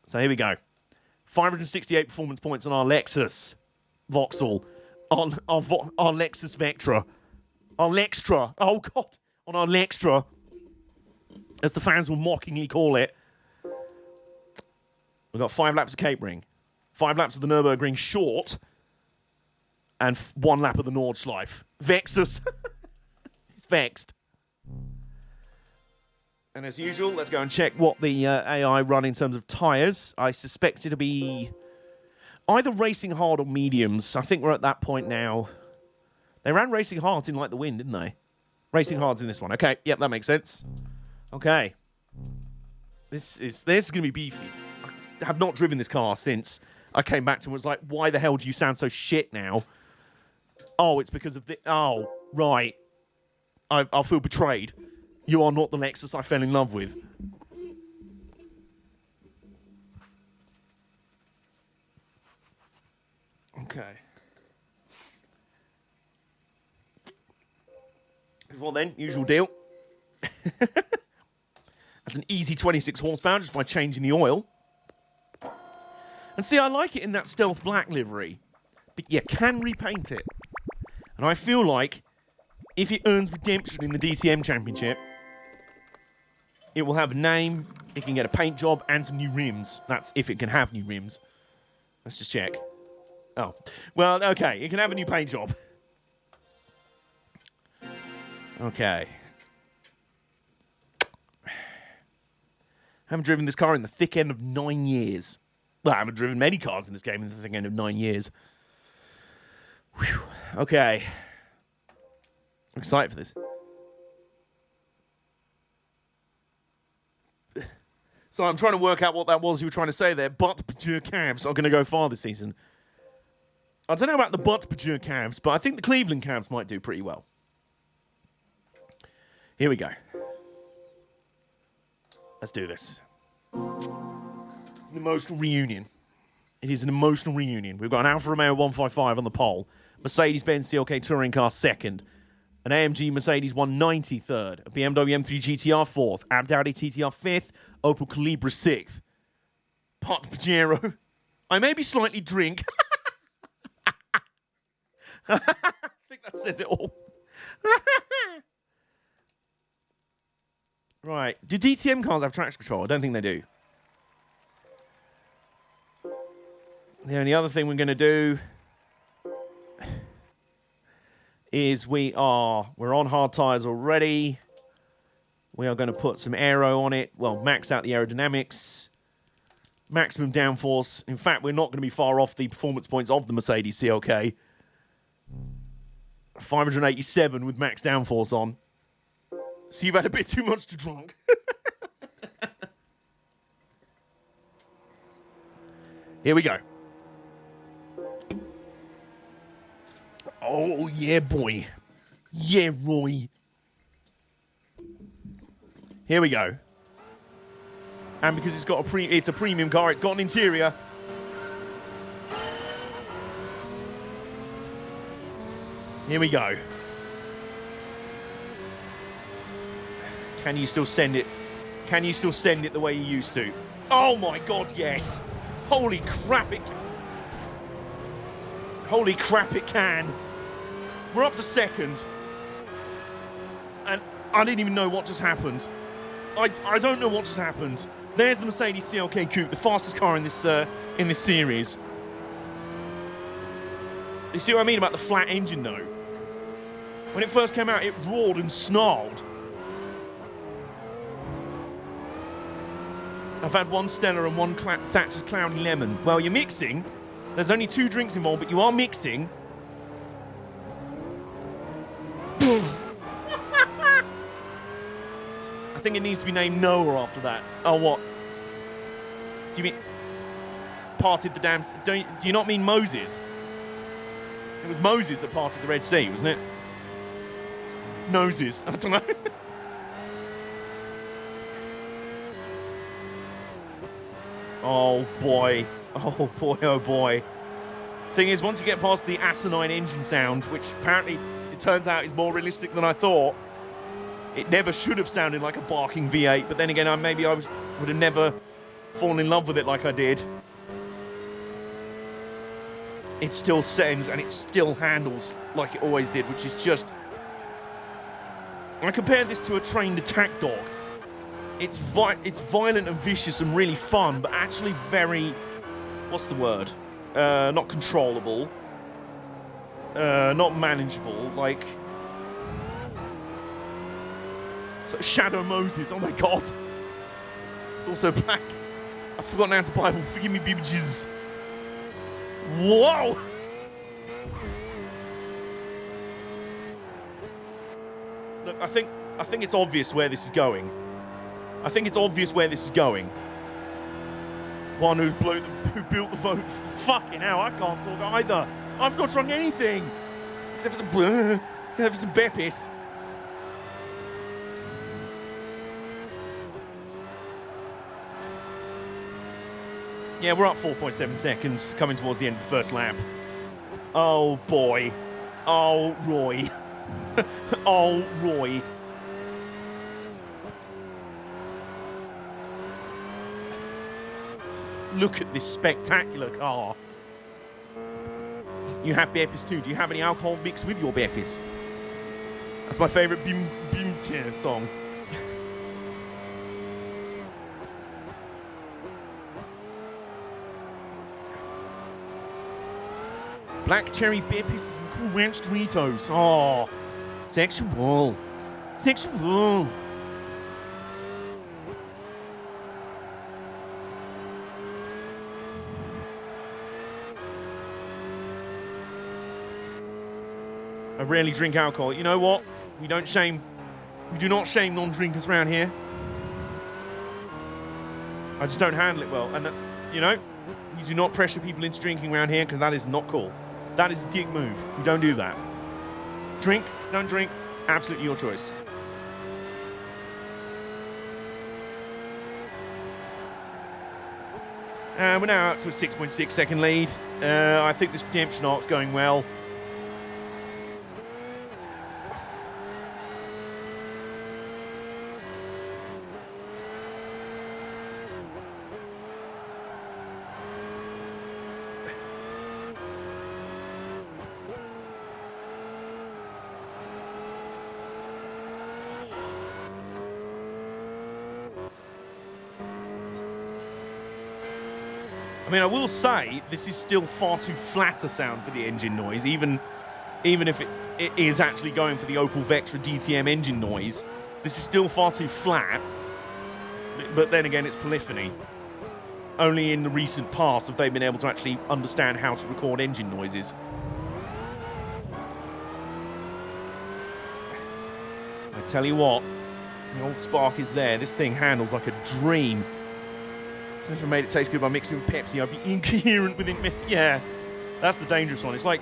S1: So here we go. 568 performance points on our Lexus Vauxhall. On our Lexus Vectra. Our Lextra. Oh, God. On our Lextra. As the fans will mockingly call it. We've got 5 laps of Cape Ring, 5 laps of the Nürburgring short, and 1 lap of the Nordschleife. Vexus. He's vexed. And as usual, let's go and check what the AI run in terms of tyres. I suspect it'll be either racing hard or mediums. I think we're at that point now. They ran racing hards in Like the Wind, didn't they? Racing hards in this one. Okay, yep, that makes sense. Okay. This is going to be beefy. I have not driven this car since I came back to it and was like, why the hell do you sound so shit now? Oh, it's because of the... Oh, right. I'll feel betrayed. You are not the Lexus I fell in love with. Okay. Well then, usual deal. That's an easy 26 horsepower just by changing the oil. And see, I like it in that stealth black livery. But you can repaint it. And I feel like if it earns redemption in the DTM Championship, it will have a name, it can get a paint job, and some new rims. That's if it can have new rims. Let's just check. Oh. Well, okay, it can have a new paint job. Okay. Haven't driven this car in the thick end of 9 years. Well, I haven't driven many cars in this game in the thick end of 9 years. Whew. Okay. I'm excited for this. So I'm trying to work out what that was you were trying to say there. Butt Pajur cabs are going to go far this season. I don't know about the Butt Pajur cabs, but I think the Cleveland cabs might do pretty well. Here we go. Let's do this. It's an emotional reunion. It is an emotional reunion. We've got an Alfa Romeo 155 on the pole, Mercedes-Benz CLK Touring Car second, an AMG Mercedes 190 third, a BMW M3 GTR fourth, Audi TTR fifth, Opel Calibra sixth, Pot Pajero. I may be slightly drink. I think that says it all. Right. Do DTM cars have traction control? I don't think they do. The only other thing we're going to do is we're on hard tires already. We are going to put some aero on it. Well, max out the aerodynamics. Maximum downforce. In fact, we're not going to be far off the performance points of the Mercedes CLK. 587 with max downforce on. So you've had a bit too much to drink. Here we go. Oh, yeah, boy. Yeah, Roy. Here we go. And because it's got it's a premium car, it's got an interior. Here we go. Can you still send it? Can you still send it the way you used to? Oh my God, yes. Holy crap, it can. Holy crap, it can. We're up to second. And I didn't even know what just happened. I don't know what just happened. There's the Mercedes CLK Coupe, the fastest car in this series. You see what I mean about the flat engine, though? When it first came out, it roared and snarled. I've had one Stella and one Thatcher's Cloudy Lemon. Well, you're mixing. There's only 2 drinks involved, but you are mixing. I think it needs to be named Noah after that. Oh, what? Do you mean parted the damn... Do you not mean Moses? It was Moses that parted the Red Sea, wasn't it? Noses. I don't know. Oh, boy. Oh, boy, oh, boy. Thing is, once you get past the asinine engine sound, which apparently it turns out is more realistic than I thought, it never should have sounded like a barking V8, but then again, maybe I would have never fallen in love with it like I did. It still sends and it still handles like it always did, which is just... I compare this to a trained attack dog. It's violent and vicious and really fun, but actually very... What's the word? Not controllable. Not manageable. Like... So Shadow Moses, oh my God. It's also black. I've forgotten how to Bible. Forgive me, bitches. Whoa! Look, I think it's obvious where this is going. I think it's obvious where this is going. One who built the phone. Fucking hell, I can't talk either. I've not drunk anything except for some beppis. Yeah, we're up 4.7 seconds, coming towards the end of the first lap. Oh, boy. Oh, Roy. Oh, Roy. Look at this spectacular car. You have beers too. Do you have any alcohol mixed with your beers? That's my favourite Bim Tier song. Black cherry beer pieces and cool ranch Doritos. Oh, sexual. Sexual. I rarely drink alcohol. You know what? We do not shame non-drinkers around here. I just don't handle it well. And, you know, you do not pressure people into drinking around here because that is not cool. That is a dick move. You don't do that. Drink, don't drink, absolutely your choice. And we're now out to a 6.6 second lead. I think this redemption arc's going well. I mean, I will say this is still far too flat a sound for the engine noise, even if it is actually going for the Opel Vectra DTM engine noise. This is still far too flat, but then again, it's polyphony. Only in the recent past have they been able to actually understand how to record engine noises. I tell you what, the old spark is there. This thing handles like a dream. If I made it taste good by mixing with Pepsi, I'd be incoherent within me. Yeah, that's the dangerous one. It's like,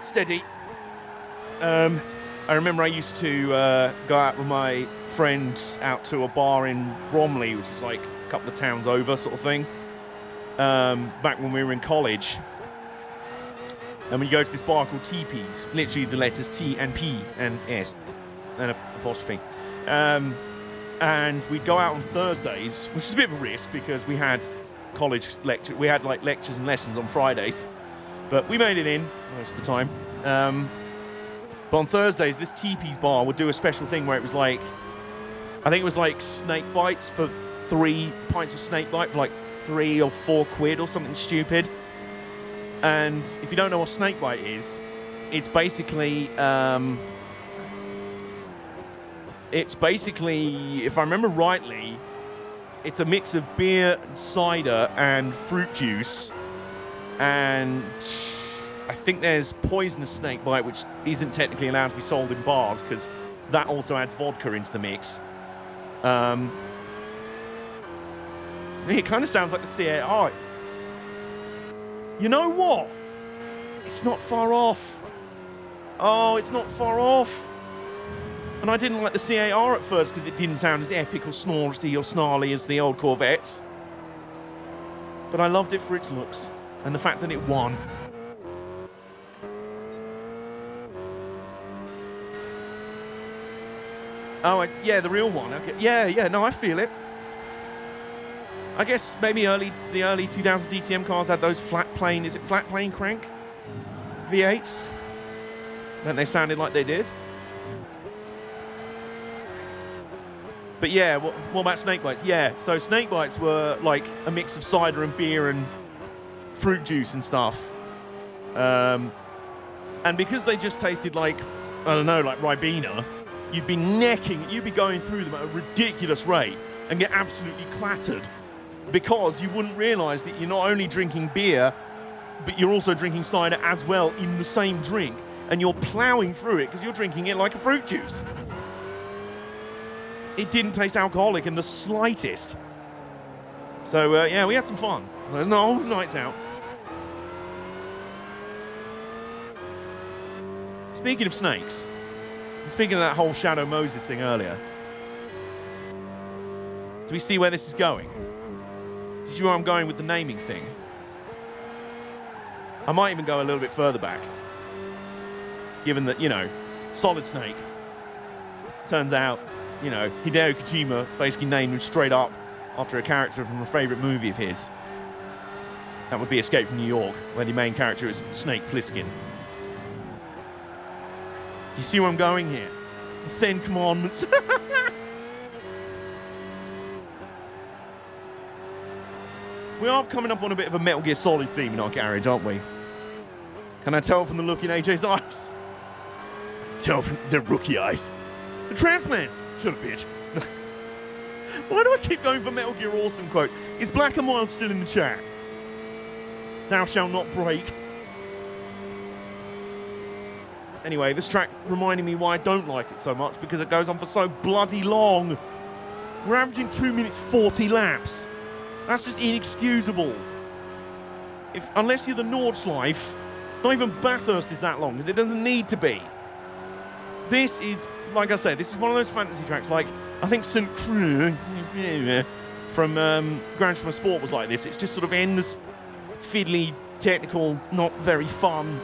S1: steady. I remember I used to go out with my friend out to a bar in Bromley, which is like a couple of towns over sort of thing, back when we were in college. And we go to this bar called TP's, literally the letters T and P and S, and an apostrophe. And we'd go out on Thursdays, which is a bit of a risk because we had college lecture, we had like lectures and lessons on Fridays, but we made it in most of the time. But on Thursdays, this TP's bar would do a special thing where it was like, I think it was like snake bites for 3 pints of snake bite for like 3 or 4 quid or something stupid. And if you don't know what snake bite is, it's basically, if I remember rightly, it's a mix of beer, cider, and fruit juice. And I think there's poisonous snake bite, which isn't technically allowed to be sold in bars because that also adds vodka into the mix. It kind of sounds like the CAI. You know what? It's not far off. Oh, it's not far off. And I didn't like the CAR at first because it didn't sound as epic or snorty or snarly as the old Corvettes. But I loved it for its looks and the fact that it won. Oh, yeah, the real one. Okay. Yeah, no, I feel it. I guess maybe the early 2000 DTM cars had those flat plane, is it flat plane crank V8s? And they sounded like they did. But yeah, what about snake bites? Yeah, so snake bites were like a mix of cider and beer and fruit juice and stuff. And because they just tasted like, I don't know, like Ribena, you'd be going through them at a ridiculous rate and get absolutely clattered because you wouldn't realise that you're not only drinking beer, but you're also drinking cider as well in the same drink, and you're ploughing through it because you're drinking it like a fruit juice. It didn't taste alcoholic in the slightest. So, yeah, we had some fun. There's no nights out. Speaking of snakes, and speaking of that whole Shadow Moses thing earlier, do we see where this is going? you see where I'm going with the naming thing? I might even go a little bit further back. Given that, you know, Solid Snake. Turns out, you know, Hideo Kojima basically named him straight up after a character from a favourite movie of his. That would be Escape from New York, where the main character is Snake Plissken. Do you see where I'm going here? The 10 Commandments. We are coming up on a bit of a Metal Gear Solid theme in our garage, aren't we? Can I tell from the look in AJ's eyes? Tell from the rookie eyes. The transplants. Shut up, bitch. Why do I keep going for Metal Gear Awesome quotes? Is Black and Mild still in the chat? Thou shalt not break. Anyway, this track reminding me why I don't like it so much, because it goes on for so bloody long. We're averaging 2 minutes 40 laps. That's just inexcusable. Unless you're the Nordschleife, not even Bathurst is that long, because it doesn't need to be. This is, like I said, this is one of those fantasy tracks, like, I think St. Creux from Gran Turismo Sport was like this. It's just sort of endless, fiddly, technical, not very fun,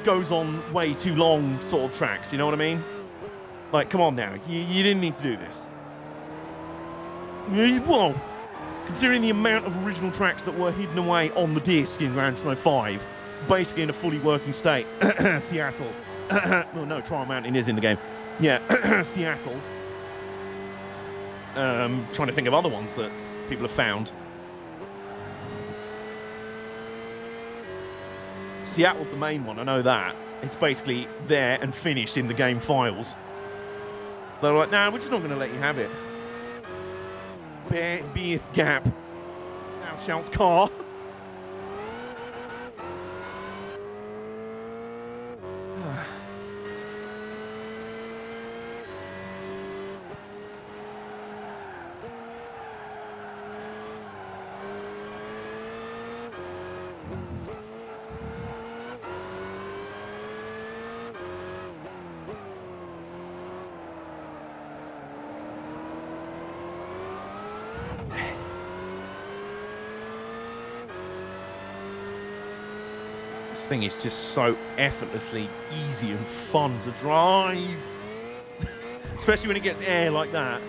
S1: goes on way too long sort of tracks, you know what I mean? Like, come on now, you didn't need to do this. Whoa! Considering the amount of original tracks that were hidden away on the disc in Gran Turismo 5, basically in a fully working state. Seattle. Well, no, Trial Mountain is in the game. Yeah, Seattle. Trying to think of other ones that people have found. Seattle's the main one, I know that. It's basically there and finished in the game files. They're like, nah, we're just not going to let you have it. Beeth Gap. Thou shalt car. This thing is just so effortlessly easy and fun to drive. Especially when it gets air like that.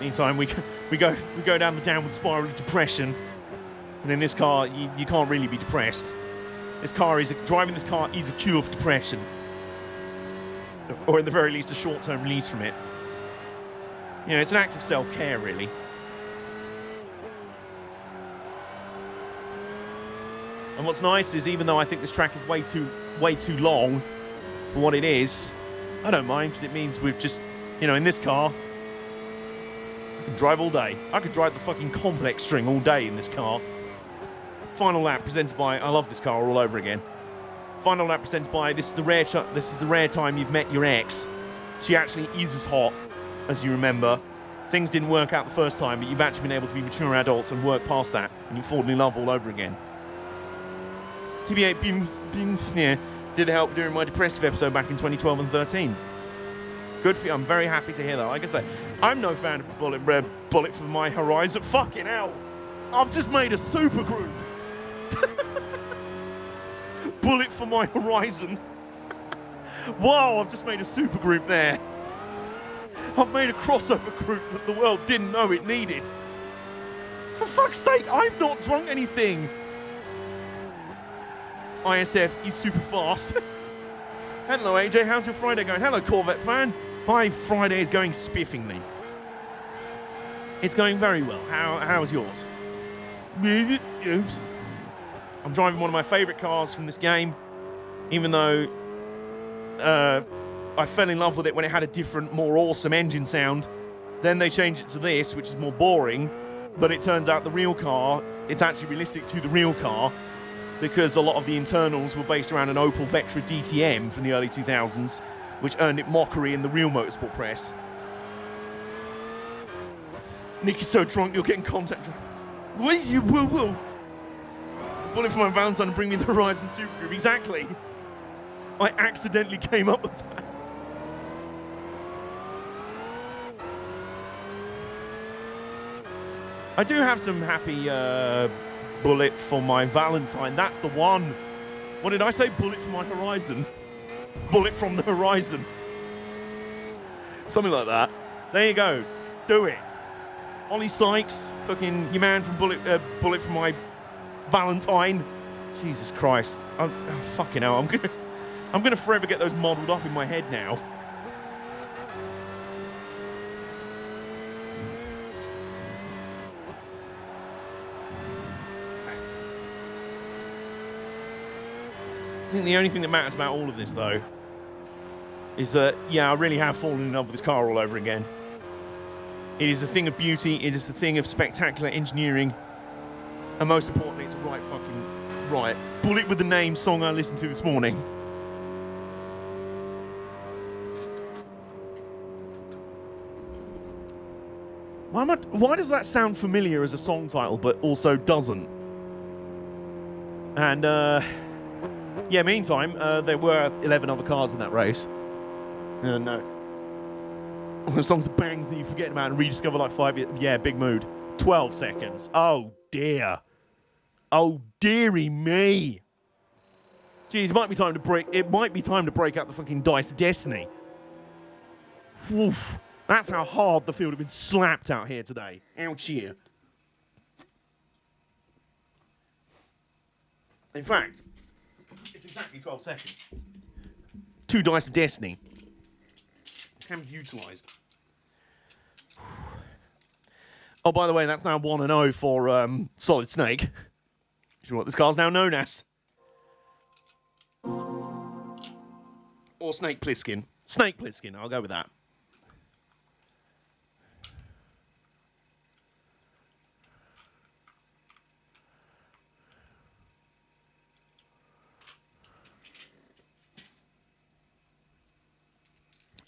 S1: Meantime, we go down the downward spiral of depression. And in this car, you can't really be depressed. Driving this car is a cure for depression. Or at the very least, a short-term release from it. You know, it's an act of self-care, really. And what's nice is, even though I think this track is way too long for what it is, I don't mind, because it means we've just, you know, in this car, I can drive all day. I could drive the fucking complex string all day in this car. Final lap presented by, I love this car all over again. Final lap presented by, this is the rare time you've met your ex. She actually is as hot as you remember. Things didn't work out the first time, but you've actually been able to be mature adults and work past that, and you've fallen in love all over again. TBA did help during my depressive episode back in 2012 and 13. Good for you. I'm very happy to hear that. Like I say, I'm no fan of Bullet for My Horizon. Fucking hell. I've just made a super group. Bullet for My Horizon. Wow, I've just made a super group there. I've made a crossover group that the world didn't know it needed. For fuck's sake, I've not drunk anything. IS-F is super fast. Hello AJ, how's your Friday going? Hello Corvette fan. My Friday is going spiffingly. It's going very well. How's yours? Oops. I'm driving one of my favourite cars from this game, even though I fell in love with it when it had a different, more awesome engine sound. Then they changed it to this, which is more boring, but it turns out the real car, it's actually realistic to the real car, because a lot of the internals were based around an Opel Vectra DTM from the early 2000s, which earned it mockery in the real motorsport press. Nick is so drunk, you'll get in contact. What is you? Whoa, whoa. Bullet for my Valentine and bring me the Horizon Super Group. Exactly. I accidentally came up with that. I do have some happy bullet for my Valentine. That's the one. What did I say? Bullet for my Horizon. Bullet from the Horizon. Something like that. There you go. Do it. Ollie Sykes, fucking your man from Bullet for my Valentine. Jesus Christ. Oh, fucking hell. I'm gonna forever get those modelled up in my head now. I think the only thing that matters about all of this, though, is that, yeah, I really have fallen in love with this car all over again. It is a thing of beauty, it is a thing of spectacular engineering, and most importantly, it's a right fucking right. Bullet with the Name song I listened to this morning. Why does that sound familiar as a song title, but also doesn't? And, yeah, meantime, there were 11 other cars in that race. No. One of the songs of bangs that you forget about and rediscover like 5 years. Yeah, big mood. 12 seconds. Oh, dear. Oh, dearie me. Geez, it might be time to break out the fucking dice of destiny. Woof. That's how hard the field have been slapped out here today. Ouch here. In fact, it's exactly 12 seconds. 2 dice of destiny. Can be utilised. Oh, by the way, that's now 1-0 for Solid Snake. Which is what this car's now known as. Or Snake Plissken. Snake Plissken, I'll go with that.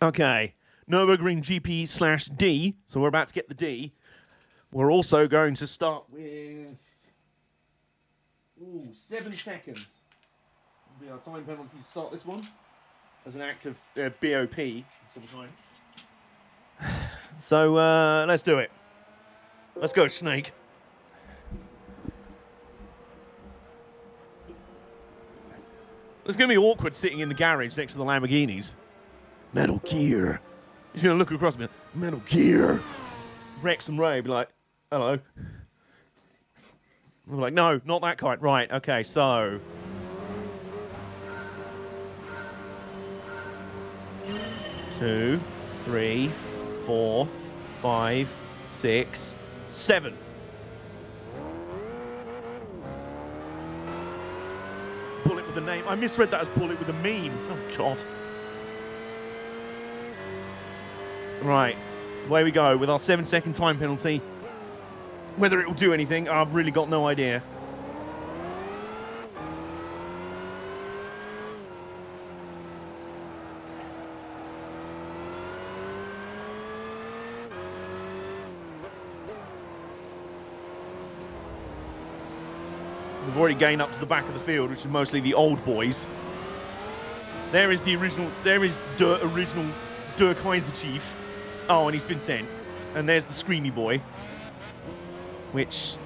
S1: Okay, Nürburgring GP/D, so we're about to get the D. We're also going to start with 7 seconds. Will be our time penalty to start this one as an act of BOP of some kind. So let's do it. Let's go, Snake. It's going to be awkward sitting in the garage next to the Lamborghinis. Metal Gear. He's going to look across me. Metal Gear. Rex and Ray be like, hello. I'm like, no, not that kind. Right, okay, so. Two, 3, 4, 5, 6, 7. Bullet with a name. I misread that as bullet with a meme. Oh, God. Right, away we go with our 7-second time penalty. Whether it will do anything, I've really got no idea. We've already gained up to the back of the field, which is mostly the old boys. There is the original, original Der Kaiser Chief. Oh, and he's been sent. And there's the Screamy Boy, which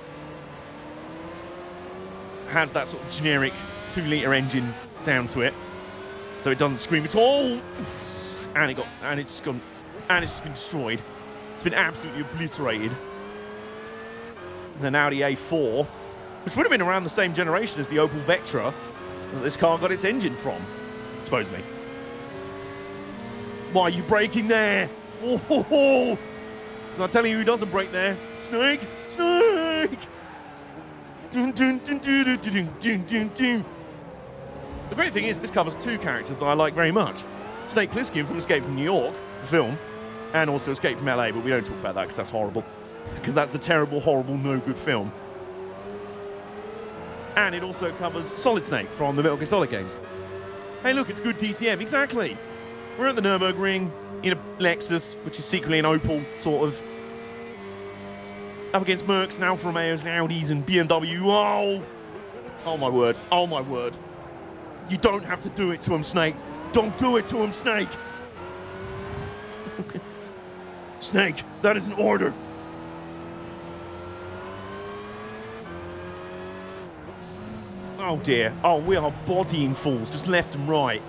S1: has that sort of generic 2-litre engine sound to it, so it doesn't scream at all. And it's just been destroyed. It's been absolutely obliterated. And an Audi A4, which would have been around the same generation as the Opel Vectra that this car got its engine from, supposedly. Why are you braking there? Oh, ho, ho. So I'm telling you who doesn't brake there. Snake! Snake! Dun, dun, dun, dun, dun, dun, dun, dun, dun. The great thing is this covers 2 characters that I like very much. Snake Plissken from Escape from New York, the film, and also Escape from LA, but we don't talk about that because that's horrible. Because that's a terrible, horrible, no good film. And it also covers Solid Snake from the Metal Gear Solid games. Hey look, it's good DTM, exactly. We're at the Nürburgring in a Lexus, which is secretly an Opel, sort of. Up against Mercs and Alfa Romeos and Audis and BMW. Oh! Oh my word. Oh my word. You don't have to do it to him, Snake. Don't do it to him, Snake. Snake, that is an order. Oh dear. Oh, we are bodying fools, just left and right.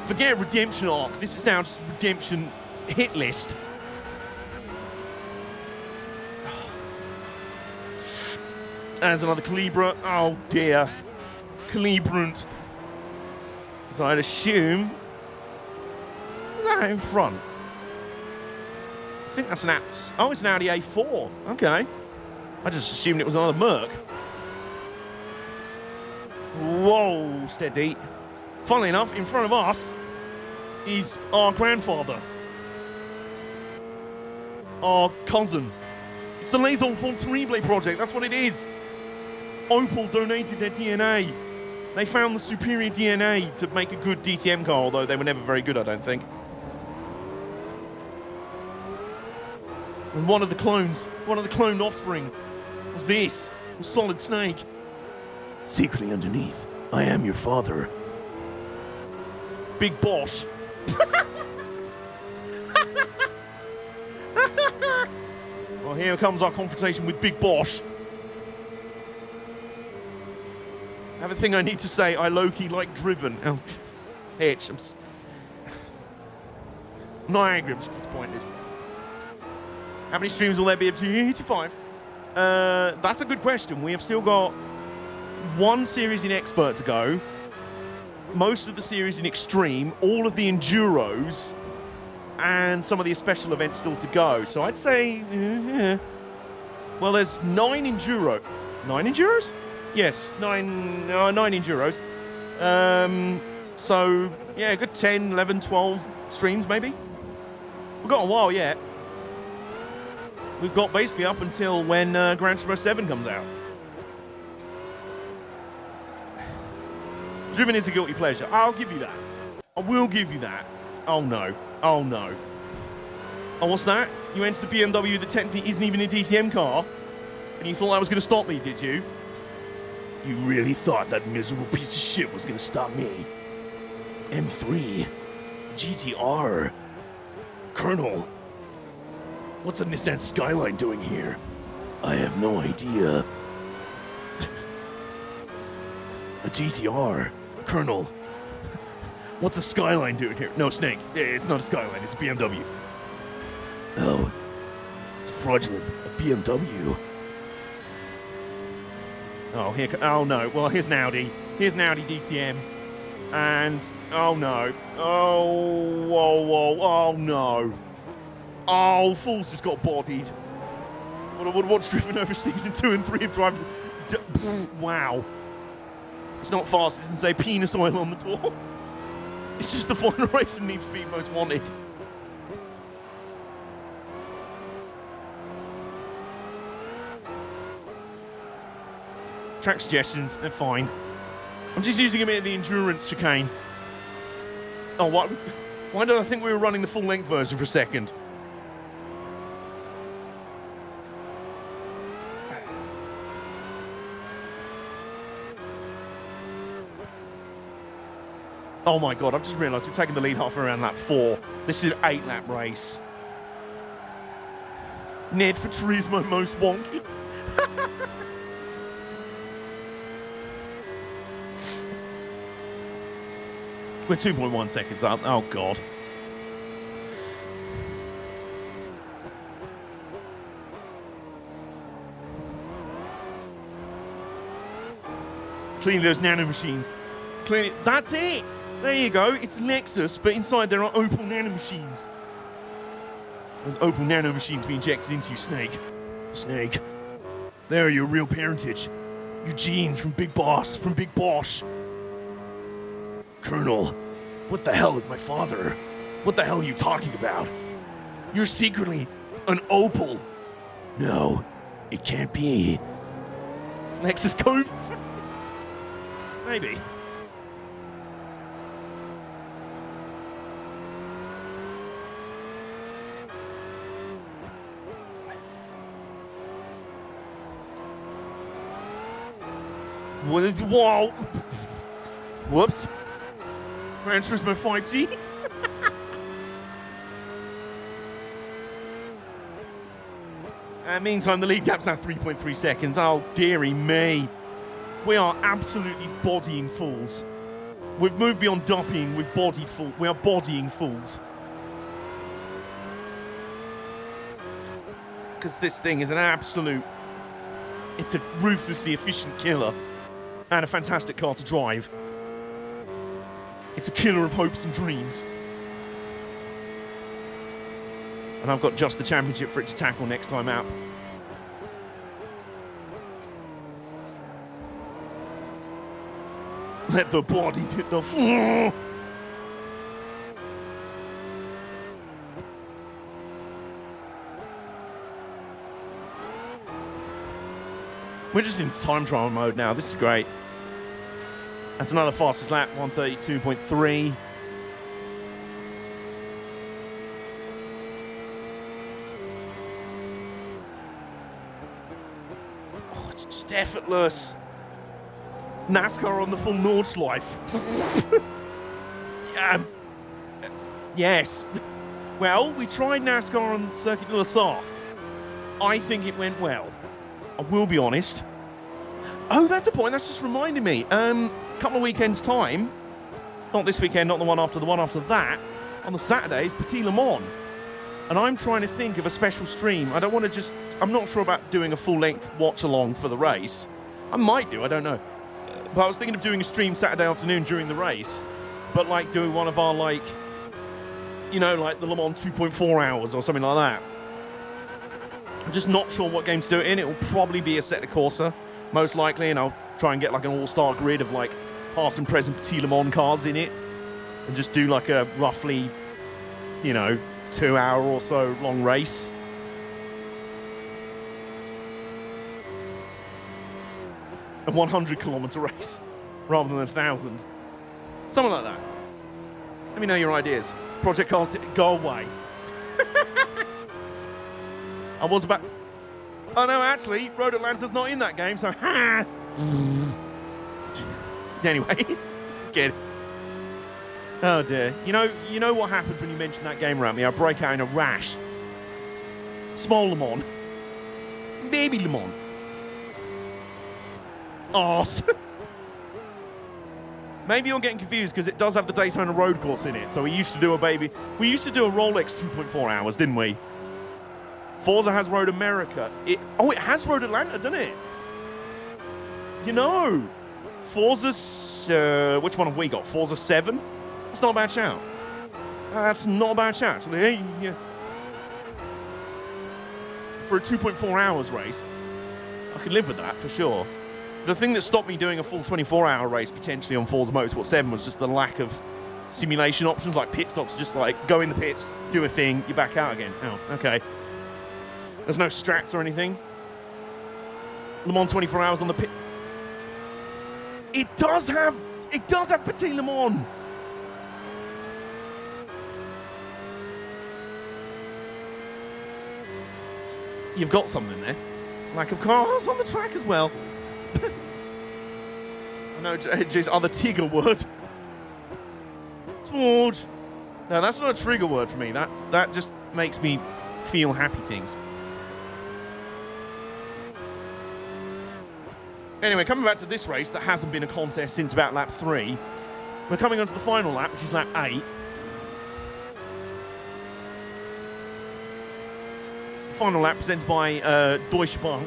S1: Forget redemption arc. This is now just redemption hit list. There's another Calibra. Oh dear. Calibrant. So I'd assume... What's that in front? I think that's an Audi. Oh, it's an Audi A4. Okay. I just assumed it was another Merc. Whoa, steady. Funnily enough, in front of us is our grandfather. Our cousin. It's the Les Enfants Terribles project. That's what it is. Opel donated their DNA. They found the superior DNA to make a good DTM car, although they were never very good, I don't think. And one of the cloned offspring was this, was Solid Snake. Secretly underneath, I am your father. Big Boss. Well, here comes our confrontation with Big Boss. I have a thing I need to say. I low-key like Driven. Oh, Hitch. I'm not angry, I'm just disappointed. How many streams will there be of G85? That's a good question. We have still got one series in Expert to go, most of the series in Extreme, all of the Enduros, and some of the special events still to go. So I'd say, well, there's 9 Enduro. 9 Enduros? Yes, 9 Enduros. So, yeah, a good 10, 11, 12 streams, maybe. We've got a while yet. We've got basically up until when Gran Turismo 7 comes out. Driven is a guilty pleasure. I'll give you that. I will give you that. Oh no. Oh no. Oh, what's that? You entered a BMW that technically isn't even a DTM car, and you thought that was going to stop me, did you? You really thought that miserable piece of shit was going to stop me? M3. GTR. Colonel. What's a Nissan Skyline doing here? I have no idea. A GTR. Colonel. What's a Skyline doing here? No, Snake. It's not a Skyline, it's a BMW. Oh. It's fraudulent. A BMW. Oh, here. Oh no. Well, here's an Audi. Here's an Audi DTM. And. Oh no. Oh. Whoa, whoa. Oh no. Oh, Fool's just got bodied. What I would watch Driven over season 2 and 3 of drivers. Wow. It's not fast. It doesn't say penis oil on the door. It's just the final race of Need for Speed Most Wanted. Track suggestions, they're fine. I'm just using a bit of the endurance chicane. Oh, what? Why did I think we were running the full-length version for a second? Oh my god, I've just realised we're taking the lead halfway around lap 4. This is an 8-lap race. Ned for Turismo Most Wonky. We're 2.1 seconds up. Oh god. Cleaning those nano machines. Cleaning. That's it! There you go. It's Lexus, but inside there are Opel nano machines. Those Opel nano machines being injected into you, Snake. Snake. There are your real parentage. Your genes from Big Boss, from Big Boss. Colonel, what the hell is my father? What the hell are you talking about? You're secretly an Opel. No, it can't be. Lexus Cove? Maybe. Whoa! Whoops. Gran Turismo 5G. Meantime, the lead gap's now 3.3 seconds. Oh, dearie me. We are absolutely bodying fools. We've moved beyond dumping, we've bodied fools. We are bodying fools. Because this thing is an absolute... It's a ruthlessly efficient killer. And a fantastic car to drive. It's a killer of hopes and dreams. And I've got just the championship for it to tackle next time out. Let the bodies hit the floor. We're just in time trial mode now. This is great. That's another fastest lap, 132.3. Oh, it's just effortless. NASCAR on the full Nordschleife. Yes. Well, we tried NASCAR on Circuit de la Sarthe. I think it went well. I will be honest. Oh, that's a point. That's just reminded me. Couple of weekends' time. Not this weekend, not the one after that. On the Saturday is Petit Le Mans. And I'm trying to think of a special stream. I don't want to just... I'm not sure about doing a full-length watch-along for the race. I might do, I don't know. But I was thinking of doing a stream Saturday afternoon during the race. But, like, doing one of our, like... You know, like the Le Mans 2.4 hours or something like that. I'm just not sure what game to do it in. It will probably be a Assetto Corsa, most likely. And I'll try and get, like, an all-star grid of, like, past and present Petit Le Mans cars in it. And just do, like, a roughly, you know, 2-hour or so long race. A 100-kilometer race rather than 1,000. Something like that. Let me know your ideas. Project Cars, go away. I was about... Oh, no, actually, Road Atlanta's not in that game, so... Ha! Anyway, get it. Oh, dear. You know what happens when you mention that game around me? I break out in a rash. Small Le Mans. Baby Le Mans. Arse. Maybe you're getting confused because it does have the Daytona road course in it. So we used to do a Rolex 2.4 hours, didn't we? Forza has Road America. It has Road Atlanta, doesn't it? You know, Forza's... which one have we got? Forza 7? That's not a bad shout. That's not a bad shout, actually. Hey, yeah. For a 2.4 hours race, I could live with that, for sure. The thing that stopped me doing a full 24-hour race, potentially, on Forza Motorsport 7 was just the lack of simulation options, like pit stops, just like go in the pits, do a thing, you're back out again. Oh, okay. There's no strats or anything. Le Mans 24 hours on the pit. It does have Petit Le Mans. You've got something there. Lack of cars on the track as well. I know Jay's other Tigger word. George. No, that's not a trigger word for me. That just makes me feel happy things. Anyway, coming back to this race that hasn't been a contest since about lap 3. We're coming on to the final lap, which is lap 8. The final lap presented by Deutsche Bank.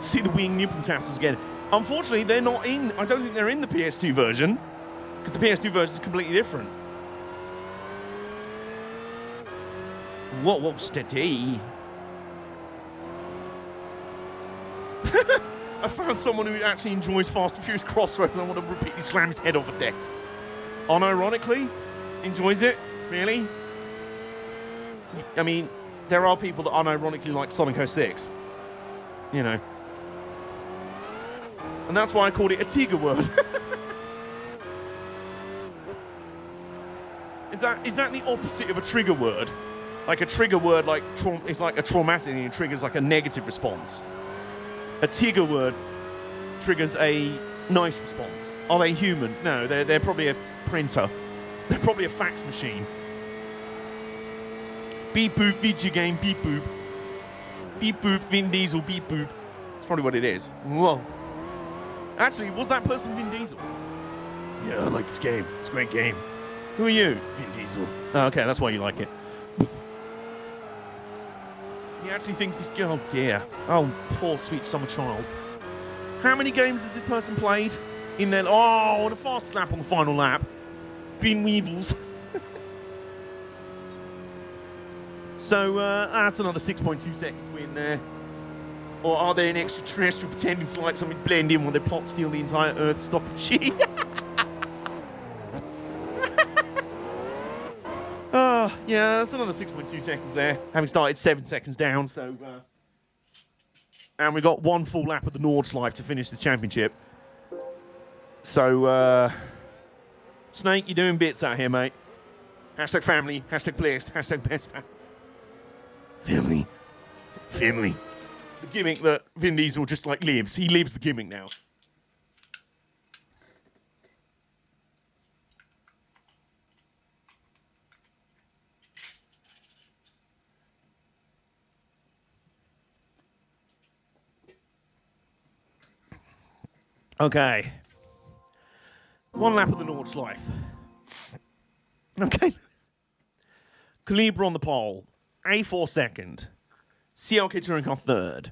S1: See the wing nipple tassels again. Unfortunately, they're not in. I don't think they're in the PS2 version, because the PS2 version is completely different. Whoa, steady. I found someone who actually enjoys Fast and Furious Crossroads and I want to repeatedly slam his head off a desk. Unironically, enjoys it, really. I mean, there are people that unironically like Sonic 06. You know. And that's why I called it a Tigger word. Is that the opposite of a trigger word? Like a trigger word, like is like a traumatic thing, and triggers like a negative response. A trigger word triggers a nice response. Are they human? No, they're probably a printer. They're probably a fax machine. Beep boop, video game, beep boop. Beep boop, Vin Diesel, beep boop. That's probably what it is. Whoa. Actually, was that person Vin Diesel? Yeah, I like this game. It's a great game. Who are you? Vin Diesel. Oh, okay, that's why you like it. He actually thinks this girl, oh dear. Oh, poor sweet summer child. How many games has this person played? In their, oh, and a fast slap on the final lap. Bean Weevils. So, that's another 6.2 seconds win there. Or are they an extraterrestrial pretending to like something blend in while they plot steal the entire Earth's stock of cheese? Oh, yeah, that's another 6.2 seconds there. Having started 7 seconds down, so... and we got one full lap of the Nordschleife to finish this championship. So, Snake, you're doing bits out here, mate. Hashtag family, hashtag blessed, hashtag best pals. Family. Family. The gimmick that Vin Diesel just, like, lives. He lives the gimmick now. Okay. One lap of the Nordschleife. Okay. Calibra on the pole. A4 second. CLK Touring Car third.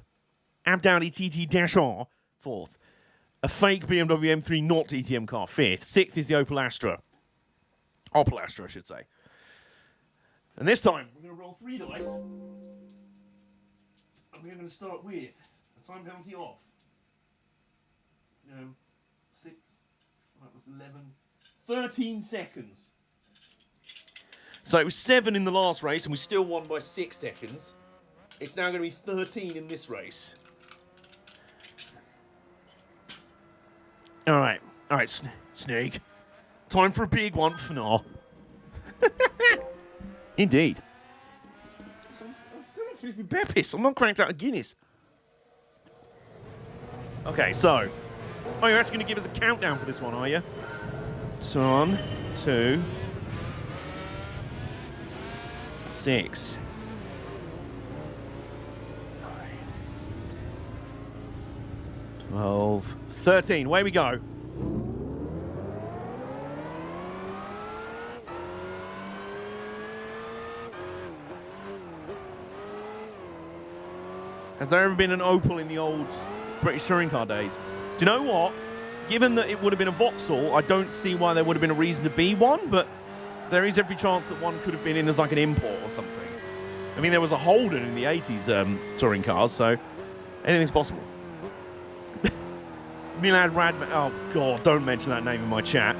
S1: Abdaudi TT-R fourth. A fake BMW M3 not DTM car fifth. Sixth is the Opel Astra. Opel Astra, I should say. And this time, we're going to roll 3 dice. And we're going to start with a time penalty off. 6, that was 11, 13 seconds. So it was 7 in the last race, and we still won by 6 seconds. It's now going to be 13 in this race. All right, Snake. Time for a big one for now. Indeed. I'm still not finished with bear piss. I'm not cranked out a Guinness. Okay, so... oh, you're actually going to give us a countdown for this one, are you? 1, 2, 6, 9, 12, 13. Away we go. Has there ever been an Opel in the old British touring car days? Do you know what? Given that it would have been a Vauxhall, I don't see why there would have been a reason to be one, but there is every chance that one could have been in as like an import or something. I mean, there was a Holden in the 80s touring cars, so anything's possible. Milad Radman. Oh, God, don't mention that name in my chat.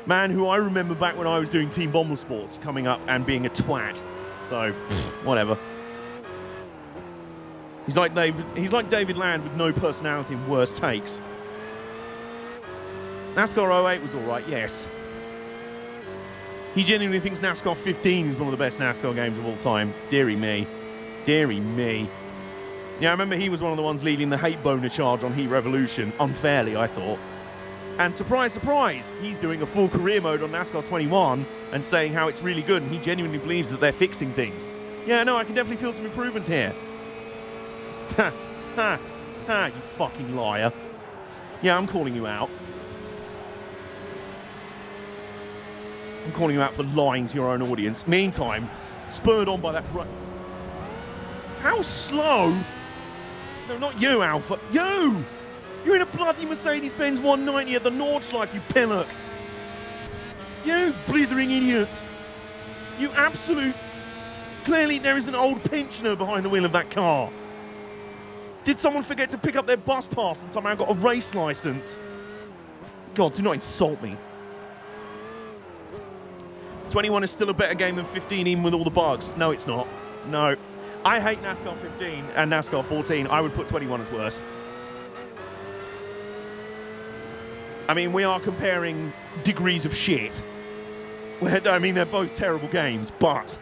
S1: Man who I remember back when I was doing Team Bomber Sports coming up and being a twat. So, whatever. He's like David Land with no personality and worse takes. NASCAR 08 was alright, yes. He genuinely thinks NASCAR 15 is one of the best NASCAR games of all time. Deary me. Deary me. Yeah, I remember he was one of the ones leading the hate boner charge on Heat Revolution. Unfairly, I thought. And surprise, surprise, he's doing a full career mode on NASCAR 21 and saying how it's really good, and he genuinely believes that they're fixing things. Yeah, no, I can definitely feel some improvements here. Ha, ha, ha, you fucking liar. Yeah, I'm calling you out. I'm calling you out for lying to your own audience. Meantime, spurred on by that... How slow? No, not you, Alpha. You! You're in a bloody Mercedes-Benz 190 at the Nordschleife, you pillock. You blithering idiot. You absolute... Clearly there is an old pensioner behind the wheel of that car. Did someone forget to pick up their bus pass and somehow got a race license? God, do not insult me. 21 is still a better game than 15, even with all the bugs. No, it's not. No. I hate NASCAR 15 and NASCAR 14. I would put 21 as worse. I mean, we are comparing degrees of shit. I mean, they're both terrible games, but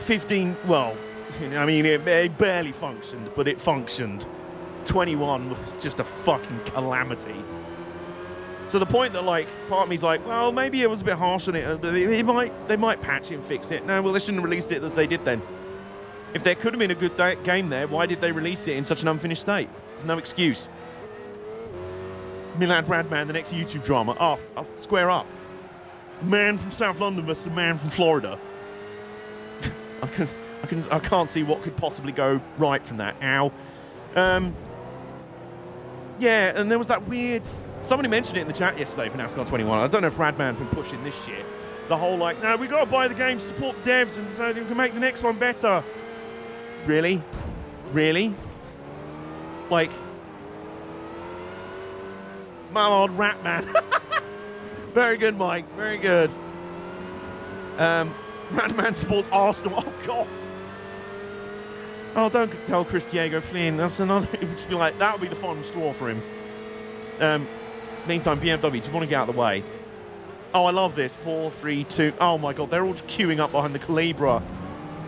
S1: 15, well, I mean, it barely functioned, but it functioned. 21 was just a fucking calamity. To the point that, like, part of me's like, well, maybe it was a bit harsh on it. They might patch it and fix it. No, well, they shouldn't have released it as they did then. If there could have been a good game there, why did they release it in such an unfinished state? There's no excuse. Milad Radman, the next YouTube drama. Oh, square up. A man from South London versus a man from Florida. I can't see what could possibly go right from that. Ow. Yeah, and there was that weird... Somebody mentioned it in the chat yesterday for NASCAR 21. I don't know if Radman's been pushing this shit. The whole, like, no, we got to buy the game to support the devs and so they can make the next one better. Really? Really? Like... Mallard Ratman. Very good, Mike. Very good. Radman supports Arsenal. Oh, God. Oh, don't tell Chris Diego Flynn. That's another... It would be like, that would be the final straw for him. Meantime, BMW, do you want to get out of the way? Oh, I love this. 4, 3, 2... Oh, my God. They're all just queuing up behind the Calibra.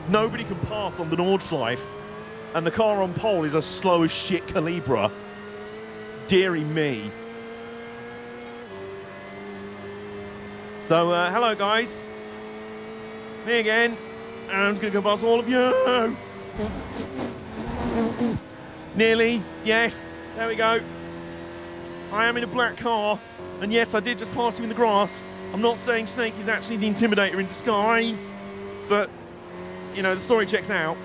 S1: Nobody can pass on the Nordschleife. And the car on pole is a slow as shit Calibra. Deary me. So, hello, guys. Me again. I'm just going to go past all of you. Nearly. Yes. There we go. I am in a black car. And yes, I did just pass you in the grass. I'm not saying Snake is actually the Intimidator in disguise. But, you know, the story checks out.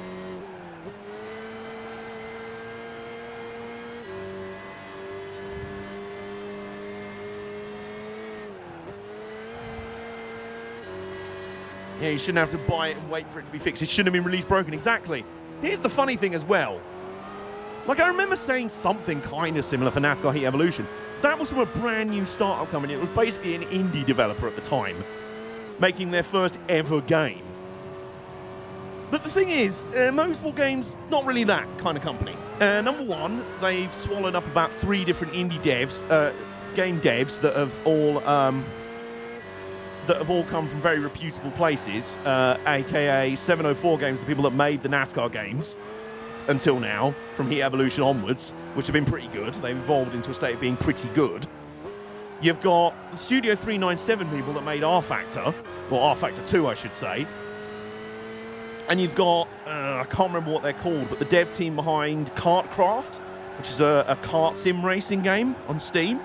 S1: Yeah, you shouldn't have to buy it and wait for it to be fixed. It shouldn't have been released broken. Exactly. Here's the funny thing as well. Like, I remember saying something kind of similar for NASCAR Heat Evolution. That was from a brand new startup company. It was basically an indie developer at the time, making their first ever game. But the thing is, Motorsport Games, not really that kind of company. Number one, they've swallowed up about 3 different indie devs, game devs that have all come from very reputable places, aka 704 Games, the people that made the NASCAR games until now, from Heat Evolution onwards, which have been pretty good. They've evolved into a state of being pretty good. You've got the Studio 397 people that made R-Factor, or R-Factor 2, I should say. And you've got, I can't remember what they're called, but the dev team behind Kartcraft, which is a kart sim racing game on Steam.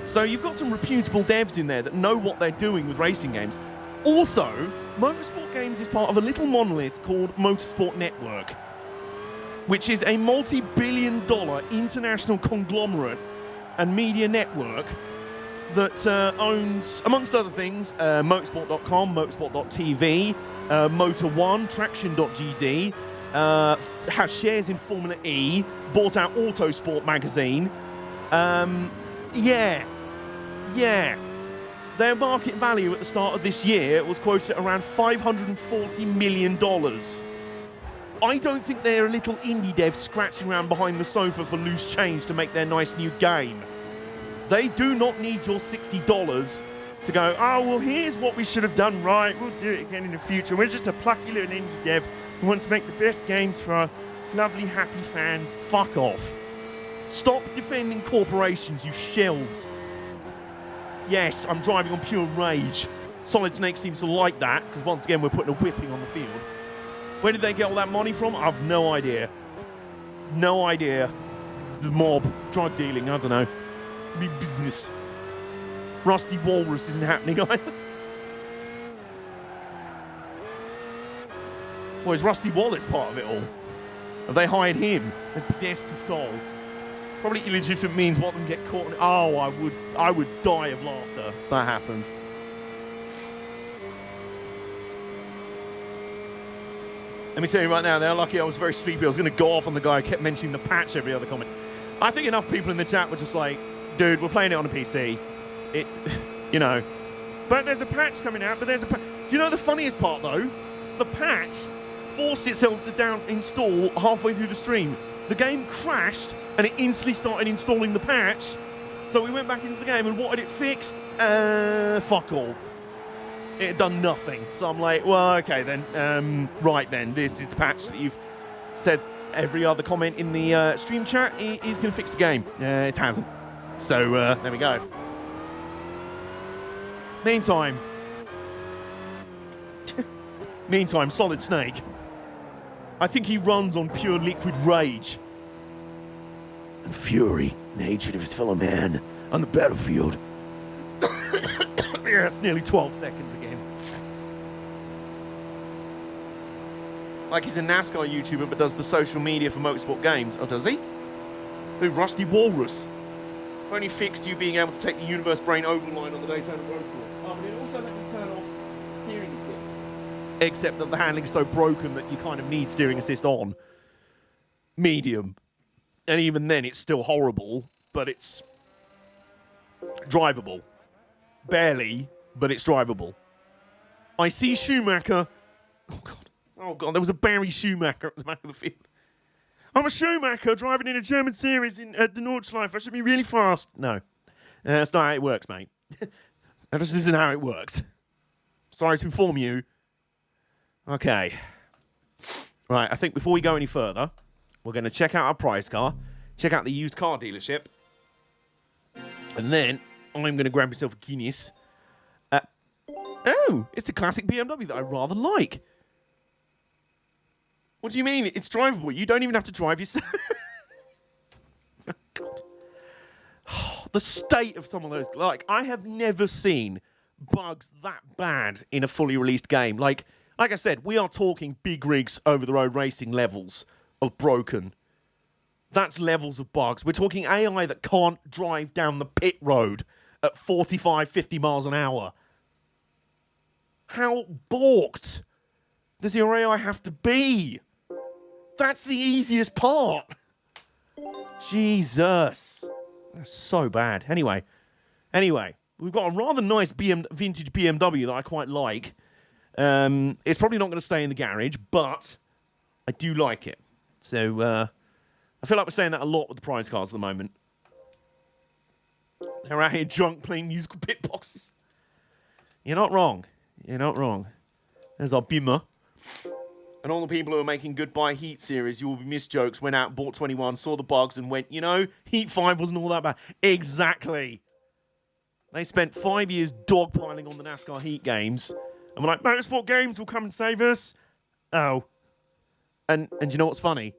S1: So you've got some reputable devs in there that know what they're doing with racing games. Also, Motorsport Games is part of a little monolith called Motorsport Network, which is a multi-billion-dollar international conglomerate and media network that owns, amongst other things, motorsport.com, motorsport.tv, Motor1, Traction.gd, has shares in Formula E, bought out Autosport magazine. Yeah. Their market value at the start of this year was quoted at around $540 million. I don't think they're a little indie dev scratching around behind the sofa for loose change to make their nice new game. They do not need your $60 to go, oh, well, here's what we should have done right. We'll do it again in the future. We're just a plucky little indie dev who want to make the best games for our lovely, happy fans. Fuck off. Stop defending corporations, you shills. Yes, I'm driving on pure rage. Solid Snake seems to like that, because once again, we're putting a whipping on the field. Where did they get all that money from? I've no idea. No idea. The mob, drug dealing, I don't know. Big business. Rusty Walrus isn't happening either. Well, is Rusty Wallace part of it all? Have they hired him? They possessed his soul. Probably illegitimate means what them get caught in. Oh, I would die of laughter if that happened. Let me tell you right now, they're lucky I was very sleepy. I was going to go off on the guy who kept mentioning the patch every other comment. I think enough people in the chat were just like, dude, we're playing it on a PC. It, you know. But there's a patch coming out, but there's a patch. Do you know the funniest part, though? The patch forced itself to install halfway through the stream. The game crashed, and it instantly started installing the patch So we went back into the game, and what had it fixed? Fuck all. It had done nothing. So I'm like, well, okay then. Right then, this is the patch that you've said every other comment in the stream chat is going to fix the game. It hasn't. So there we go. Meantime, Solid Snake. I think he runs on pure liquid rage. And fury, the hatred of his fellow man on the battlefield. Yeah, it's nearly 12 seconds again. Like he's a NASCAR YouTuber but does the social media for motorsport games. Oh, does he? Who, Rusty Walrus? Only fixed you being able to take the universe brain overline on the Daytona Road Course. Oh, but it also let me turn off steering assist. Except that the handling is so broken that you kind of need steering assist on. Medium. And even then, it's still horrible, but it's drivable. Barely, but it's drivable. I see Schumacher. Oh, God, there was a Barry Schumacher at the back of the field. I'm a Schumacher driving in a German series at the Nordschleife. I should be really fast. No. That's not how it works, mate. That just isn't how it works. Sorry to inform you. Okay. Right, I think before we go any further, we're going to check out our prize car, check out the used car dealership, and then I'm going to grab myself a Guinness. Oh, it's a classic BMW that I rather like. What do you mean? It's drivable. You don't even have to drive yourself. God. The state of some of those. Like, I have never seen bugs that bad in a fully released game. Like I said, we are talking big rigs over-the-road racing levels of broken. That's levels of bugs. We're talking AI that can't drive down the pit road at 45, 50 miles an hour. How balked does your AI have to be? That's the easiest part. Jesus. That's so bad. Anyway, we've got a rather nice vintage BMW that I quite like. It's probably not going to stay in the garage, but I do like it. So, I feel like we're saying that a lot with the prize cars at the moment. They're out here drunk playing musical pit boxes. You're not wrong. You're not wrong. There's our Bimmer. And all the people who are making Goodbye Heat series, you will be missed jokes, went out, bought 21, saw the bugs, and went, you know, Heat 5 wasn't all that bad. Exactly. They spent 5 years dogpiling on the NASCAR Heat games. And we're like, motorsport games will come and save us. Oh. And do you know what's funny?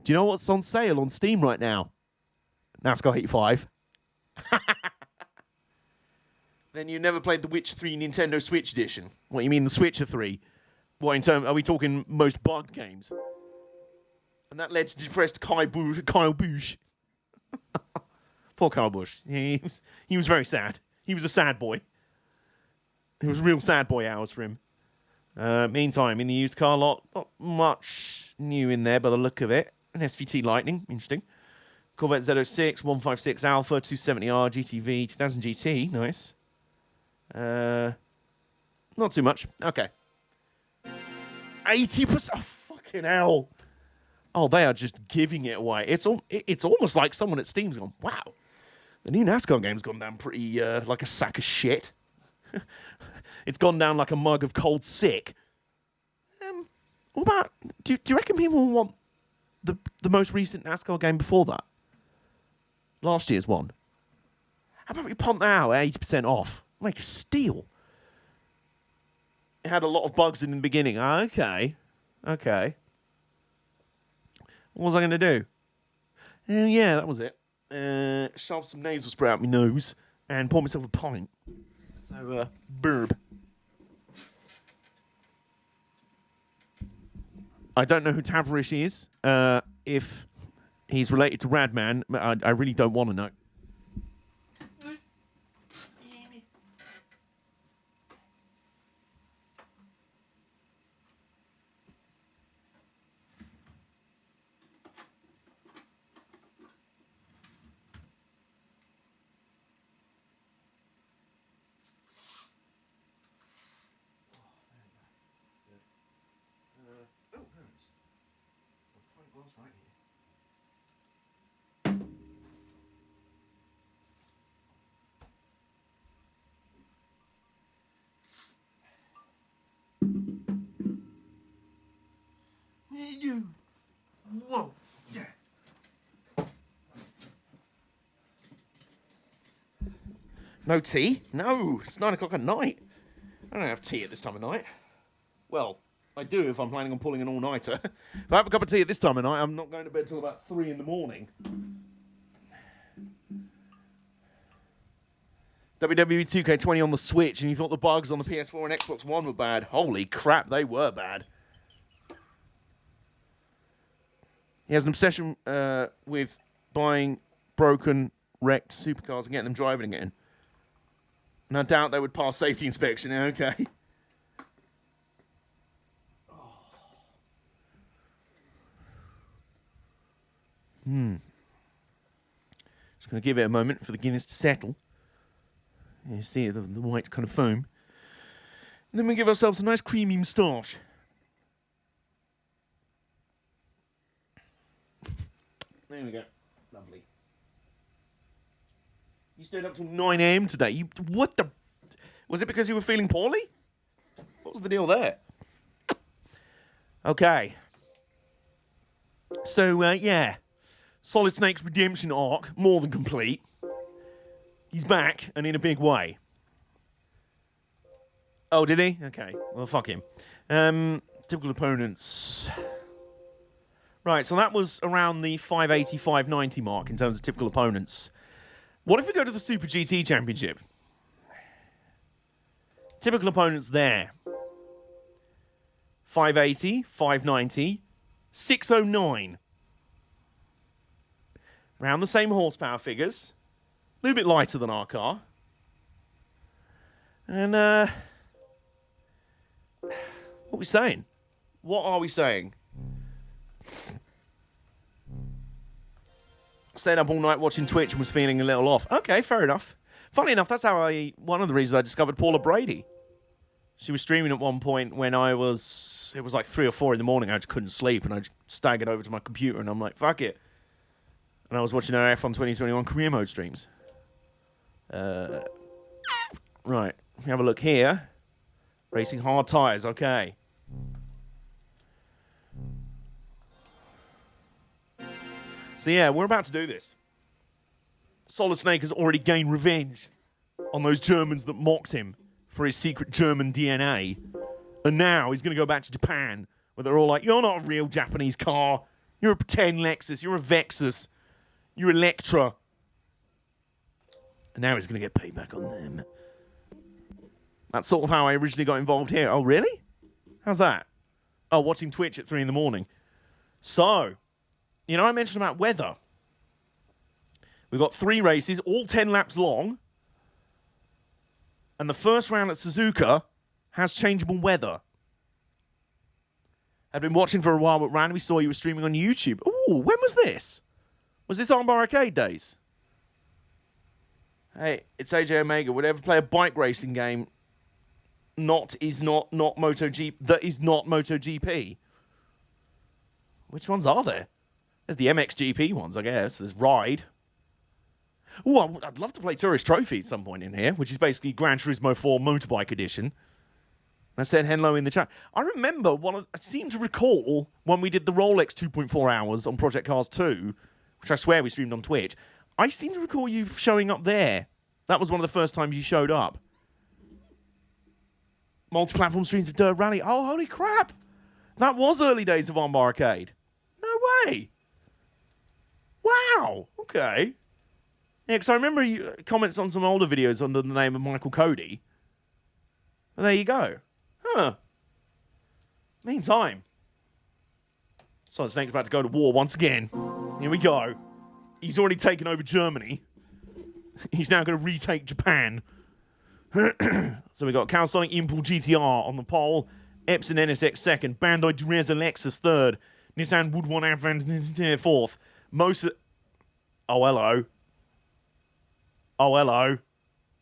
S1: Do you know what's on sale on Steam right now? NASCAR Heat 5. Then you never played the Witcher 3 Nintendo Switch edition. What, you mean the Switcher 3? What, in terms, are we talking most bugged games? And that led to depressed Kyle Busch. Poor Kyle Busch. He was very sad. He was a sad boy. It was real sad boy hours for him. Meantime, in the used car lot, not much new in there by the look of it. An SVT Lightning, interesting. Corvette Z06, 156 Alpha, 270R, GTV, 2000 GT, nice. Not too much. Okay. 80%. Oh, fucking hell. Oh, they are just giving it away. It's almost like someone at Steam's gone, wow, the new NASCAR game's gone down pretty like a sack of shit. It's gone down like a mug of cold sick. What about, do you reckon people will want the most recent NASCAR game before that? Last year's one. How about we pump that out at 80% off? Make a steal. It had a lot of bugs in the beginning. Okay. What was I going to do? Yeah, that was it. Shove some nasal spray out my nose and pour myself a pint. So, burb. I don't know who Tavarish is. If he's related to Radman, I really don't want to know. you. Whoa. Yeah. No tea? No, it's 9 o'clock at night. I don't have tea at this time of night. Well, I do if I'm planning on pulling an all-nighter. If I have a cup of tea at this time of night, I'm not going to bed till about 3 in the morning. WWE 2K20 on the Switch, and you thought the bugs on the PS4 and Xbox One were bad. Holy crap, they were bad. He has an obsession with buying broken, wrecked supercars and getting them driving again. And I doubt they would pass safety inspection. Okay. Just going to give it a moment for the Guinness to settle. You see the white kind of foam. And then we give ourselves a nice creamy moustache. There we go. Lovely. You stayed up till 9 a.m. today. What the... Was it because you were feeling poorly? What was the deal there? Okay. So, yeah. Solid Snake's redemption arc, more than complete. He's back, and in a big way. Oh, did he? Okay. Well, fuck him. Typical opponents. Right, so that was around the 580, 590 mark in terms of typical opponents. What if we go to the Super GT Championship? Typical opponents there. 580, 590, 609. Around the same horsepower figures. A little bit lighter than our car. And, what are we saying? What are we saying? Stayed up all night watching Twitch and was feeling a little off. Okay, fair enough. Funny enough, that's how one of the reasons I discovered Paula Brady. She was streaming at one point when it was like 3 or 4 in the morning. I just couldn't sleep, and I just staggered over to my computer, and I'm like, fuck it. And I was watching her F1 2021 career mode streams. Right, if we have a look here. Racing hard tyres, okay. So yeah, we're about to do this. Solid Snake has already gained revenge on those Germans that mocked him for his secret German DNA. And now he's going to go back to Japan, where they're all like, you're not a real Japanese car. You're a pretend Lexus. You're a Vexus. You're Electra. And now he's going to get payback on them. That's sort of how I originally got involved here. Oh, really? How's that? Oh, watching Twitch at 3 in the morning. So... You know, I mentioned about weather. We've got 3 races, all 10 laps long. And the first round at Suzuka has changeable weather. I'd been watching for a while, but randomly saw you were streaming on YouTube. Ooh, when was this? Was this Armbar Arcade days? Hey, it's AJ Omega. Would ever play a bike racing game that is not MotoGP? Which ones are there? There's the MXGP ones, I guess. There's Ride. Ooh, I'd love to play Tourist Trophy at some point in here, which is basically Gran Turismo 4 Motorbike Edition. I said hello in the chat. I remember, I seem to recall when we did the Rolex 2.4 hours on Project Cars 2, which I swear we streamed on Twitch. I seem to recall you showing up there. That was one of the first times you showed up. Multi-platform streams of Dirt Rally. Oh, holy crap. That was early days of Armbar Arcade. No way. Wow. Okay. Yeah, because I remember you comments on some older videos under the name of Michael Cody. And there you go. Huh. Meantime. Solid Snake's about to go to war once again. Here we go. He's already taken over Germany. He's now going to retake Japan. So we got Calisonic Impul GTR on the pole. Epson NSX second. Bandai Dureza Lexus third. Nissan Woodwan Advan fourth. Oh, hello. Oh, hello.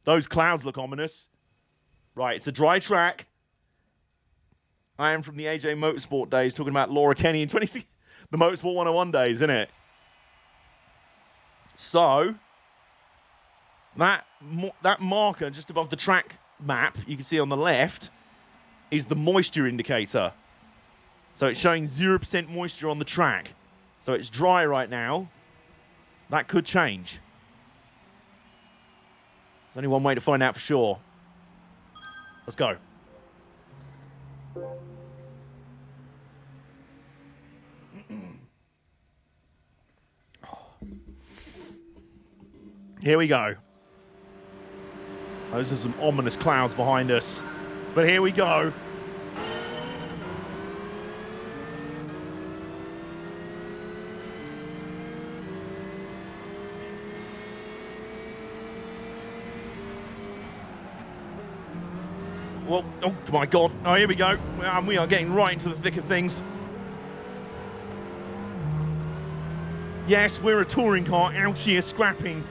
S1: Those clouds look ominous. Right, it's a dry track. I am from the AJ Motorsport days, talking about Laura Kenny in the Motorsport 101 days, isn't it? So, that marker just above the track map, you can see on the left, is the moisture indicator. So it's showing 0% moisture on the track. So it's dry right now. That could change. There's only one way to find out for sure. Let's go. Here we go. Those are some ominous clouds behind us. But here we go. Well, oh my God. Oh, here we go. We are getting right into the thick of things. Yes, we're a touring car out here scrapping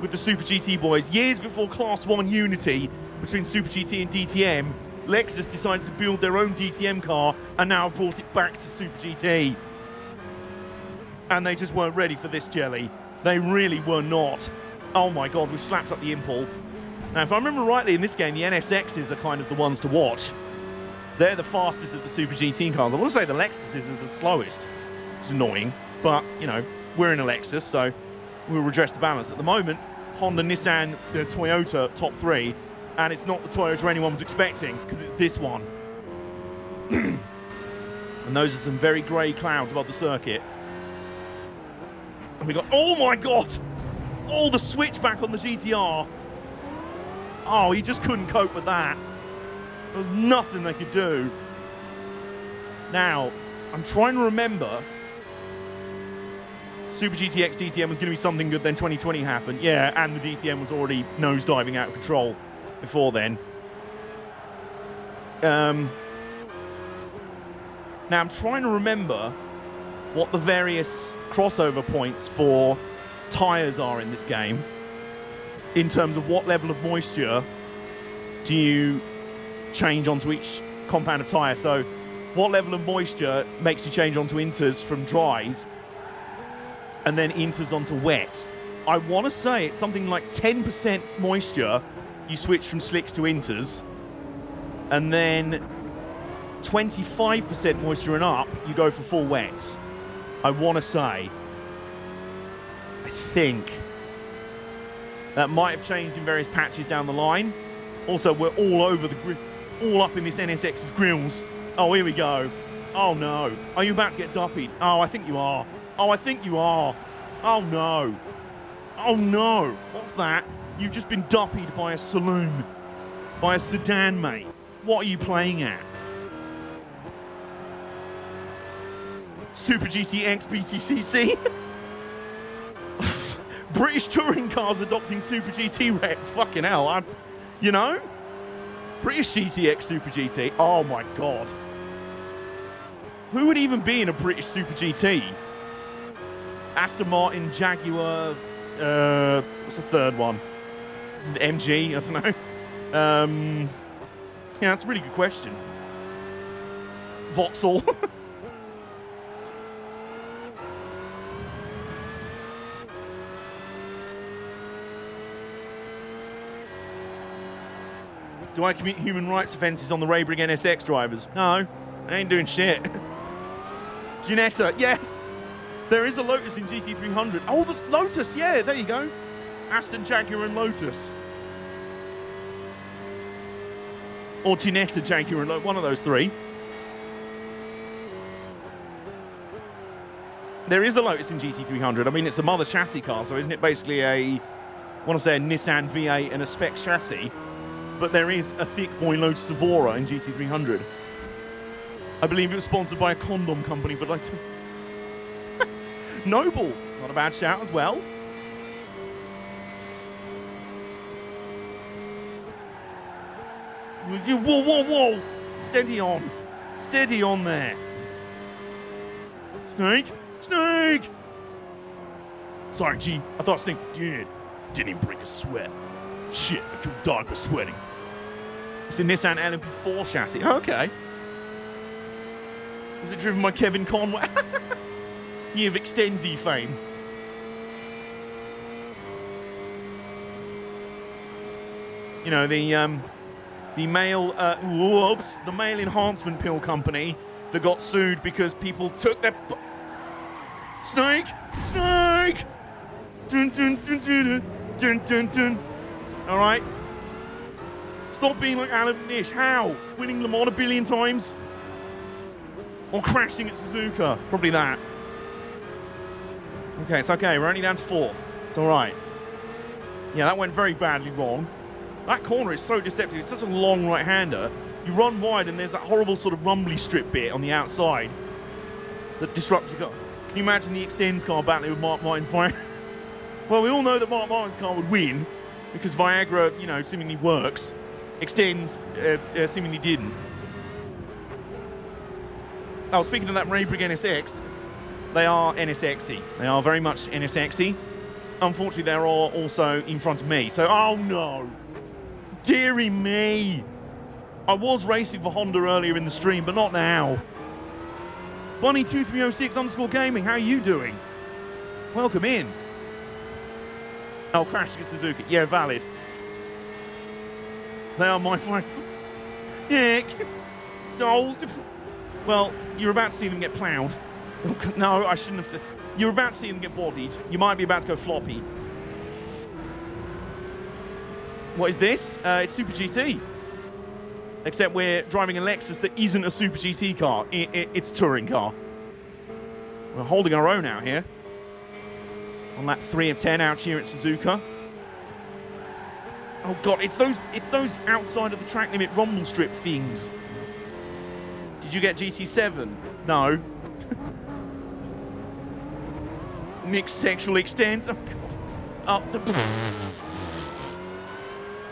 S1: with the Super GT boys. Years before Class 1 unity between Super GT and DTM, Lexus decided to build their own DTM car and now brought it back to Super GT. And they just weren't ready for this jelly. They really were not. Oh my God, we've slapped up the impul. Now, if I remember rightly, in this game, the NSXs are kind of the ones to watch. They're the fastest of the Super GT cars. I want to say the Lexuses are the slowest. It's annoying, but, you know, we're in a Lexus, so we'll redress the balance. At the moment, it's Honda, Nissan, Toyota, top three, and it's not the Toyota anyone was expecting, because it's this one. And those are some very grey clouds above the circuit. And we got, oh my God! Oh, the switchback on the GTR. Oh, he just couldn't cope with that. There was nothing they could do. Now, I'm trying to remember. Super GTX DTM was going to be something good, then 2020 happened. Yeah, and the DTM was already nosediving out of control before then. Now, I'm trying to remember what the various crossover points for tyres are in this game, in terms of what level of moisture do you change onto each compound of tyre. So what level of moisture makes you change onto inters from dries and then inters onto wets? I want to say it's something like 10% moisture, you switch from slicks to inters, and then 25% moisture and up, you go for full wets. I want to say. I think. That might have changed in various patches down the line. Also, we're all over the grid, all up in this NSX's grills. Oh, here we go. Oh, no. Are you about to get duppied? Oh, I think you are. Oh, I think you are. Oh, no. Oh, no. What's that? You've just been duppied by a saloon. By a sedan, mate. What are you playing at? Super GTX BTCC? British touring cars adopting Super GT rep. Fucking hell. You know? British GTX Super GT. Oh my God. Who would even be in a British Super GT? Aston Martin, Jaguar, what's the third one? MG, I don't know. Yeah, that's a really good question. Vauxhall. Do I commit human rights offences on the Raybrig NSX drivers? No, I ain't doing shit. Ginetta, yes! There is a Lotus in GT300. Oh, the Lotus, yeah, there you go. Aston, Jaguar and Lotus. Or Ginetta, Jaguar and Lotus, one of those three. There is a Lotus in GT300. I mean, it's a mother chassis car, so isn't it basically I want to say a Nissan V8 and a spec chassis? But there is a thick boy Lotus Evora in GT300. I believe it was sponsored by a condom company, but like Noble, not a bad shout as well. Whoa, whoa, whoa! Steady on there. Snake, Snake! Sorry, G. I thought Snake did. Didn't even break a sweat. Shit, I killed dog by sweating. It's a Nissan LMP4 chassis. Okay. Was it driven by Kevin Conway? Year of Extensi fame. You know, the male, the male enhancement pill company that got sued because people took their... Snake! Snake! Dun, dun, dun, dun, dun, dun, dun, dun. All right? Stop being like Alan Nish. How? Winning Le Mans a billion times? Or crashing at Suzuka? Probably that. Okay, it's okay. We're only down to 4th. It's all right. Yeah, that went very badly wrong. That corner is so deceptive. It's such a long right-hander. You run wide and there's that horrible sort of rumbly strip bit on the outside that disrupts your car. Can you imagine the Extends car battling with Mark Martin's Viagra? Well, we all know that Mark Martin's car would win because Viagra, you know, seemingly works. Extends seemingly didn't. Oh, speaking of that Raybrigg NSX, they are NSX-y. They are very much NSX-y. Unfortunately, they're all also in front of me. So, oh no. Deary me. I was racing for Honda earlier in the stream, but not now. Bunny2306_gaming, how are you doing? Welcome in. Oh, crashing at Suzuki. Yeah, valid. They are my five. Yeah. Oh. Well, you're about to see them get ploughed. No, I shouldn't have said. You're about to see them get bodied. You might be about to go floppy. What is this? It's Super GT. Except we're driving a Lexus that isn't a Super GT car. It's a touring car. We're holding our own out here. On lap 3 of 10 out here at Suzuka. Oh god, it's those outside of the track limit rumble strip things. Did you get GT7? No. Mixed sexual extents. Oh god. Oh.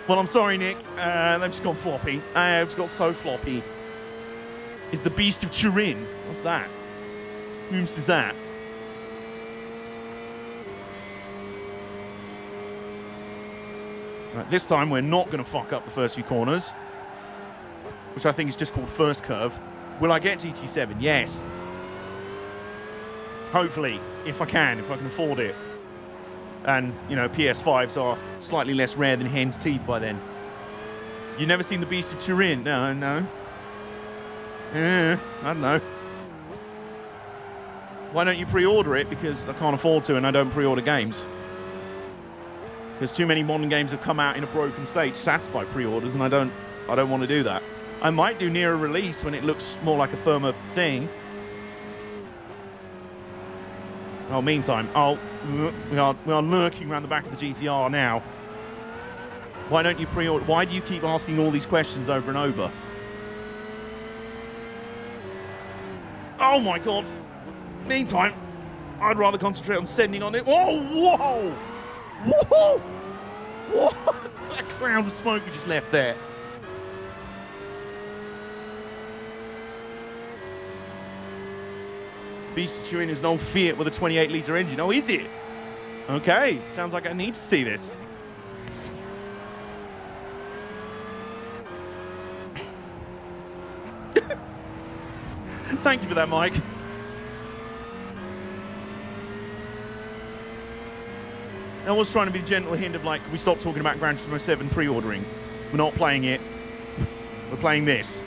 S1: Well, I'm sorry, Nick. They've just gone floppy. They've just got so floppy. Is the Beast of Turin? What's that? Whomst is that? Right, this time we're not going to fuck up the first few corners, which I think is just called first curve. Will I get GT7? Yes. Hopefully, if I can afford it. And, you know, PS5s are slightly less rare than hen's teeth by then. You've never seen the Beast of Turin? No. I don't know. Why don't you pre-order it? Because I can't afford to and I don't pre-order games. Because too many modern games have come out in a broken state to satisfy pre-orders, and I don't want to do that. I might do near a release when it looks more like a firmer thing. Well, meantime, we are lurking around the back of the GTR now. Why don't you pre-order? Why do you keep asking all these questions over and over? Oh my god. Meantime, I'd rather concentrate on sending on it. Oh, whoa! Whoa! Whoa! That cloud of smoke we just left there. Beast of Turin is an old Fiat with a 28-litre engine. Oh, is it? Okay, sounds like I need to see this. Thank you for that, Mike. I was trying to be the gentle hint of like, we stop talking about Gran Turismo 7 pre-ordering. We're not playing it. We're playing this.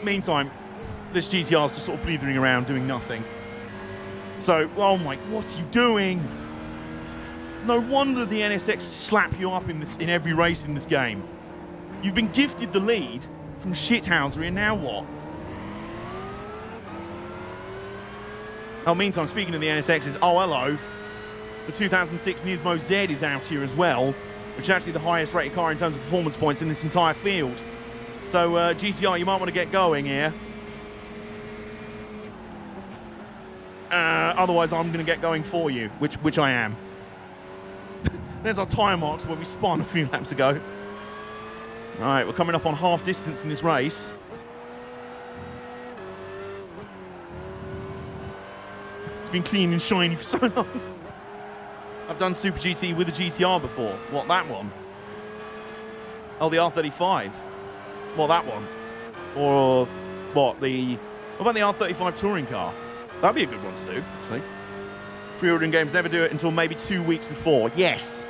S1: Meantime, this GTR's just sort of blithering around doing nothing. So, oh my, what are you doing? No wonder the NSX slap you up in every race in this game. You've been gifted the lead from shithousery, and now what? Oh, meantime, speaking of the NSXs, oh hello. The 2006 Nismo Z is out here as well, which is actually the highest rated car in terms of performance points in this entire field. So, GTR, you might want to get going here. Otherwise, I'm going to get going for you, which I am. There's our tyre marks where we spun a few laps ago. All right, we're coming up on half distance in this race. It's been clean and shiny for so long. I've done Super GT with a GTR before. What, that one? Oh, the R35. Well, that one. Or what about the R35 touring car? That'd be a good one to do, actually. Pre-ordering games never do it until maybe 2 weeks before. Yes.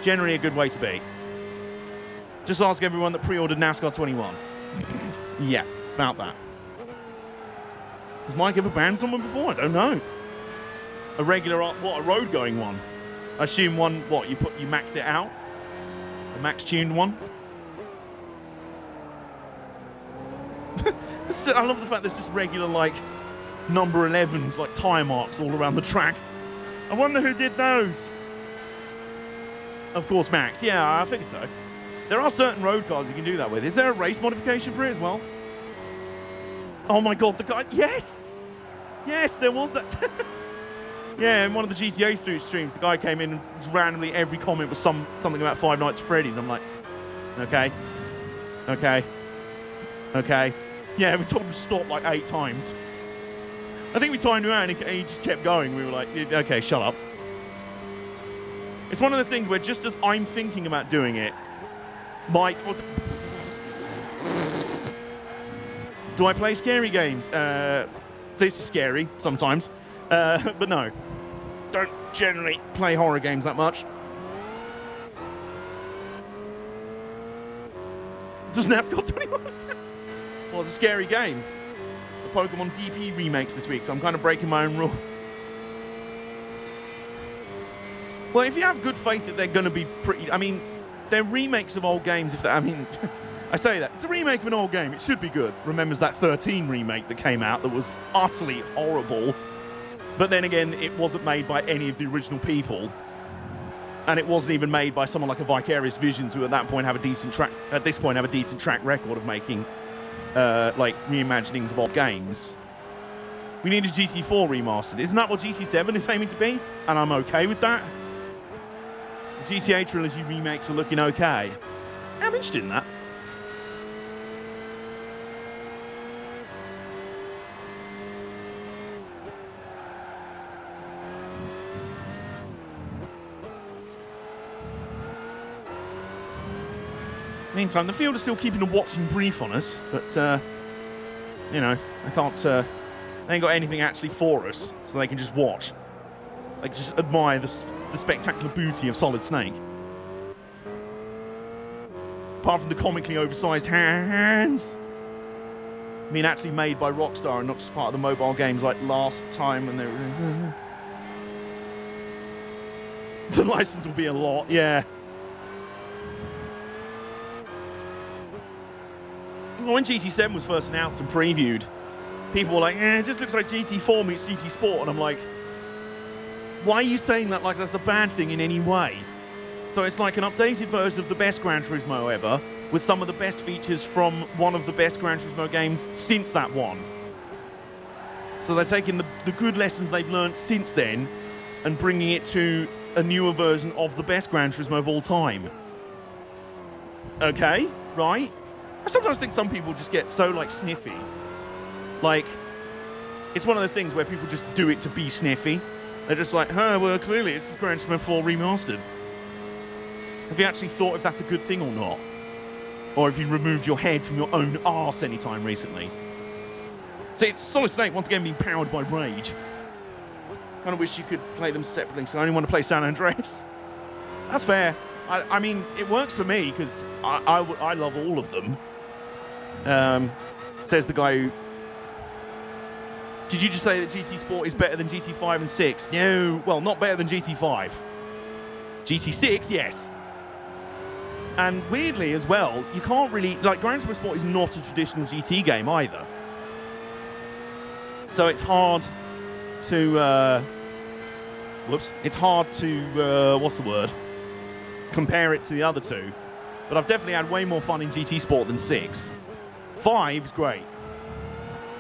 S1: Generally a good way to be. Just ask everyone that pre-ordered NASCAR 21. Yeah. about that. Has Mike ever banned someone before? I don't know. A regular, what, a road going one? I assume one, what, you maxed it out? A max tuned one? I love the fact there's just regular, like, number 11s, like tyre marks all around the track. I wonder who did those. Of course, Max. Yeah, I figured so. There are certain road cars you can do that with. Is there a race modification for it as well? Oh my god, the guy... Yes! Yes, there was that... Yeah, in one of the GTA streams, the guy came in and just randomly every comment was something about Five Nights at Freddy's. I'm like, okay. Okay. Okay. Yeah, we told him to stop like 8 times. I think we timed him out and he just kept going. We were like, okay, shut up. It's one of those things where just as I'm thinking about doing it, Mike... Do I play scary games? This is scary sometimes. But no. Don't generally play horror games that much. Does NASCAR 21? Well, it's a scary game. The Pokemon DP remakes this week, so I'm kind of breaking my own rule. Well, if you have good faith that they're going to be pretty... I mean, they're remakes of old games. I mean, I say that. It's a remake of an old game. It should be good. Remembers that 13 remake that came out that was utterly horrible. But then again, it wasn't made by any of the original people. And it wasn't even made by someone like a Vicarious Visions, who at that point have a decent track... At this point, have a decent track record of making... like, reimaginings of old games. We need a GT4 remastered. Isn't that what GT7 is aiming to be? And I'm okay with that. The GTA Trilogy remakes are looking okay. I'm interested in that. Meantime, the field is still keeping a watching brief on us, but, you know, I can't, they ain't got anything actually for us, so they can just watch. They can just admire the spectacular booty of Solid Snake. Apart from the comically oversized hands. I mean, actually made by Rockstar and not just part of the mobile games like last time when they were... The license will be a lot, yeah. When GT7 was first announced and previewed, people were like, it just looks like GT4 meets GT Sport. And I'm like, why are you saying that like that's a bad thing in any way? So it's like an updated version of the best Gran Turismo ever, with some of the best features from one of the best Gran Turismo games since that one. So they're taking the good lessons they've learned since then and bringing it to a newer version of the best Gran Turismo of all time. Okay, right? I sometimes think some people just get so, like, sniffy. Like, it's one of those things where people just do it to be sniffy. They're just like, well, clearly it's Gran Turismo 4 remastered. Have you actually thought if that's a good thing or not? Or have you removed your head from your own arse anytime recently? See, it's Solid Snake, once again, being powered by rage. Kind of wish you could play them separately, so I only want to play San Andreas. That's fair. I mean, it works for me, because I love all of them. Says the guy who... Did you just say that GT Sport is better than GT5 and 6? No, well, not better than GT5. GT6, yes. And weirdly as well, you can't really... Like, Gran Turismo Sport is not a traditional GT game either. So it's hard to... whoops. It's hard to... what's the word? Compare it to the other two. But I've definitely had way more fun in GT Sport than 6. 5 is great.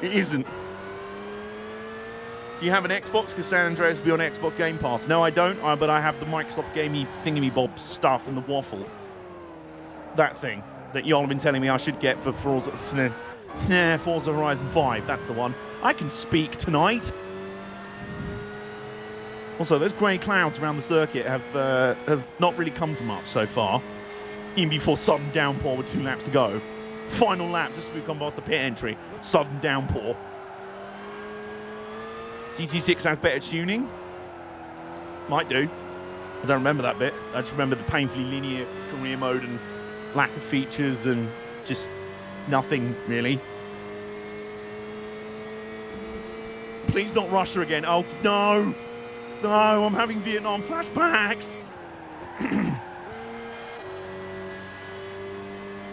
S1: It isn't. Do you have an Xbox? Because San Andreas will be on Xbox Game Pass. No, I don't, but I have the Microsoft Gamey thingy-bob stuff and the waffle. That thing that y'all have been telling me I should get for Forza Horizon 5. That's the one. I can speak tonight. Also, those grey clouds around the circuit have not really come to much so far. Even before sudden downpour with 2 laps to go. Final lap, just as we've come past the pit entry. Sudden downpour. GT6 has better tuning. Might do. I don't remember that bit. I just remember the painfully linear career mode and lack of features and just nothing, really. Please don't rush her again. Oh, no. No, I'm having Vietnam flashbacks.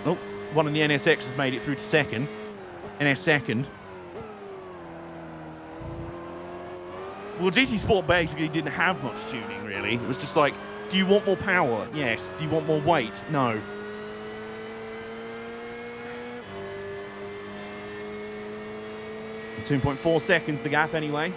S1: Oh, one of the NSX has made it through to second. NS second. Well, GT Sport basically didn't have much tuning, really. It was just like, do you want more power? Yes. Do you want more weight? No. And 2.4 seconds the gap anyway.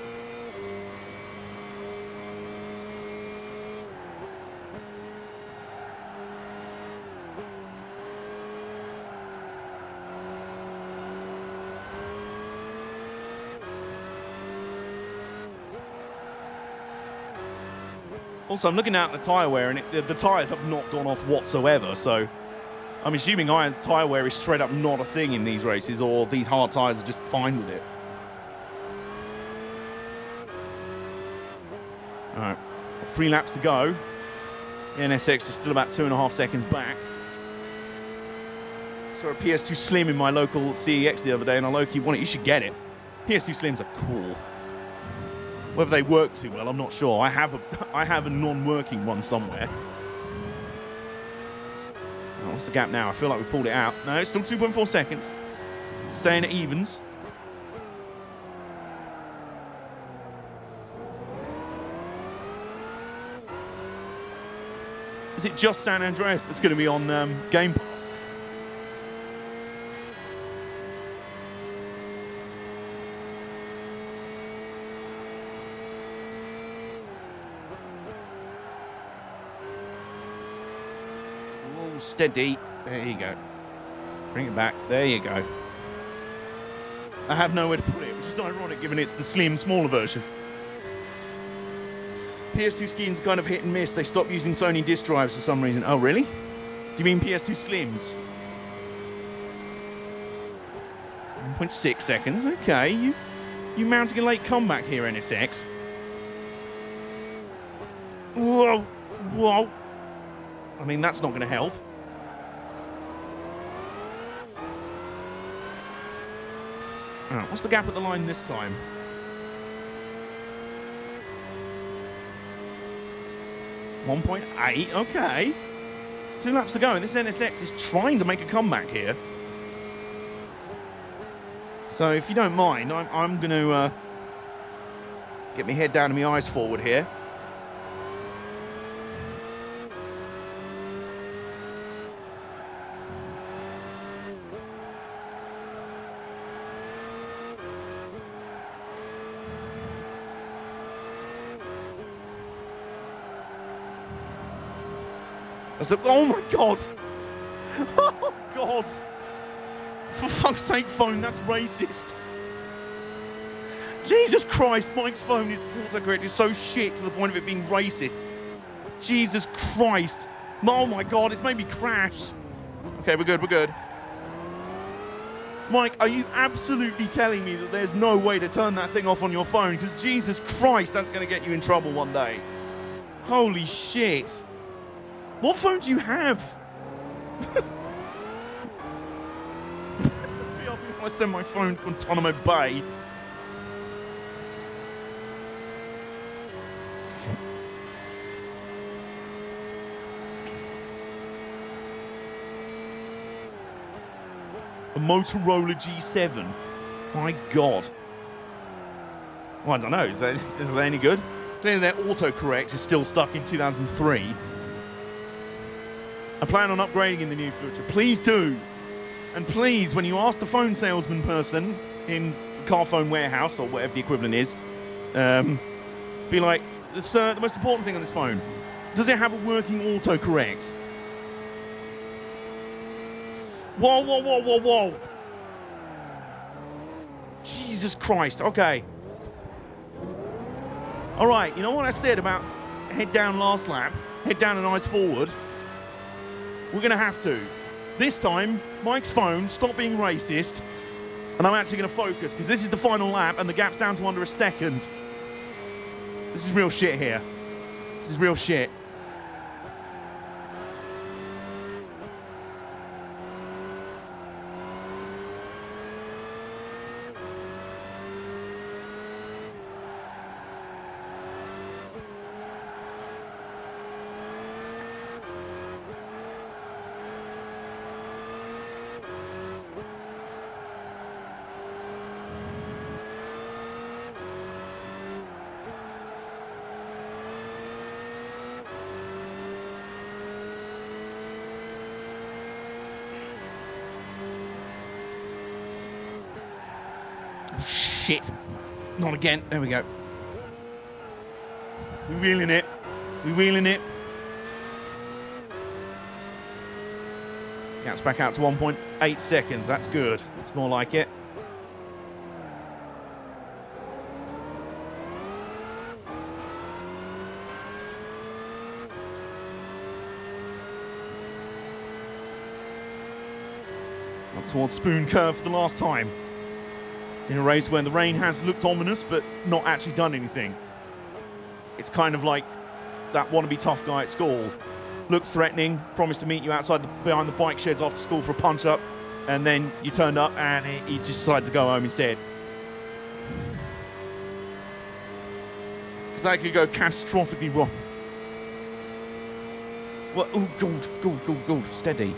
S1: Also, I'm looking at the tyre wear, and the tyres have not gone off whatsoever, so I'm assuming iron tyre wear is straight up not a thing in these races, or these hard tyres are just fine with it. Alright, 3 laps to go. The NSX is still about 2.5 seconds back. Saw a PS2 Slim in my local CEX the other day, and I low-key wanted, you should get it. PS2 Slims are cool. Whether they work too well, I'm not sure. I have a non-working one somewhere. Oh, what's the gap now? I feel like we pulled it out. No, it's still 2.4 seconds. Staying at evens. Is it just San Andreas that's going to be on Game Pass? Steady. There you go. Bring it back. There you go. I have nowhere to put it, which is ironic given it's the slim, smaller version. PS2 skins kind of hit and miss. They stopped using Sony disc drives for some reason. Oh, really? Do you mean PS2 Slims? 1.6 seconds. Okay, you mounting a late comeback here, NSX. Whoa. Whoa. I mean, that's not going to help. Alright, what's the gap at the line this time? 1.8, okay. 2 laps to go, and this NSX is trying to make a comeback here. So, if you don't mind, I'm going to get my head down and my eyes forward here. Oh my god! Oh god! For fuck's sake, phone, that's racist. Jesus Christ, Mike's phone is autocorrect is so shit to the point of it being racist. Jesus Christ. Oh my god, it's made me crash. Okay, we're good, we're good. Mike, are you absolutely telling me that there's no way to turn that thing off on your phone? Because Jesus Christ, that's going to get you in trouble one day. Holy shit. What phone do you have? I send my phone to Guantanamo Bay. A Motorola G7. My God. Well, I don't know. Is they any good? Clearly their autocorrect is still stuck in 2003. I plan on upgrading in the near future. Please do. And please, when you ask the phone salesman person in the car phone warehouse or whatever the equivalent is, be like, sir, the most important thing on this phone, does it have a working autocorrect? Whoa, whoa, whoa, whoa, whoa. Jesus Christ. Okay. All right, you know what I said about head down last lap, head down and eyes forward? We're going to have to. This time, Mike's phone, stop being racist, and I'm actually going to focus, because this is the final lap, and the gap's down to under a second. This is real shit here. This is real shit. Shit. Not again. There we go. We're wheeling it. We're wheeling it. Counts back out to 1.8 seconds. That's good. It's more like it. Up towards Spoon Curve for the last time. In a race where the rain has looked ominous, but not actually done anything. It's kind of like that wannabe tough guy at school. Looks threatening, promised to meet you outside behind the bike sheds after school for a punch-up, and then you turned up and he just decided to go home instead. Because that could go catastrophically wrong. Well, oh, good, steady.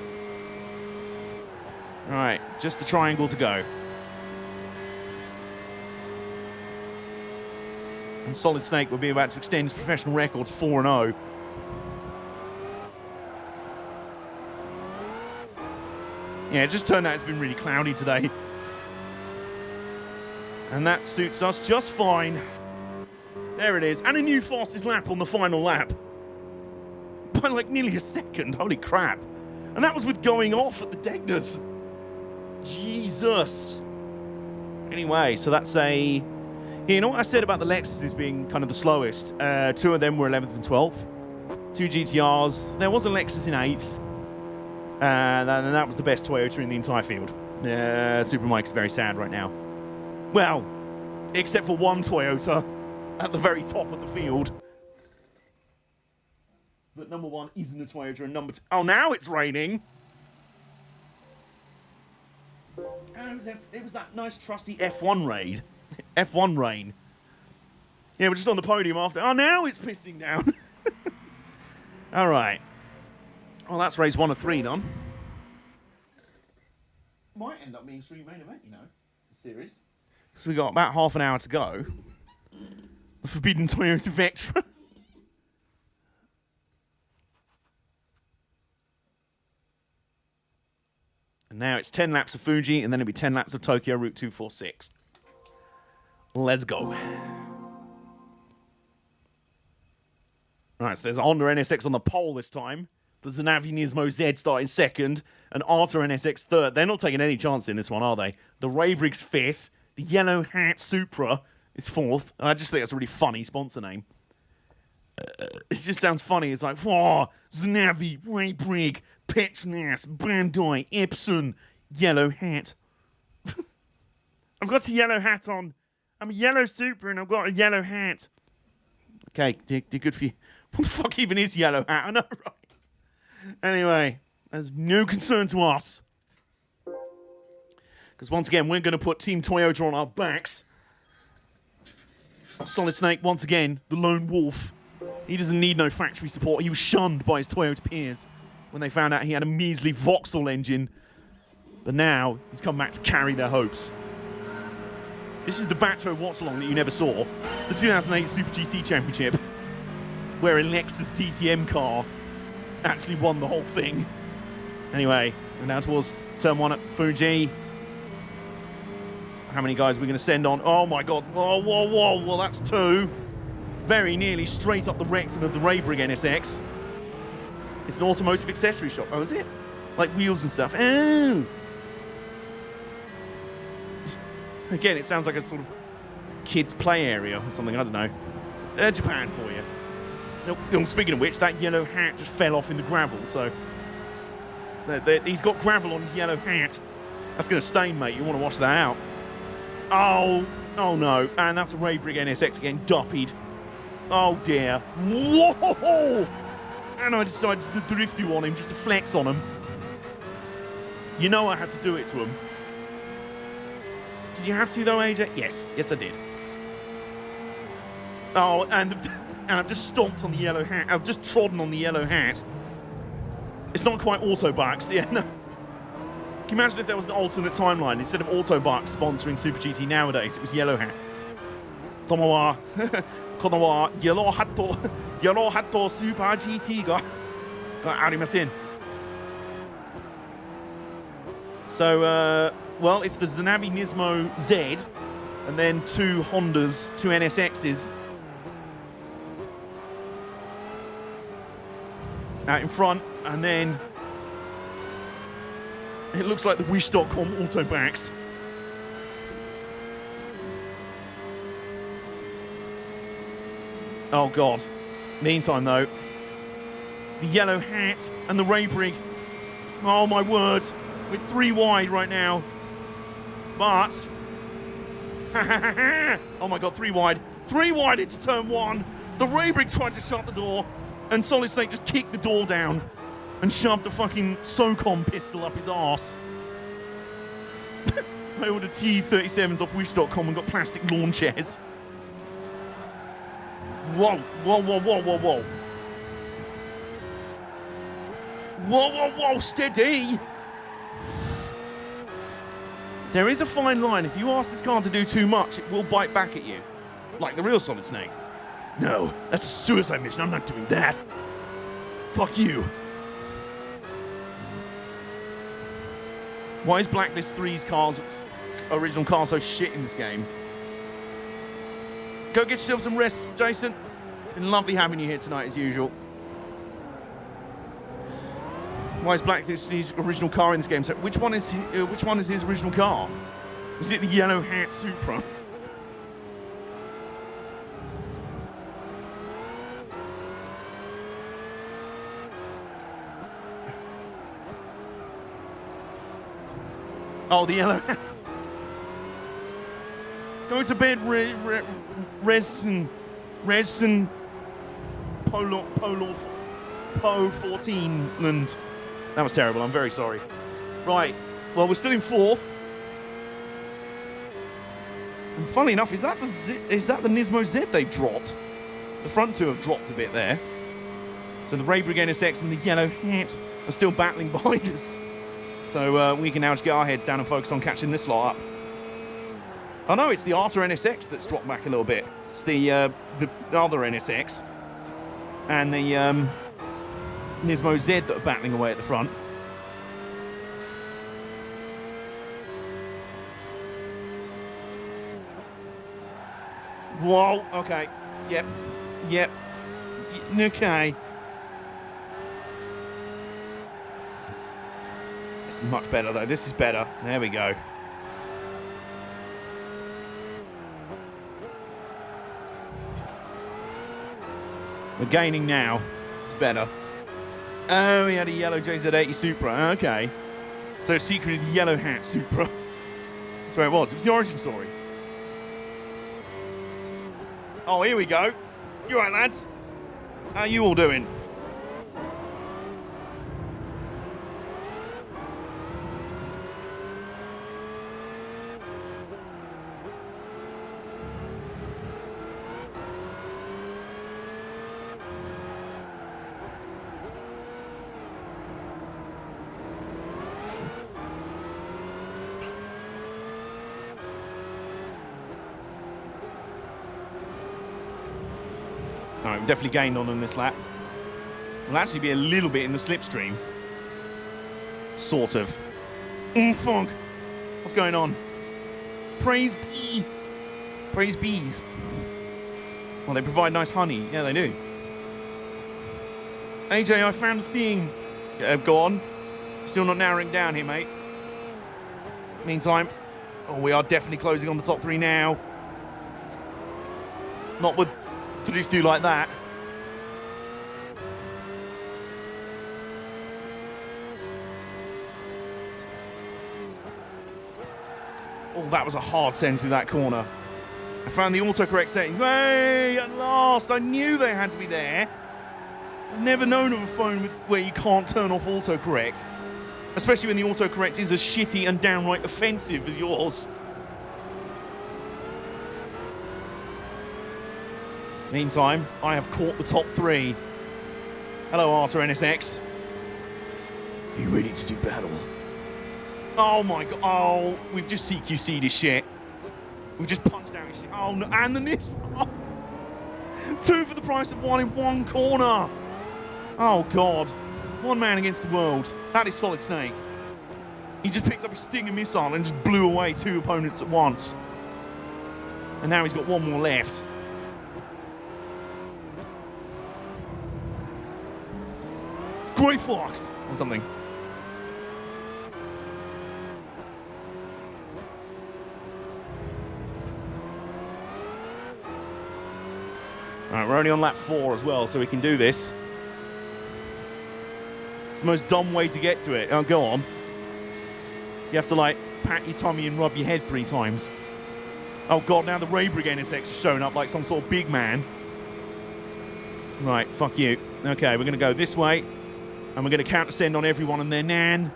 S1: All right, just the triangle to go. And Solid Snake will be about to extend his professional record to 4-0. Yeah, it just turned out it's been really cloudy today. And that suits us just fine. There it is. And a new fastest lap on the final lap. By like nearly a second. Holy crap. And that was with going off at the Degners. Jesus. Anyway, so that's a... Yeah, you know what I said about the Lexuses being kind of the slowest? Two of them were 11th and 12th. Two GTRs. There was a Lexus in 8th. And that was the best Toyota in the entire field. Super Mike's very sad right now. Well, except for one Toyota at the very top of the field. But number one isn't a Toyota, and number two... Oh, now it's raining! Oh, it was that nice, trusty F1 raid. F1 rain. Yeah, we're just on the podium after... Oh, now it's pissing down! All right. Well, that's race 1 of 3 done. Might end up being stream main event, you know, the series. So we got about half an hour to go. The Forbidden Toyota Vectra. And now it's 10 laps of Fuji, and then it'll be 10 laps of Tokyo Route 246. Let's go. Right, so there's a Honda NSX on the pole this time. The Zanavi Nismo Z starting second, and Arta NSX third. They're not taking any chance in this one, are they? The Raybriggs fifth. The Yellow Hat Supra is fourth. I just think that's a really funny sponsor name. It just sounds funny. It's like, oh, Zanavi, Raybrigg, Petronas, Bandai, Epson, Yellow Hat. I've got a yellow hat on. I'm a yellow Supra and I've got a yellow hat. Okay, they're good for you. What the fuck even is yellow hat? I know, right? Anyway, there's no concern to us. Because once again, we're going to put Team Toyota on our backs. Solid Snake, once again, the lone wolf. He doesn't need no factory support. He was shunned by his Toyota peers when they found out he had a measly Vauxhall engine. But now, he's come back to carry their hopes. This is the Bato watch-along that you never saw. The 2008 Super GT Championship. Where a Lexus DTM car actually won the whole thing. Anyway, we're now towards turn 1 at Fuji. How many guys are we going to send on? Oh my god. Whoa, whoa, whoa. Well, that's 2. Very nearly straight up the rectum of the Raybrigg NSX. It's an automotive accessory shop. Oh, is it? Like wheels and stuff. Oh! Again, it sounds like a sort of kids' play area or something. I don't know. Japan for you. Speaking of which, that yellow hat just fell off in the gravel, so... He's got gravel on his yellow hat. That's going to stain, mate. You want to wash that out. Oh no. And that's a Raybrigg NSX again, duppied. Oh, dear. Whoa! And I decided to drift you on him, just to flex on him. You know I had to do it to him. Did you have to, though, AJ? Yes, I did. Oh, and I've just stomped on the yellow hat. I've just trodden on the yellow hat. It's not quite Autobucks. Yeah, no. Can you imagine if there was an alternate timeline? Instead of Autobucks sponsoring Super GT nowadays, it was Yellow Hat. Tomo wa Yellow Hatto Super GT ga arimasen. So, well, it's the Zanavi Nismo Z and then 2 Hondas, 2 NSXs. Out in front, and then it looks like the Wish.com auto backs. Oh God. Meantime though, the yellow hat and the Ray Brig. Oh my word. We're 3 wide right now. But oh my God, 3 wide. 3 wide into turn 1. The Ray Brig tried to shut the door, and Solid Snake just kicked the door down and shoved a fucking SOCOM pistol up his arse. I ordered T-37s off Wish.com and got plastic lawn chairs. Whoa, whoa, whoa, whoa, whoa, whoa. Whoa, whoa, whoa, steady. There is a fine line. If you ask this car to do too much, it will bite back at you. Like the real Solid Snake. No, that's a suicide mission. I'm not doing that. Fuck you. Why is Blacklist 3's original car so shit in this game? Go get yourself some rest, Jason. It's been lovely having you here tonight, as usual. Why is Blacklist 3's original car in this game? So, which one is his original car? Is it the yellow hat Supra? Oh, the yellow hat. Go to bed, Resin Po 14 and that was terrible. I'm very sorry. Right. Well, we're still in 4th. And funnily enough, is that the Nismo Z they've dropped? The front 2 have dropped a bit there. So the Ray Brig NSX and the yellow hat are still battling behind us. So we can now just get our heads down and focus on catching this lot up. Oh no, it's the Arta NSX that's dropped back a little bit. It's the other NSX and the Nismo Z that are battling away at the front. Whoa, okay. Yep. Okay. This is much better though. This is better. There we go. We're gaining now. It's better. Oh, he had a yellow JZ80 Supra. Okay. So it's secretly the yellow hat Supra. That's where it was. It was the origin story. Oh, here we go. You alright, lads? How you all doing? Alright, we've definitely gained on them this lap. We'll actually be a little bit in the slipstream. Sort of. Fuck. What's going on? Praise bee. Praise bees. Well, they provide nice honey. Yeah, they do. AJ, I found a thing. Yeah, go on. Still not narrowing down here, mate. Meantime, oh, we are definitely closing on the top 3 now. Not with drift through like that. Oh, that was a hard send through that corner. I found the autocorrect settings. Hey, at last! I knew they had to be there. I've never known of a phone where you can't turn off autocorrect. Especially when the autocorrect is as shitty and downright offensive as yours. Meantime, I have caught the top 3. Hello, Arta NSX. Are you ready to do battle? Oh my god. Oh, we've just CQC'd his shit. We've just punched out his shit. Oh no, and the NIS. Oh. 2 for the price of 1 in 1 corner. Oh god. 1 man against the world. That is Solid Snake. He just picked up a Stinger missile and just blew away 2 opponents at once. And now he's got one more left. Grey Fox! Or something. Alright, we're only on lap 4 as well, so we can do this. It's the most dumb way to get to it. Oh, go on. You have to, like, pat your tummy and rub your head 3 times. Oh, God, now the Ray Brigade NSX is showing up like some sort of big man. Right, fuck you. Okay, we're going to go this way. And we're going to counter-send on everyone and their nan.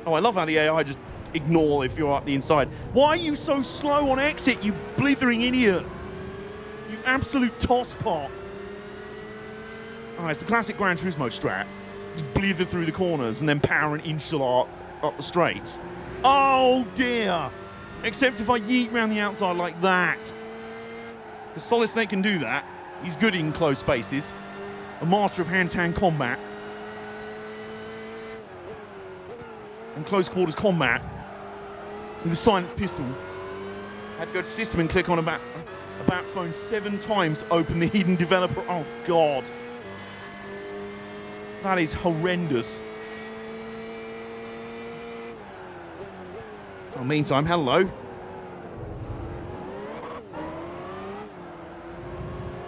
S1: Oh, I love how the AI just ignore if you're up the inside. Why are you so slow on exit, you blithering idiot? You absolute tosspot. Oh, it's the classic Gran Turismo strat. Just blither through the corners and then power an inshallah up the straights. Oh, dear. Except if I yeet round the outside like that. The Solid Snake can do that. He's good in close spaces. A master of hand-to-hand combat. And close quarters combat. With a silenced pistol. I had to go to system and click on about phone 7 times to open the hidden developer. Oh, God. That is horrendous. Oh, meantime, hello.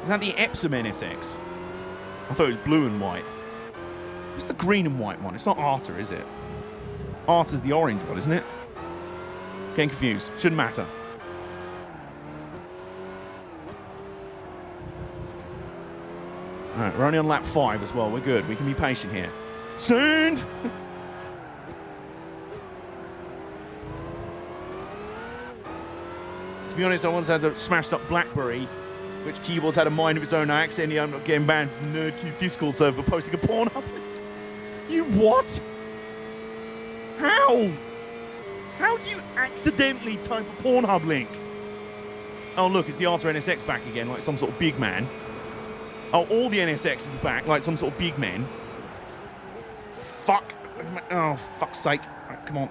S1: Is that the Epsom NSX? I thought it was blue and white. What's the green and white one? It's not Arta, is it? Arta's the orange one, isn't it? Getting confused. Shouldn't matter. Alright, we're only on lap 5 as well. We're good. We can be patient here. Soon! To be honest, I once had a smashed up BlackBerry, which keyboards had a mind of its own. I accidentally ended up getting banned from the NerdCube Discord server for posting a porn up. You what? How? How do you accidentally type a Pornhub link? Oh, look, it's the Arta NSX back again, like some sort of big man. Oh, all the NSXs are back, like some sort of big men. Fuck. Oh, fuck's sake. Right, come on.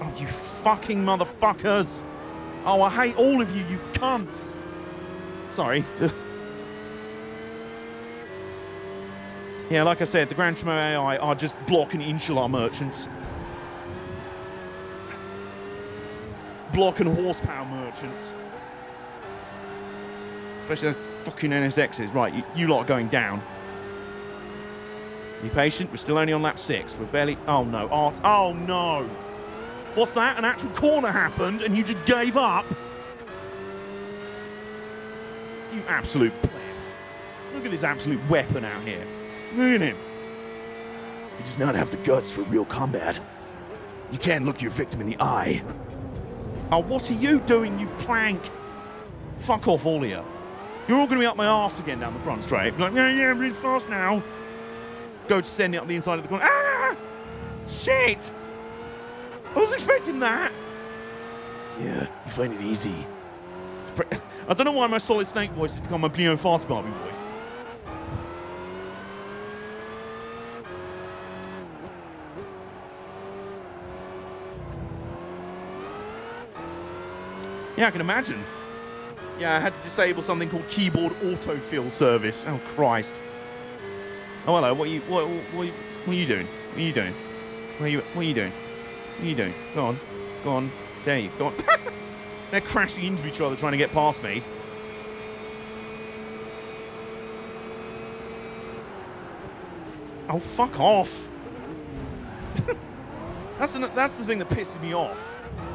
S1: Oh, you fucking motherfuckers. Oh, I hate all of you, you cunts. Sorry. Yeah, like I said, the Gran Turismo AI are just block and inshallah merchants. Block and horsepower merchants. Especially those fucking NSXs. Right, you lot are going down. Be patient, we're still only on lap 6. We're barely... Oh, no. Oh, no. What's that? An actual corner happened and you just gave up? You absolute pleb. Look at this absolute weapon out here. Look at him. You just not have the guts for real combat. You can't look your victim in the eye. Oh, what are you doing, you plank? Fuck off, all of you. You're all going to be up my arse again down the front straight. Be like, yeah, I'm really fast now. Go to send it up the inside of the corner. Ah! Shit! I was expecting that. Yeah, you find it easy. I don't know why my Solid Snake voice has become my Bleo Fart Barbie voice. Yeah, I can imagine. Yeah, I had to disable something called keyboard autofill service. Oh, Christ. Oh, hello. What are you doing? What are you doing? What are you doing? What are you doing? Go on. Go on. There you go. They're crashing into each other trying to get past me. Oh, fuck off. That's the thing that pisses me off.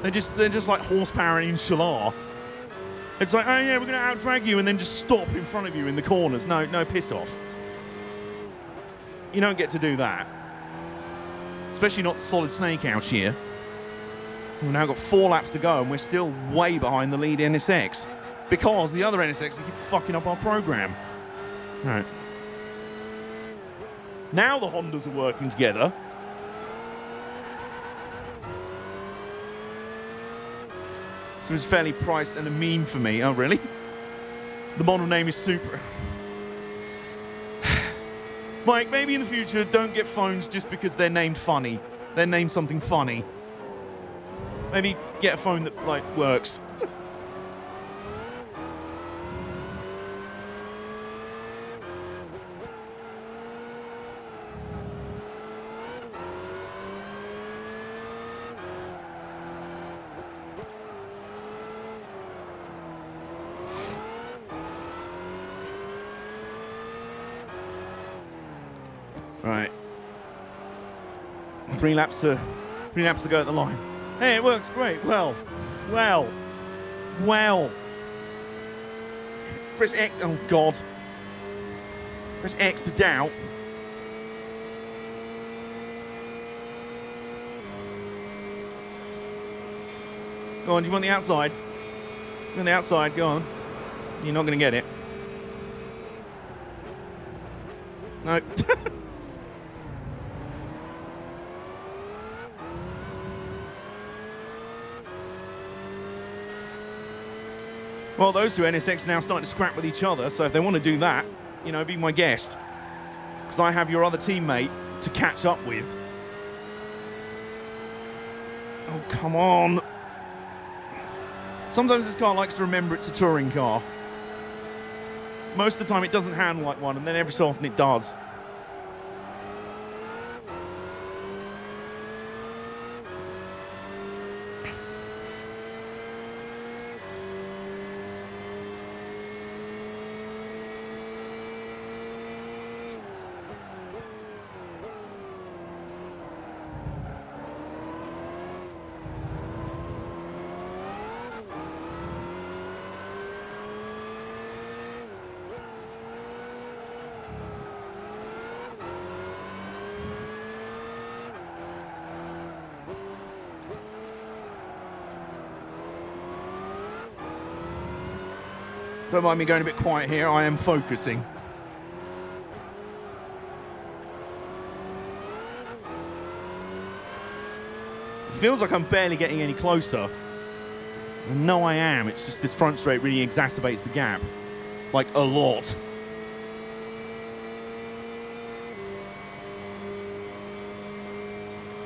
S1: They're just like horsepower and inshallah. It's like, oh yeah, we're going to out-drag you and then just stop in front of you in the corners. No, piss off. You don't get to do that. Especially not Solid Snake out here. We've now got 4 laps to go and we're still way behind the lead NSX. Because the other NSX keep fucking up our program. Alright. Now the Hondas are working together. So it's fairly priced and a meme for me. Oh, really? The model name is Super. Mike, maybe in the future, don't get phones just because they're named funny. They're named something funny. Maybe get a phone that, like, works. Right. 3 laps to go at the line. Hey, it works great. Well. Press X. Oh, God. Press X to doubt. Go on, do you want the outside? You want the outside? Go on. You're not going to get it. No. Well, those two NSX are now starting to scrap with each other, so if they want to do that, you know, be my guest. Because I have your other teammate to catch up with. Oh, come on. Sometimes this car likes to remember it's a touring car. Most of the time it doesn't handle like one, and then every so often it does. Don't mind me going a bit quiet here, I am focusing. It feels like I'm barely getting any closer. No, I am. It's just this front straight really exacerbates the gap. Like, a lot.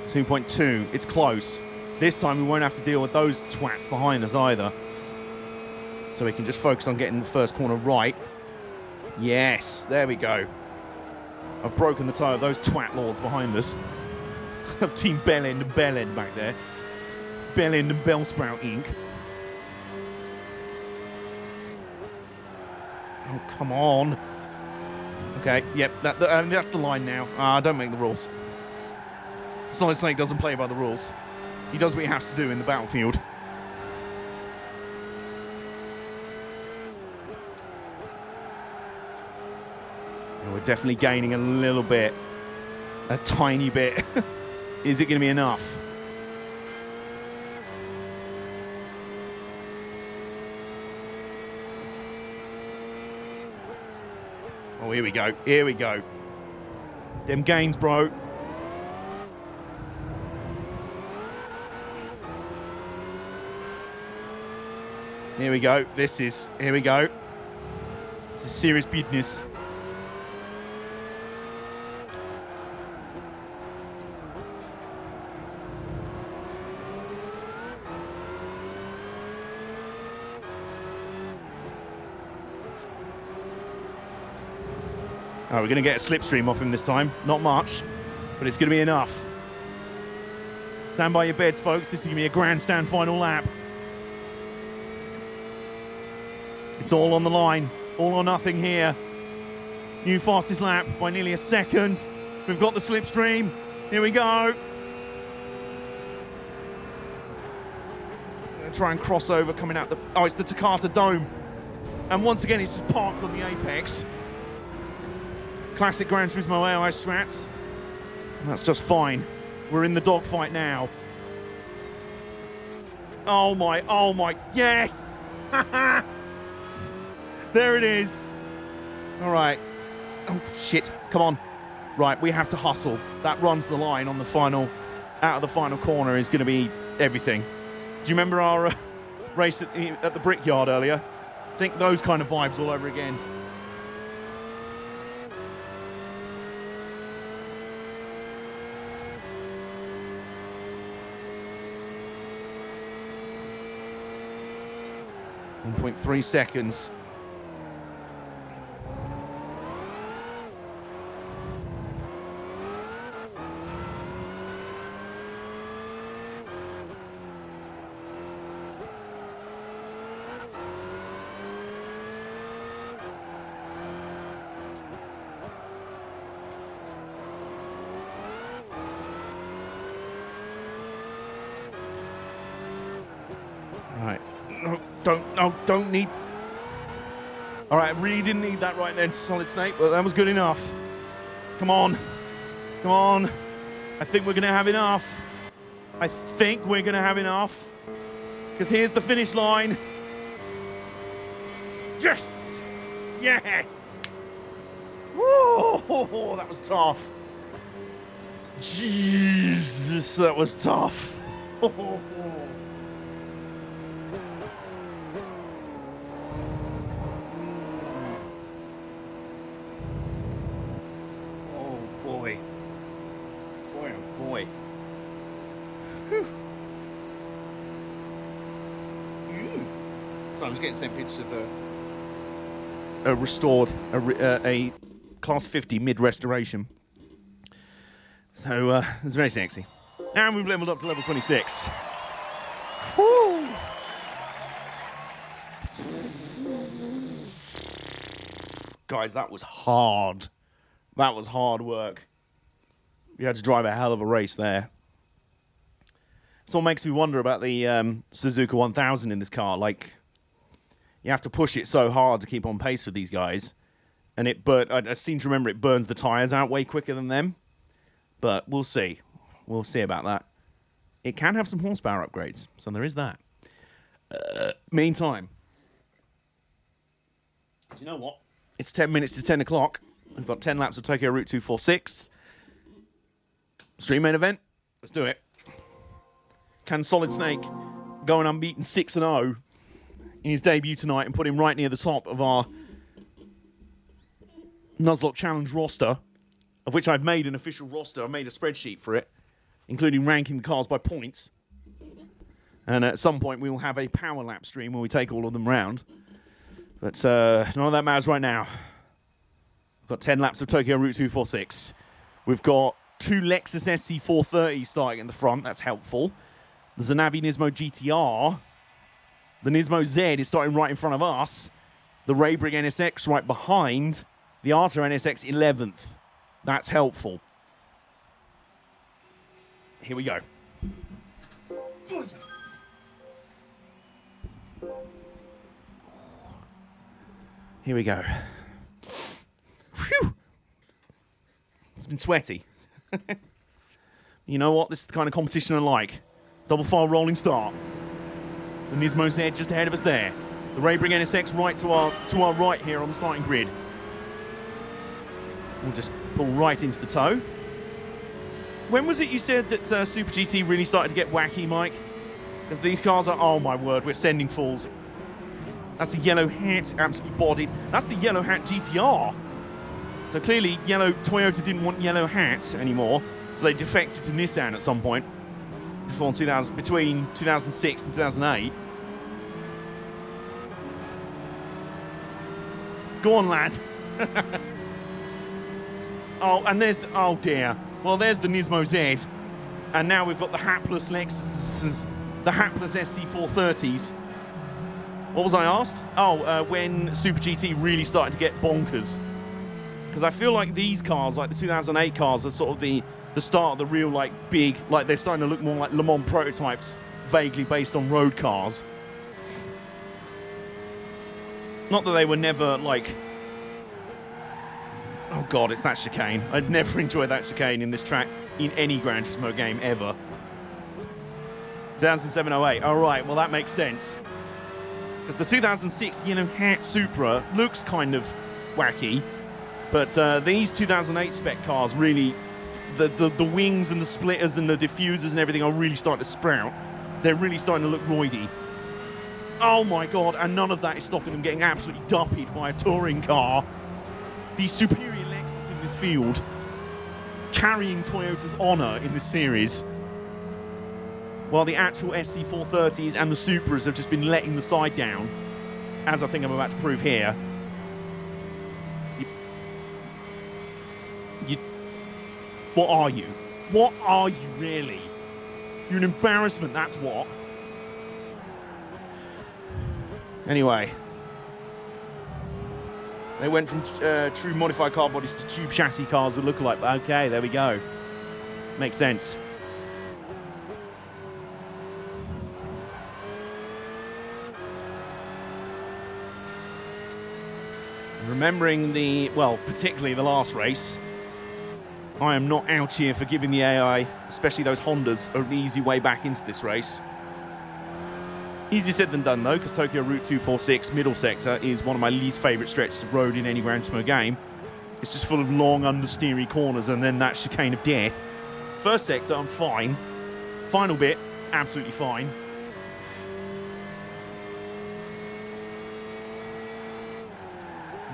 S1: .2. It's close. This time we won't have to deal with those twats behind us either. So we can just focus on getting the first corner right. Yes, there we go. I've broken the tyre of those twat lords behind us. Team Bell End and Bell End back there. Bell End and Bellsprout Inc. Oh, come on. Okay, yep, that's the line now. Don't make the rules. Solid Snake doesn't play by the rules. He does what he has to do in the battlefield. We're definitely gaining a little bit. A tiny bit. Is it going to be enough? Oh, here we go. Here we go. Them gains, bro. Here we go. Here we go. This is serious business. Oh, we're going to get a slipstream off him this time. Not much, but it's going to be enough. Stand by your beds, folks. This is going to be a grandstand final lap. It's all on the line. All or nothing here. New fastest lap by nearly a second. We've got the slipstream. Here we go. I'm going to try and cross over coming out the... Oh, it's the Takata Dome. And once again, it's just parked on the apex. Classic Gran Turismo AI strats. And that's just fine. We're in the dogfight now. Oh my, yes! There it is. All right. Oh, shit, come on. Right, we have to hustle. That runs the line on the final, out of the final corner is going to be everything. Do you remember our race at the Brickyard earlier? I think those kind of vibes all over again. 1.3 seconds. Right. No, don't need. All right, I really didn't need that right then, Solid Snake, but that was good enough. Come on. Come on. I think we're going to have enough. I think we're going to have enough. Because here's the finish line. Yes! Yes! Whoa, that was tough. Jesus, that was tough. Boy. Boy, oh boy. Whew. So I was getting some pictures of a restored, a Class 50 mid-restoration. So, it's very sexy. And we've leveled up to level 26. Woo! Guys, that was hard. That was hard work. You had to drive a hell of a race there. It's what makes me wonder about the Suzuka 1000 in this car. Like, you have to push it so hard to keep on pace with these guys. And I seem to remember it burns the tyres out way quicker than them. But we'll see. We'll see about that. It can have some horsepower upgrades, so there is that. Meantime, do you know what? It's 10 minutes to 10 o'clock. We've got 10 laps of Tokyo Route 246. Stream main event. Let's do it. Can Solid Snake go an unbeaten 6-0 in his debut tonight and put him right near the top of our Nuzlocke Challenge roster, of which I've made an official roster. I've made a spreadsheet for it, including ranking the cars by points. And at some point, we will have a power lap stream where we take all of them round. But none of that matters right now. We've got 10 laps of Tokyo Route 246. We've got 2 Lexus SC430 starting in the front. That's helpful. There's a Navi Nismo GTR. The Nismo Z is starting right in front of us. The Raybrig NSX right behind. The Arta NSX 11th. That's helpful. Here we go. Here we go. Phew. It's been sweaty. You know what? This is the kind of competition I like. Double file rolling start. The Nismo Z just ahead of us there. The Raybrig NSX right to our right here on the starting grid. We'll just pull right into the toe. When was it you said that Super GT really started to get wacky, Mike? Because these cars are, oh my word, we're sending fools. That's the yellow hat, absolutely bodied. That's the yellow hat GTR. So clearly, Toyota didn't want yellow hats anymore, so they defected to Nissan at some point between 2006 and 2008. Go on, lad. Oh, and there's oh dear. Well, there's the Nismo Z, and now we've got the hapless Lexuses, the hapless SC430s. What was I asked? Oh, when Super GT really started to get bonkers. Because I feel like these cars, like the 2008 cars, are sort of the start of the real, like, big, like, they're starting to look more like Le Mans prototypes, vaguely based on road cars. Not that they were never, like... Oh, God, it's that chicane. I'd never enjoyed that chicane in this track, in any Gran Turismo game, ever. 2007-08. All right, well, that makes sense. Because the 2006 yellow hat Supra looks kind of wacky, but these 2008 spec cars really, the wings and the splitters and the diffusers and everything are really starting to sprout. They're really starting to look roidy. Oh my God, and none of that is stopping them getting absolutely duppied by a touring car. The superior Lexus in this field, carrying Toyota's honour in this series, while the actual SC430s and the Supras have just been letting the side down. as I think I'm about to prove here, what are you? What are you really? You're an embarrassment, that's what. Anyway. They went from true modified car bodies to tube chassis cars with lookalike. Okay, there we go. Makes sense. Remembering particularly the last race, I am not out here for giving the AI, especially those Hondas, an easy way back into this race. Easier said than done, though, because Tokyo Route 246 middle sector is one of my least favourite stretches of road in any Gran Turismo game. It's just full of long, understeery corners and then that chicane of death. First sector, I'm fine. Final bit, absolutely fine.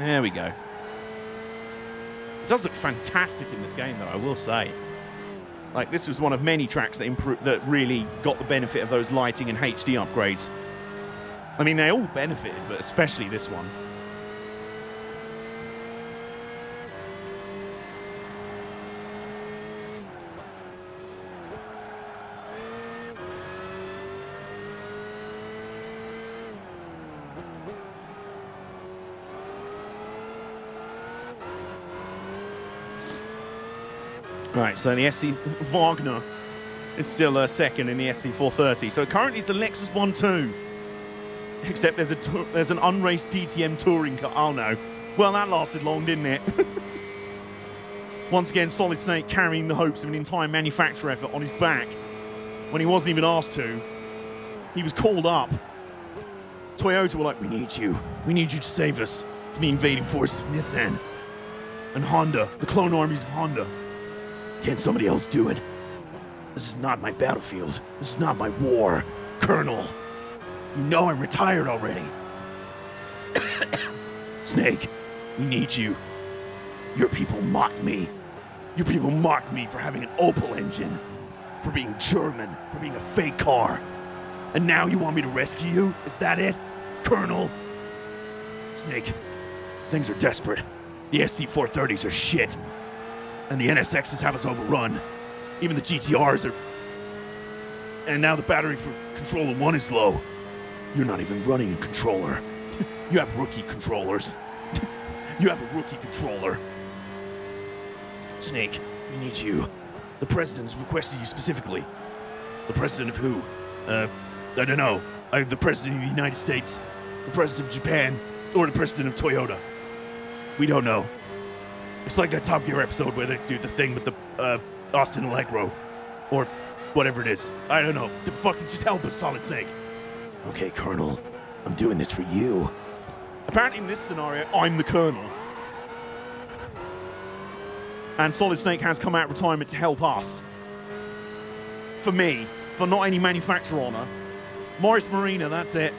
S1: There we go. It does look fantastic in this game, though, I will say. Like, this was one of many tracks that really got the benefit of those lighting and HD upgrades. I mean, they all benefited, but especially this one. Right, so the SC Wagner is still second in the SC430. So currently it's a Lexus 1.2. Except there's an unraced DTM touring car. Oh no. Well, that lasted long, didn't it? Once again, Solid Snake carrying the hopes of an entire manufacturer effort on his back when he wasn't even asked to. He was called up. Toyota were like, we need you. We need you to save us from the invading forces of Nissan. And Honda, the clone armies of Honda. Can't somebody else do it? This is not my battlefield. This is not my war, Colonel. You know I'm retired already. Snake, we need you. Your people mocked me. Your people mocked me for having an Opel engine, for being German, for being a fake car. And now you want me to rescue you? Is that it, Colonel? Snake, things are desperate. The SC430s are shit. And the NSXs have us overrun. Even the GTRs are... And now the battery for Controller 1 is low. You're not even running a controller. You have rookie controllers. You have a rookie controller. Snake, we need you. The President has requested you specifically. The President of who? I don't know. The President of the United States, the President of Japan, or the President of Toyota. We don't know. It's like that Top Gear episode where they do the thing with the Austin Allegro. Or whatever it is. I don't know. Fucking just help us, Solid Snake. Okay, Colonel. I'm doing this for you. Apparently in this scenario, I'm the Colonel. And Solid Snake has come out of retirement to help us. For me. For not any manufacturer honor. Morris Marina, that's it.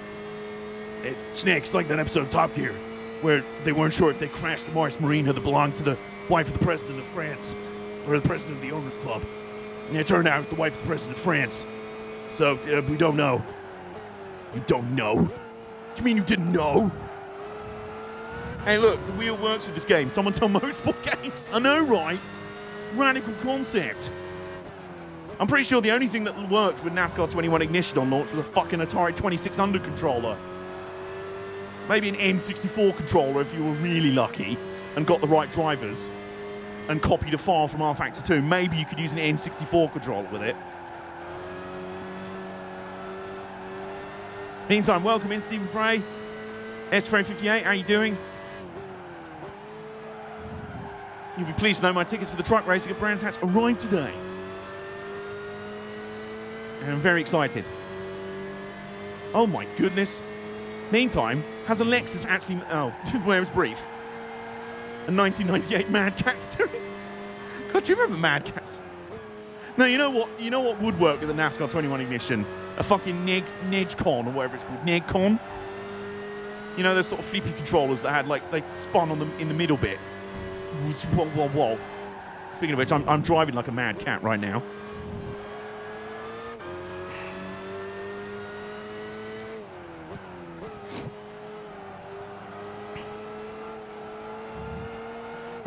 S1: Snake's like that episode of Top Gear, where they weren't sure if they crashed the Morris Marina that belonged to the wife of the President of France, or the President of the Owners Club. And it turned out it was the wife of the President of France. So, we don't know. You don't know? What do you mean you didn't know? Hey, look, the wheel works with this game. Someone tell Motorsport Games. I know, right? Radical concept. I'm pretty sure the only thing that worked with NASCAR 21 Ignition on launch was a fucking Atari 2600 controller. Maybe an N64 controller if you were really lucky and got the right drivers and copied a file from rFactor 2. Maybe you could use an N64 controller with it. Meantime, welcome in, Stephen Frey. S-Frey58, how you doing? You'll be pleased to know my tickets for the truck racing at Brands Hatch arrived today. And I'm very excited. Oh my goodness. Meantime, has a Lexus actually... Oh, where was brief? A 1998 Mad Cat steering. God, do you remember Mad Cats? No, you know what? You know what would work with a NASCAR 21 Ignition? A fucking Negcon or whatever it's called. Negcon? You know those sort of flippy controllers that had, like, they spun on them in the middle bit. Whoa, whoa, whoa. Speaking of which, I'm driving like a mad cat right now.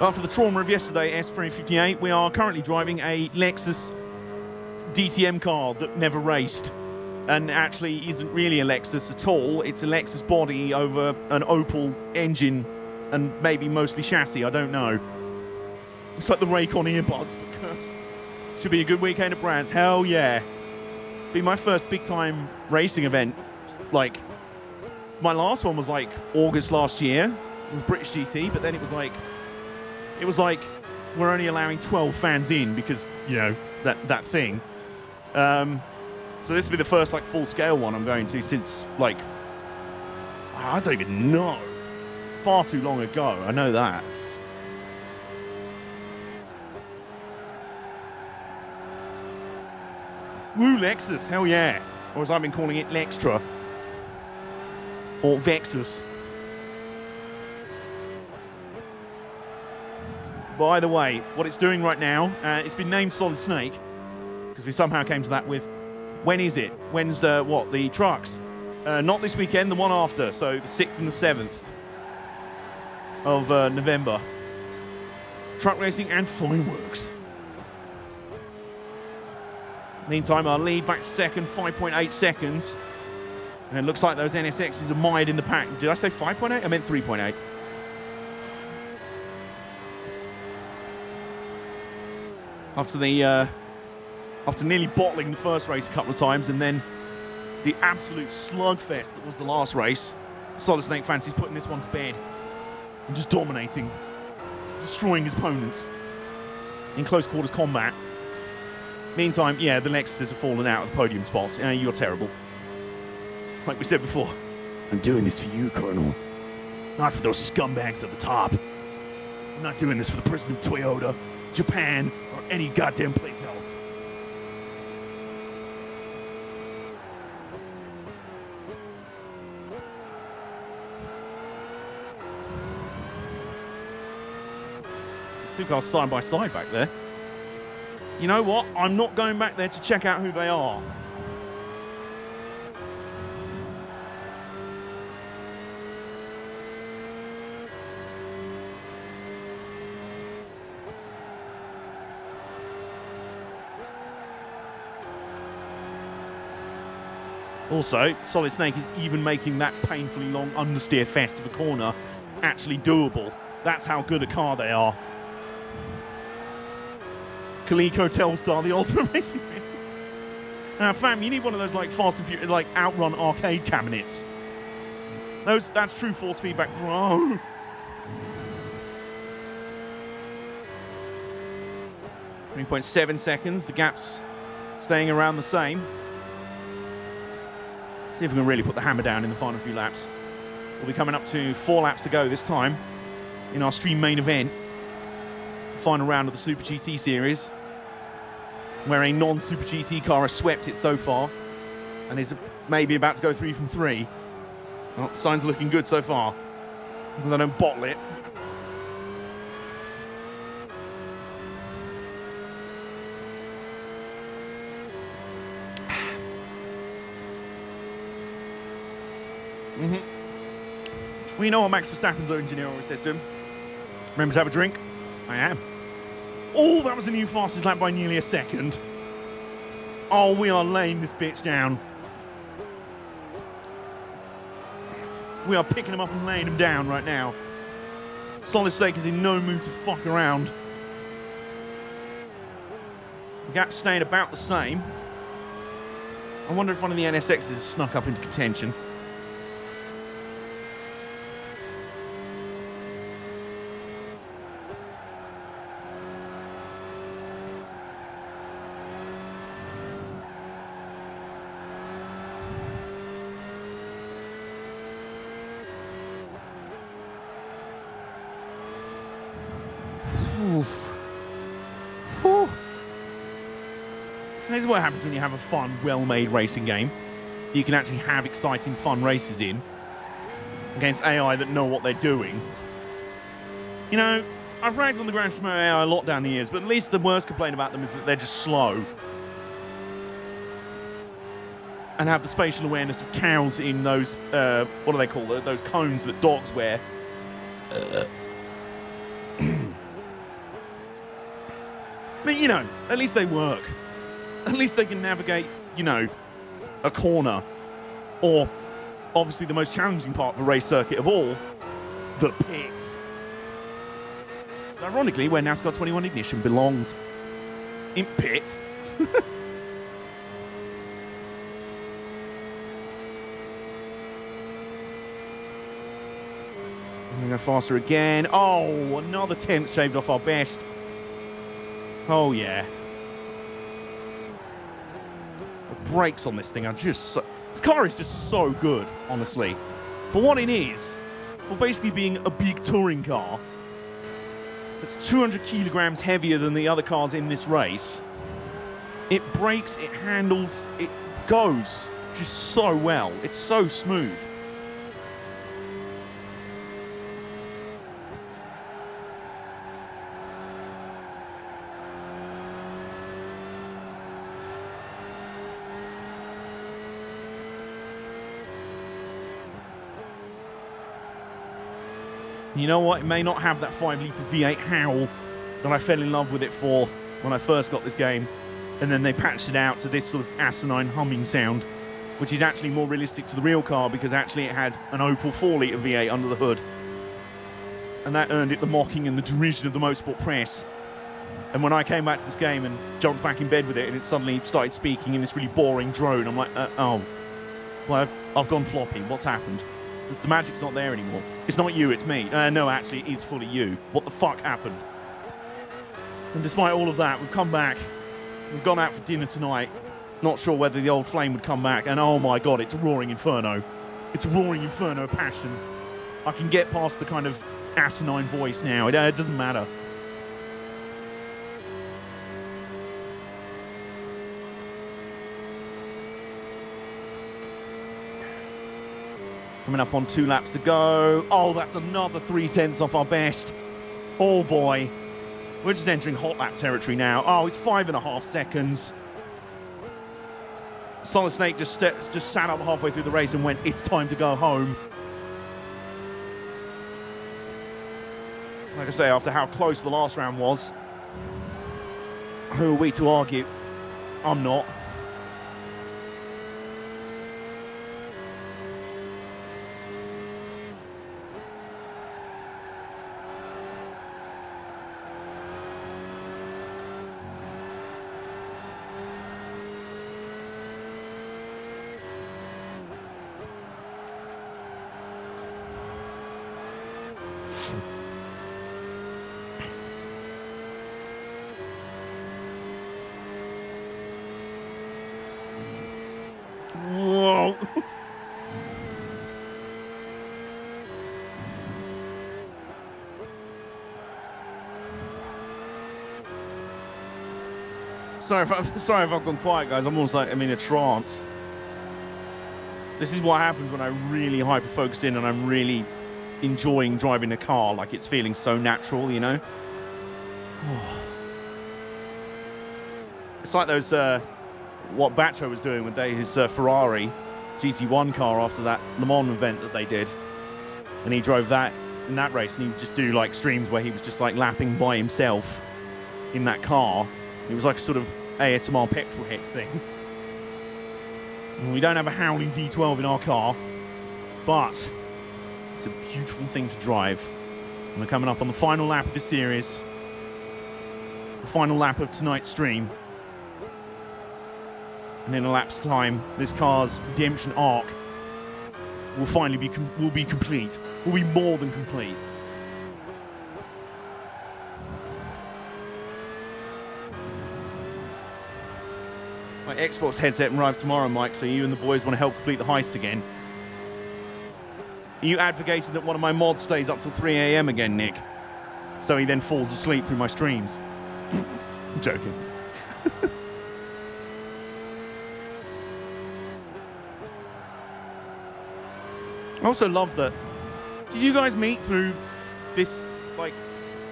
S1: After the trauma of yesterday, S358, we are currently driving a Lexus DTM car that never raced, and actually isn't really a Lexus at all. It's a Lexus body over an Opel engine and maybe mostly chassis, I don't know. It's like the Raycon earbuds, but cursed. Should be a good weekend at Brands. Hell yeah. Be my first big time racing event. Like, my last one was like August last year. It was British GT, but then it was like we're only allowing 12 fans in because, you know, that thing. So this will be the first like full scale one I'm going to since like, I don't even know. Far too long ago, I know that. Woo, Lexus, hell yeah. Or as I've been calling it, Lextra. Or Vexus. By the way, what it's doing right now, it's been named Solid Snake, because we somehow came to that with, when is it? When's the trucks? Not this weekend, the one after, so the 6th and the 7th of November. Truck racing and fireworks. Meantime, our lead back to second, 5.8 seconds. And it looks like those NSXs are mired in the pack. Did I say 5.8? I meant 3.8. After nearly bottling the first race a couple of times, and then the absolute slugfest that was the last race, Solid Snake fancies putting this one to bed and just dominating, destroying his opponents in close quarters combat. Meantime, yeah, the Lexuses have fallen out of the podium spots. You're terrible. Like we said before, I'm doing this for you, Colonel. Not for those scumbags at the top. I'm not doing this for the president of Toyota, Japan, or any goddamn place else. Two cars side by side back there. You know what? I'm not going back there to check out who they are. Also, Solid Snake is even making that painfully long understeer fest of a corner actually doable. That's how good a car they are. Coleco Telstar, the ultimate racing fan. Now, fam, you need one of those like Fast and Furious, like Outrun arcade cabinets. That's true force feedback, bro. .7 seconds. The gap's staying around the same. See if we can really put the hammer down in the final few laps. We'll be coming up to 4 laps to go this time in our stream main event. Final round of the Super GT series, where a non-Super GT car has swept it so far and is maybe about to go 3 from 3. Well, signs are looking good so far, because I don't bottle it. Well, you know what Max Verstappen's engineer always says to him? Remember to have a drink? I am. Oh, that was a new fastest lap by nearly a second. Oh, we are laying this bitch down. We are picking him up and laying him down right now. Solid Snake is in no mood to fuck around. The gap's staying about the same. I wonder if one of the NSXs has snuck up into contention. This is what happens when you have a fun, well-made racing game. You can actually have exciting, fun races in against AI that know what they're doing. You know, I've ragged on the Gran Turismo AI a lot down the years, but at least the worst complaint about them is that they're just slow. And have the spatial awareness of cows in those, what do they call it? Those cones that dogs wear. But, you know, at least they work. At least they can navigate, you know, a corner. Or, obviously, the most challenging part of the race circuit of all, the pits. So, ironically, where NASCAR 21 Ignition belongs. In pit. I'm going to go faster again. Oh, another 10th shaved off our best. Oh, yeah. The brakes on this thing are just so... This car is just so good, honestly. For what it is, for basically being a big touring car, it's 200 kilograms heavier than the other cars in this race. It brakes, it handles, it goes just so well. It's so smooth. You know what? It may not have that 5-litre V8 howl that I fell in love with it for when I first got this game. And then they patched it out to this sort of asinine humming sound, which is actually more realistic to the real car because actually it had an Opel 4-litre V8 under the hood. And that earned it the mocking and the derision of the motorsport press. And when I came back to this game and jumped back in bed with it and it suddenly started speaking in this really boring drone, I'm like, oh, well, I've gone floppy. What's happened? The magic's not there anymore. It's not you, it's me. No, actually, it is fully you. What the fuck happened? And despite all of that, we've come back. We've gone out for dinner tonight. Not sure whether the old flame would come back. And oh my god, it's a roaring inferno. It's a roaring inferno of passion. I can get past the kind of asinine voice now. It doesn't matter. Coming up on 2 laps to go. Oh, that's another 3/10 off our best. Oh boy. We're just entering hot lap territory now. Oh, it's 5.5 seconds. Solid Snake just sat up halfway through the race and went, it's time to go home. Like I say, after how close the last round was, who are we to argue? I'm not. Whoa. Sorry if I've gone quiet, guys. I'm almost like I'm in a trance. This is what happens when I really hyper-focus in and I'm really enjoying driving a car. Like, it's feeling so natural, you know? It's like those... what Bacho was doing with his Ferrari GT1 car after that Le Mans event that they did. And he drove that in that race, and he would just do like streams where he was just like lapping by himself in that car. It was like a sort of ASMR petrol head thing. And we don't have a howling V12 in our car, but it's a beautiful thing to drive. And we're coming up on the final lap of this series. The final lap of tonight's stream. And in a lap's time, this car's redemption arc will finally be complete. Will be more than complete. My Xbox headset arrives tomorrow, Mike, so you and the boys want to help complete the heist again. Are you advocating that one of my mods stays up till 3 a.m. again, Nick? So he then falls asleep through my streams. I'm joking. I also love that. Did you guys meet through this, like,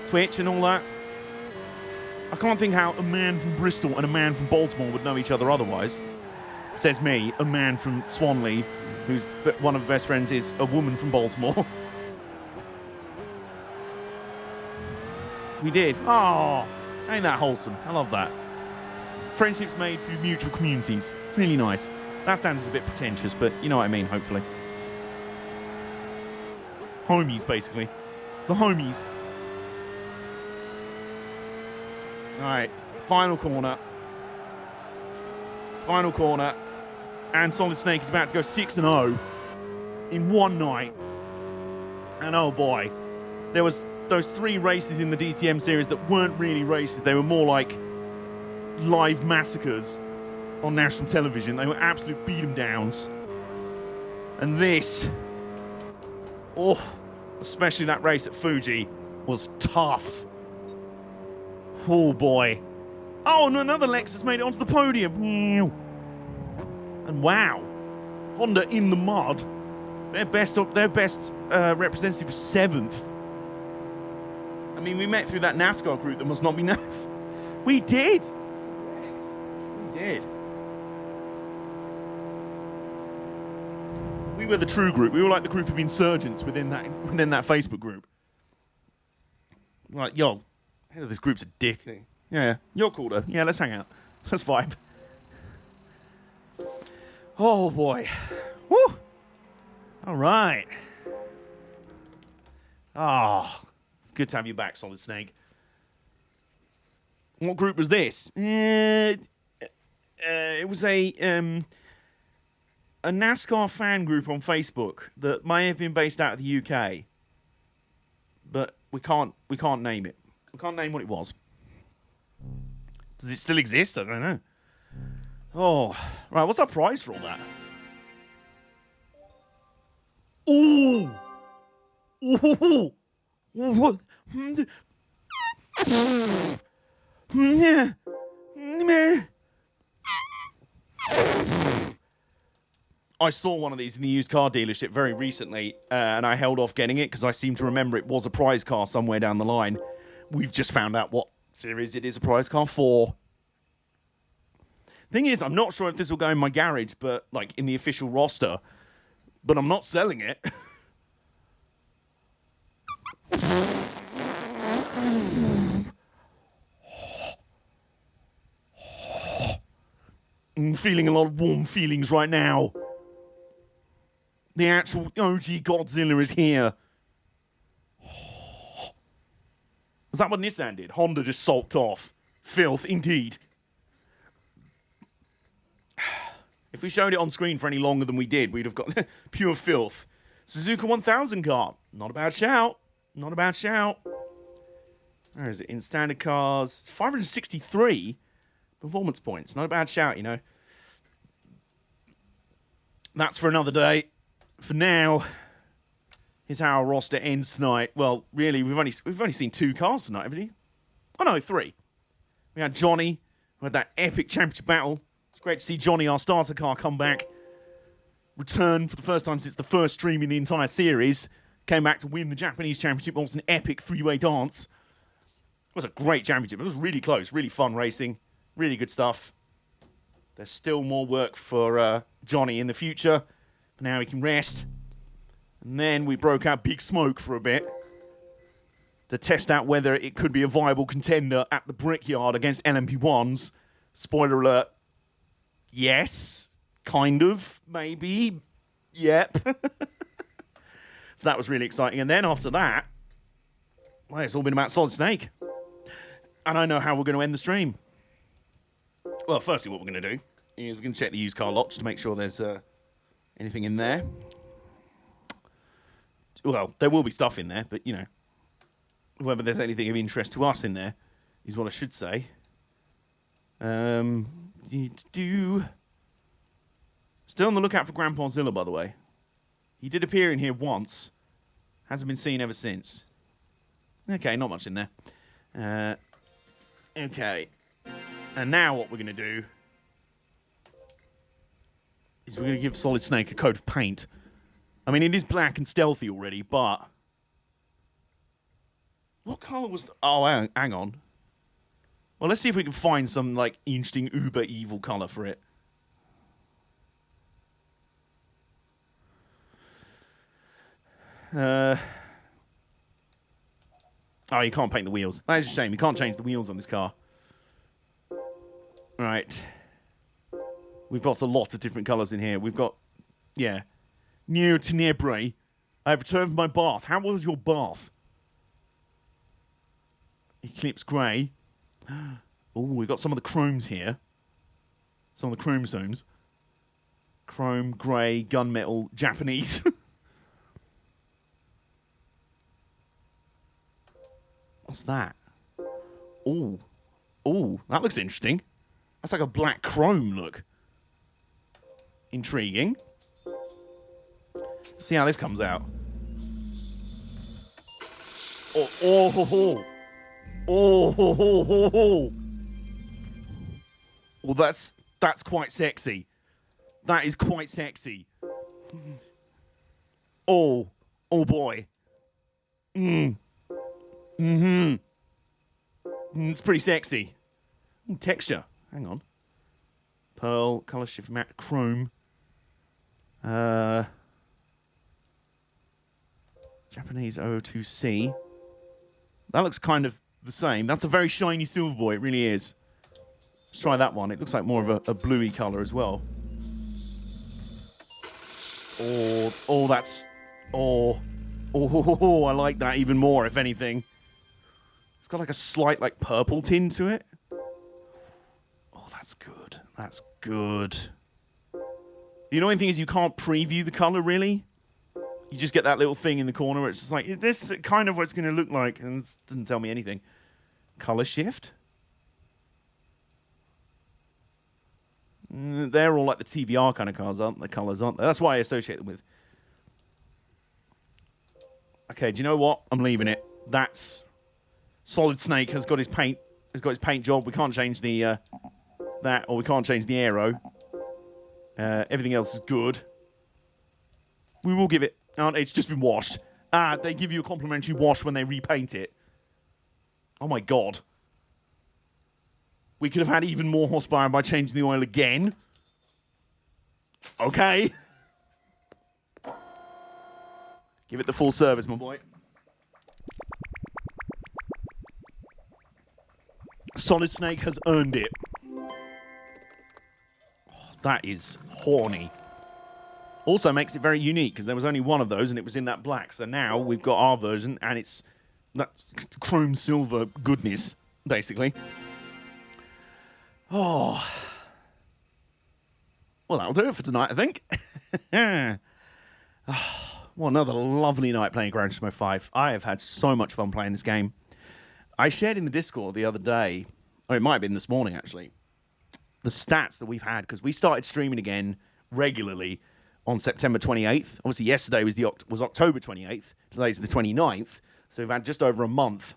S1: Twitch and all that? I can't think how a man from Bristol and a man from Baltimore would know each other otherwise. Says me, a man from Swanley, who's one of the best friends is a woman from Baltimore. We did. Oh, Ain't that wholesome? I love that. Friendships made through mutual communities. It's really nice. That sounds a bit pretentious, but you know what I mean, hopefully. Homies, basically. The homies. Alright, final corner. Final corner. And Solid Snake is about to go 6-0 in one night. And oh boy, there was those 3 races in the DTM series that weren't really races. They were more like live massacres on national television. They were absolute beat 'em downs. And this, oh, especially that race at Fuji, was tough. Oh boy. Oh, and another Lexus made it onto the podium. And wow, Honda in the mud. Their best representative was 7th. I mean, we met through that NASCAR group that must not be enough. We did. Yes, we did. We were the true group. We were like the group of insurgents within that Facebook group. Like, yo, head of this group's a dick. Yeah, you're cool though. Yeah, let's hang out. Let's vibe. Oh boy. Woo! All right. Ah, it's good to have you back, Solid Snake. What group was this? It was a NASCAR fan group on Facebook that may have been based out of the UK, but we can't name it. We can't name what it was. Does it still exist? I don't know. Oh, right. What's our prize for all that? Ooh. Ooh. What? I saw one of these in the used car dealership very recently, and I held off getting it because I seem to remember it was a prize car somewhere down the line. We've just found out what series it is a prize car for. Thing is, I'm not sure if this will go in my garage, but like in the official roster, but I'm not selling it. I'm feeling a lot of warm feelings right now. The actual OG Godzilla is here. Was that what Nissan did? Honda just sulked off. Filth, indeed. If we showed it on screen for any longer than we did, we'd have got pure filth. Suzuka 1000 car. Not a bad shout. Not a bad shout. Where is it? In standard cars. 563 performance points. Not a bad shout, you know. That's for another day. For now, here's how our roster ends tonight. Well, really, we've only seen 2 cars tonight, haven't we? Oh no, 3. We had Johnny. We had that epic championship battle. It's great to see Johnny, our starter car, come back. Return for the first time since the first stream in the entire series. Came back to win the Japanese championship. It was an epic 3-way dance. It was a great championship. It was really close. Really fun racing. Really good stuff. There's still more work for Johnny in the future. For now, he can rest. And then we broke out Big Smoke for a bit to test out whether it could be a viable contender at the Brickyard against LMP1s. Spoiler alert. Yes. Kind of. Maybe. Yep. So that was really exciting. And then after that, well, it's all been about Solid Snake. And I know how we're going to end the stream. Well, firstly, what we're going to do is we're going to check the used car lot just to make sure there's anything in there. Well, there will be stuff in there, but, you know, whether there's anything of interest to us in there is what I should say. Still on the lookout for Grandpazilla, by the way. He did appear in here once. Hasn't been seen ever since. Okay, not much in there. Okay. And now what we're going to do is we're going to give Solid Snake a coat of paint. I mean, it is black and stealthy already, but... What colour was... Oh, hang on. Well, let's see if we can find some, like, interesting uber evil colour for it. Oh, you can't paint the wheels. That is a shame. You can't change the wheels on this car. Right. We've got a lot of different colours in here. We've got, yeah, Neo Tenebrae. I have returned from my bath. How was your bath? Eclipse Grey. Oh, we've got some of the chromes here. Some of the chrome zones. Chrome, grey, gunmetal, Japanese. What's that? Oh. Oh, that looks interesting. That's like a black chrome look. Intriguing. See how this comes out. Oh, well, that's quite sexy. That is quite sexy. Oh boy. It's pretty sexy. Texture. Hang on. Pearl, color shift matte, chrome. Japanese 002C. That looks kind of the same. That's a very shiny silver boy. It really is. Let's try that one. It looks like more of a bluey color as well. Oh, that's... Oh, I like that even more, if anything. It's got like a slight, like, purple tint to it. Oh, that's good. That's good. The annoying thing is you can't preview the color, really. You just get that little thing in the corner where it's just like, is this kind of what it's going to look like? And it doesn't tell me anything. Color shift. They're all like the TVR kind of cars, aren't they? Colors, aren't they? That's why I associate them with. Okay, do you know what? I'm leaving it. That's Solid Snake has got his paint. Has got his paint job. We can't change the that, or we can't change the aero. Everything else is good. We will give it. It's just been washed. They give you a complimentary wash when they repaint it. Oh my god. We could have had even more horsepower by changing the oil again. Okay. Give it the full service, my boy. Solid Snake has earned it. Oh, that is horny. Also makes it very unique, because there was only one of those, and it was in that black. So now we've got our version, and it's that chrome silver goodness, basically. Oh. Well, that'll do it for tonight, I think. Well, another lovely night playing Gran Turismo 5. I have had so much fun playing this game. I shared in the Discord the other day, or it might have been this morning, actually, the stats that we've had, because we started streaming again regularly on September 28th. Obviously, yesterday was October 28th. Today's the 29th. So we've had just over a month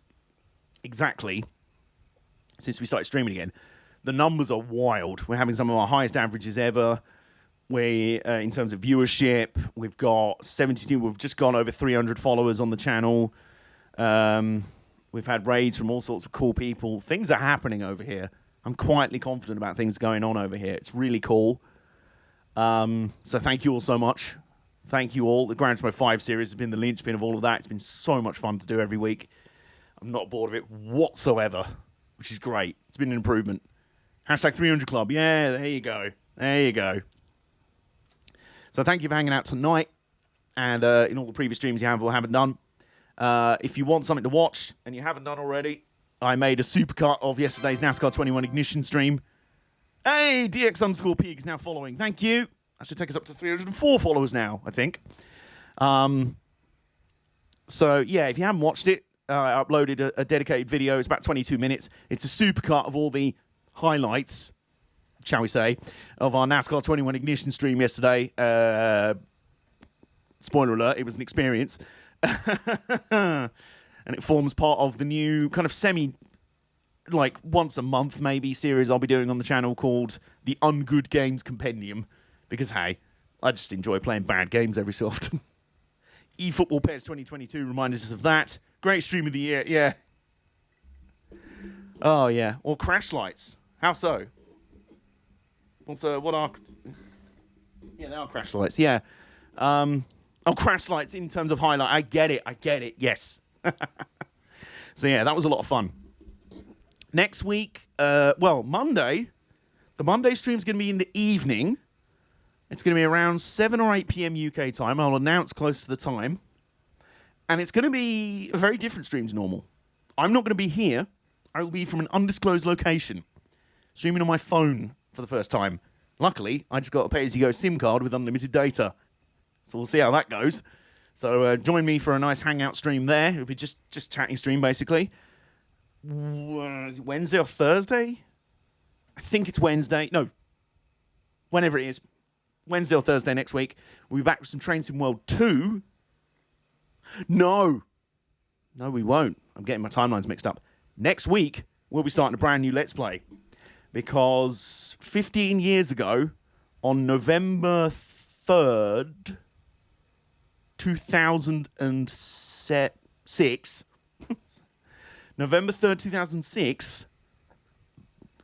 S1: exactly since we started streaming again. The numbers are wild. We're having some of our highest averages ever. We, in terms of viewership, we've got 72. We've just gone over 300 followers on the channel. We've had raids from all sorts of cool people. Things are happening over here. I'm quietly confident about things going on over here. It's really cool. So thank you all so much. Thank you all. The Gran Turismo 5 series has been the linchpin of all of that. It's been so much fun to do every week. I'm not bored of it whatsoever, which is great. It's been an improvement. Hashtag 300 Club. Yeah, there you go. There you go. So thank you for hanging out tonight and in all the previous streams you have or haven't done. If you want something to watch and you haven't done already, I made a supercut of yesterday's NASCAR 21 Ignition stream. Hey, DX_Pig is now following. Thank you. That should take us up to 304 followers now, I think. So, yeah, if you haven't watched it, I uploaded a dedicated video. It's about 22 minutes. It's a supercut of all the highlights, shall we say, of our NASCAR 21 Ignition stream yesterday. Spoiler alert, it was an experience. And it forms part of the new kind of like once a month maybe series I'll be doing on the channel called the Ungood Games Compendium, because hey, I just enjoy playing bad games every so often. eFootball PES 2022 reminded us of that. Great stream of the year, yeah. Oh yeah, or Crash Lights. How so? What are? Yeah, they are Crash Lights. Yeah. Crash Lights in terms of highlight. I get it. Yes. So yeah, that was a lot of fun. Next week, Monday, the Monday stream's going to be in the evening. It's going to be around 7 or 8 p.m. UK time. I'll announce close to the time. And it's going to be a very different stream to normal. I'm not going to be here. I will be from an undisclosed location, streaming on my phone for the first time. Luckily, I just got a pay-as-you-go SIM card with unlimited data. So we'll see how that goes. So join me for a nice hangout stream there. It'll be just chatting stream, basically. Is it Wednesday or Thursday? I think it's Wednesday. No. Whenever it is. Wednesday or Thursday next week. We'll be back with some Train Sim World 2. No, we won't. I'm getting my timelines mixed up. Next week, we'll be starting a brand new Let's Play. Because 15 years ago, on November 3rd, 2006, November 3rd, 2006,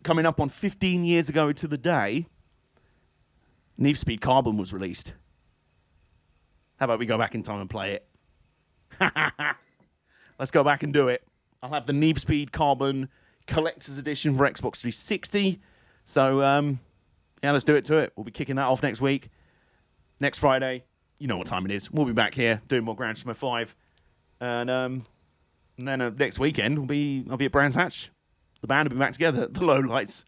S1: coming up on 15 years ago to the day, Need for Speed Carbon was released. How about we go back in time and play it? Let's go back and do it. I'll have the Need for Speed Carbon Collector's Edition for Xbox 360. So, yeah, let's do it to it. We'll be kicking that off next week. Next Friday. You know what time it is. We'll be back here doing more Gran Turismo 5. And then next weekend, I'll be at Brands Hatch. The band will be back together at the Low Lights.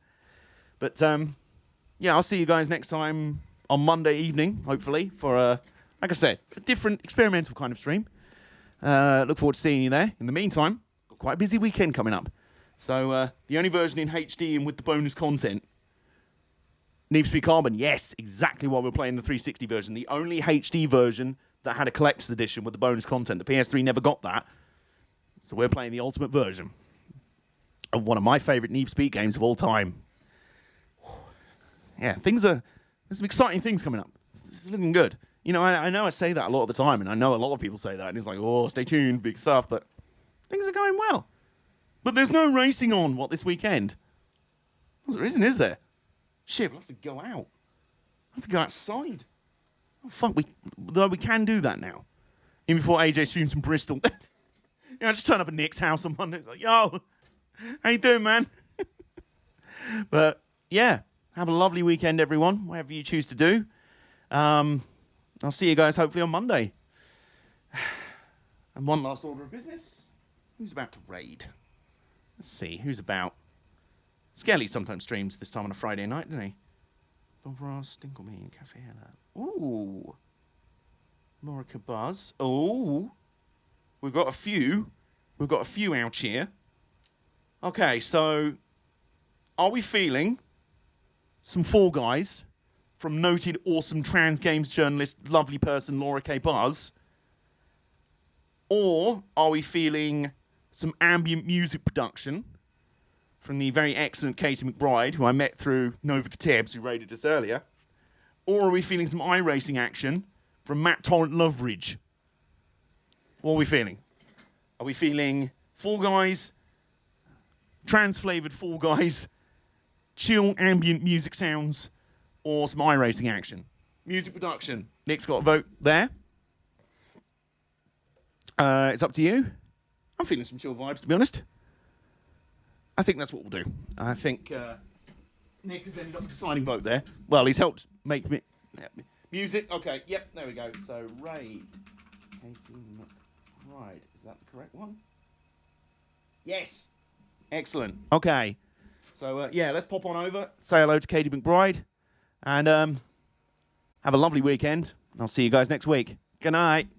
S1: But, yeah, I'll see you guys next time on Monday evening, hopefully, for, like I said, a different experimental kind of stream. Look forward to seeing you there. In the meantime, got quite a busy weekend coming up. So, the only version in HD and with the bonus content, Need for Speed Carbon, yes, exactly what we're playing the 360 version. The only HD version that had a collector's edition with the bonus content. The PS3 never got that. So we're playing the ultimate version of one of my favourite Need for Speed games of all time. Yeah, there's some exciting things coming up. It's looking good. You know, I know I say that a lot of the time, and I know a lot of people say that, and it's like, oh, stay tuned, big stuff, but things are going well. But there's no racing on, this weekend? Well, there isn't, is there? Shit, we'll have to go out. We'll have to go outside. Oh, fuck, we can do that now. Even before AJ streams from Bristol. You know, I just turn up at Nick's house on Monday. It's like, yo, how you doing, man? But, yeah, have a lovely weekend, everyone, whatever you choose to do. I'll see you guys hopefully on Monday. And one last order of business. Who's about to raid? Let's see, who's about? Skelly sometimes streams this time on a Friday night, doesn't he? Bob Ross, Dinkelbean, Cafe Hella. Ooh. Lorica Buzz. Ooh. We've got a few out here. Okay, so are we feeling some Fall Guys from noted awesome trans games journalist, lovely person Laura K. Buzz? Or are we feeling some ambient music production from the very excellent Katie McBride, who I met through Nova Katebs, who raided us earlier? Or are we feeling some iRacing action from Matt Torrent Loveridge? What are we feeling? Are we feeling Fall Guys, trans-flavoured Fall Guys, chill ambient music sounds, or some iRacing action? Music production. Nick's got a vote there. It's up to you. I'm feeling some chill vibes, to be honest. I think that's what we'll do. I think Nick has ended up deciding vote there. Well, he's helped make me music. Okay, yep, there we go. So raid. Right, is that the correct one? Yes. Excellent. Okay. So yeah, let's pop on over. Say hello to Katie McBride, and have a lovely weekend. I'll see you guys next week. Good night.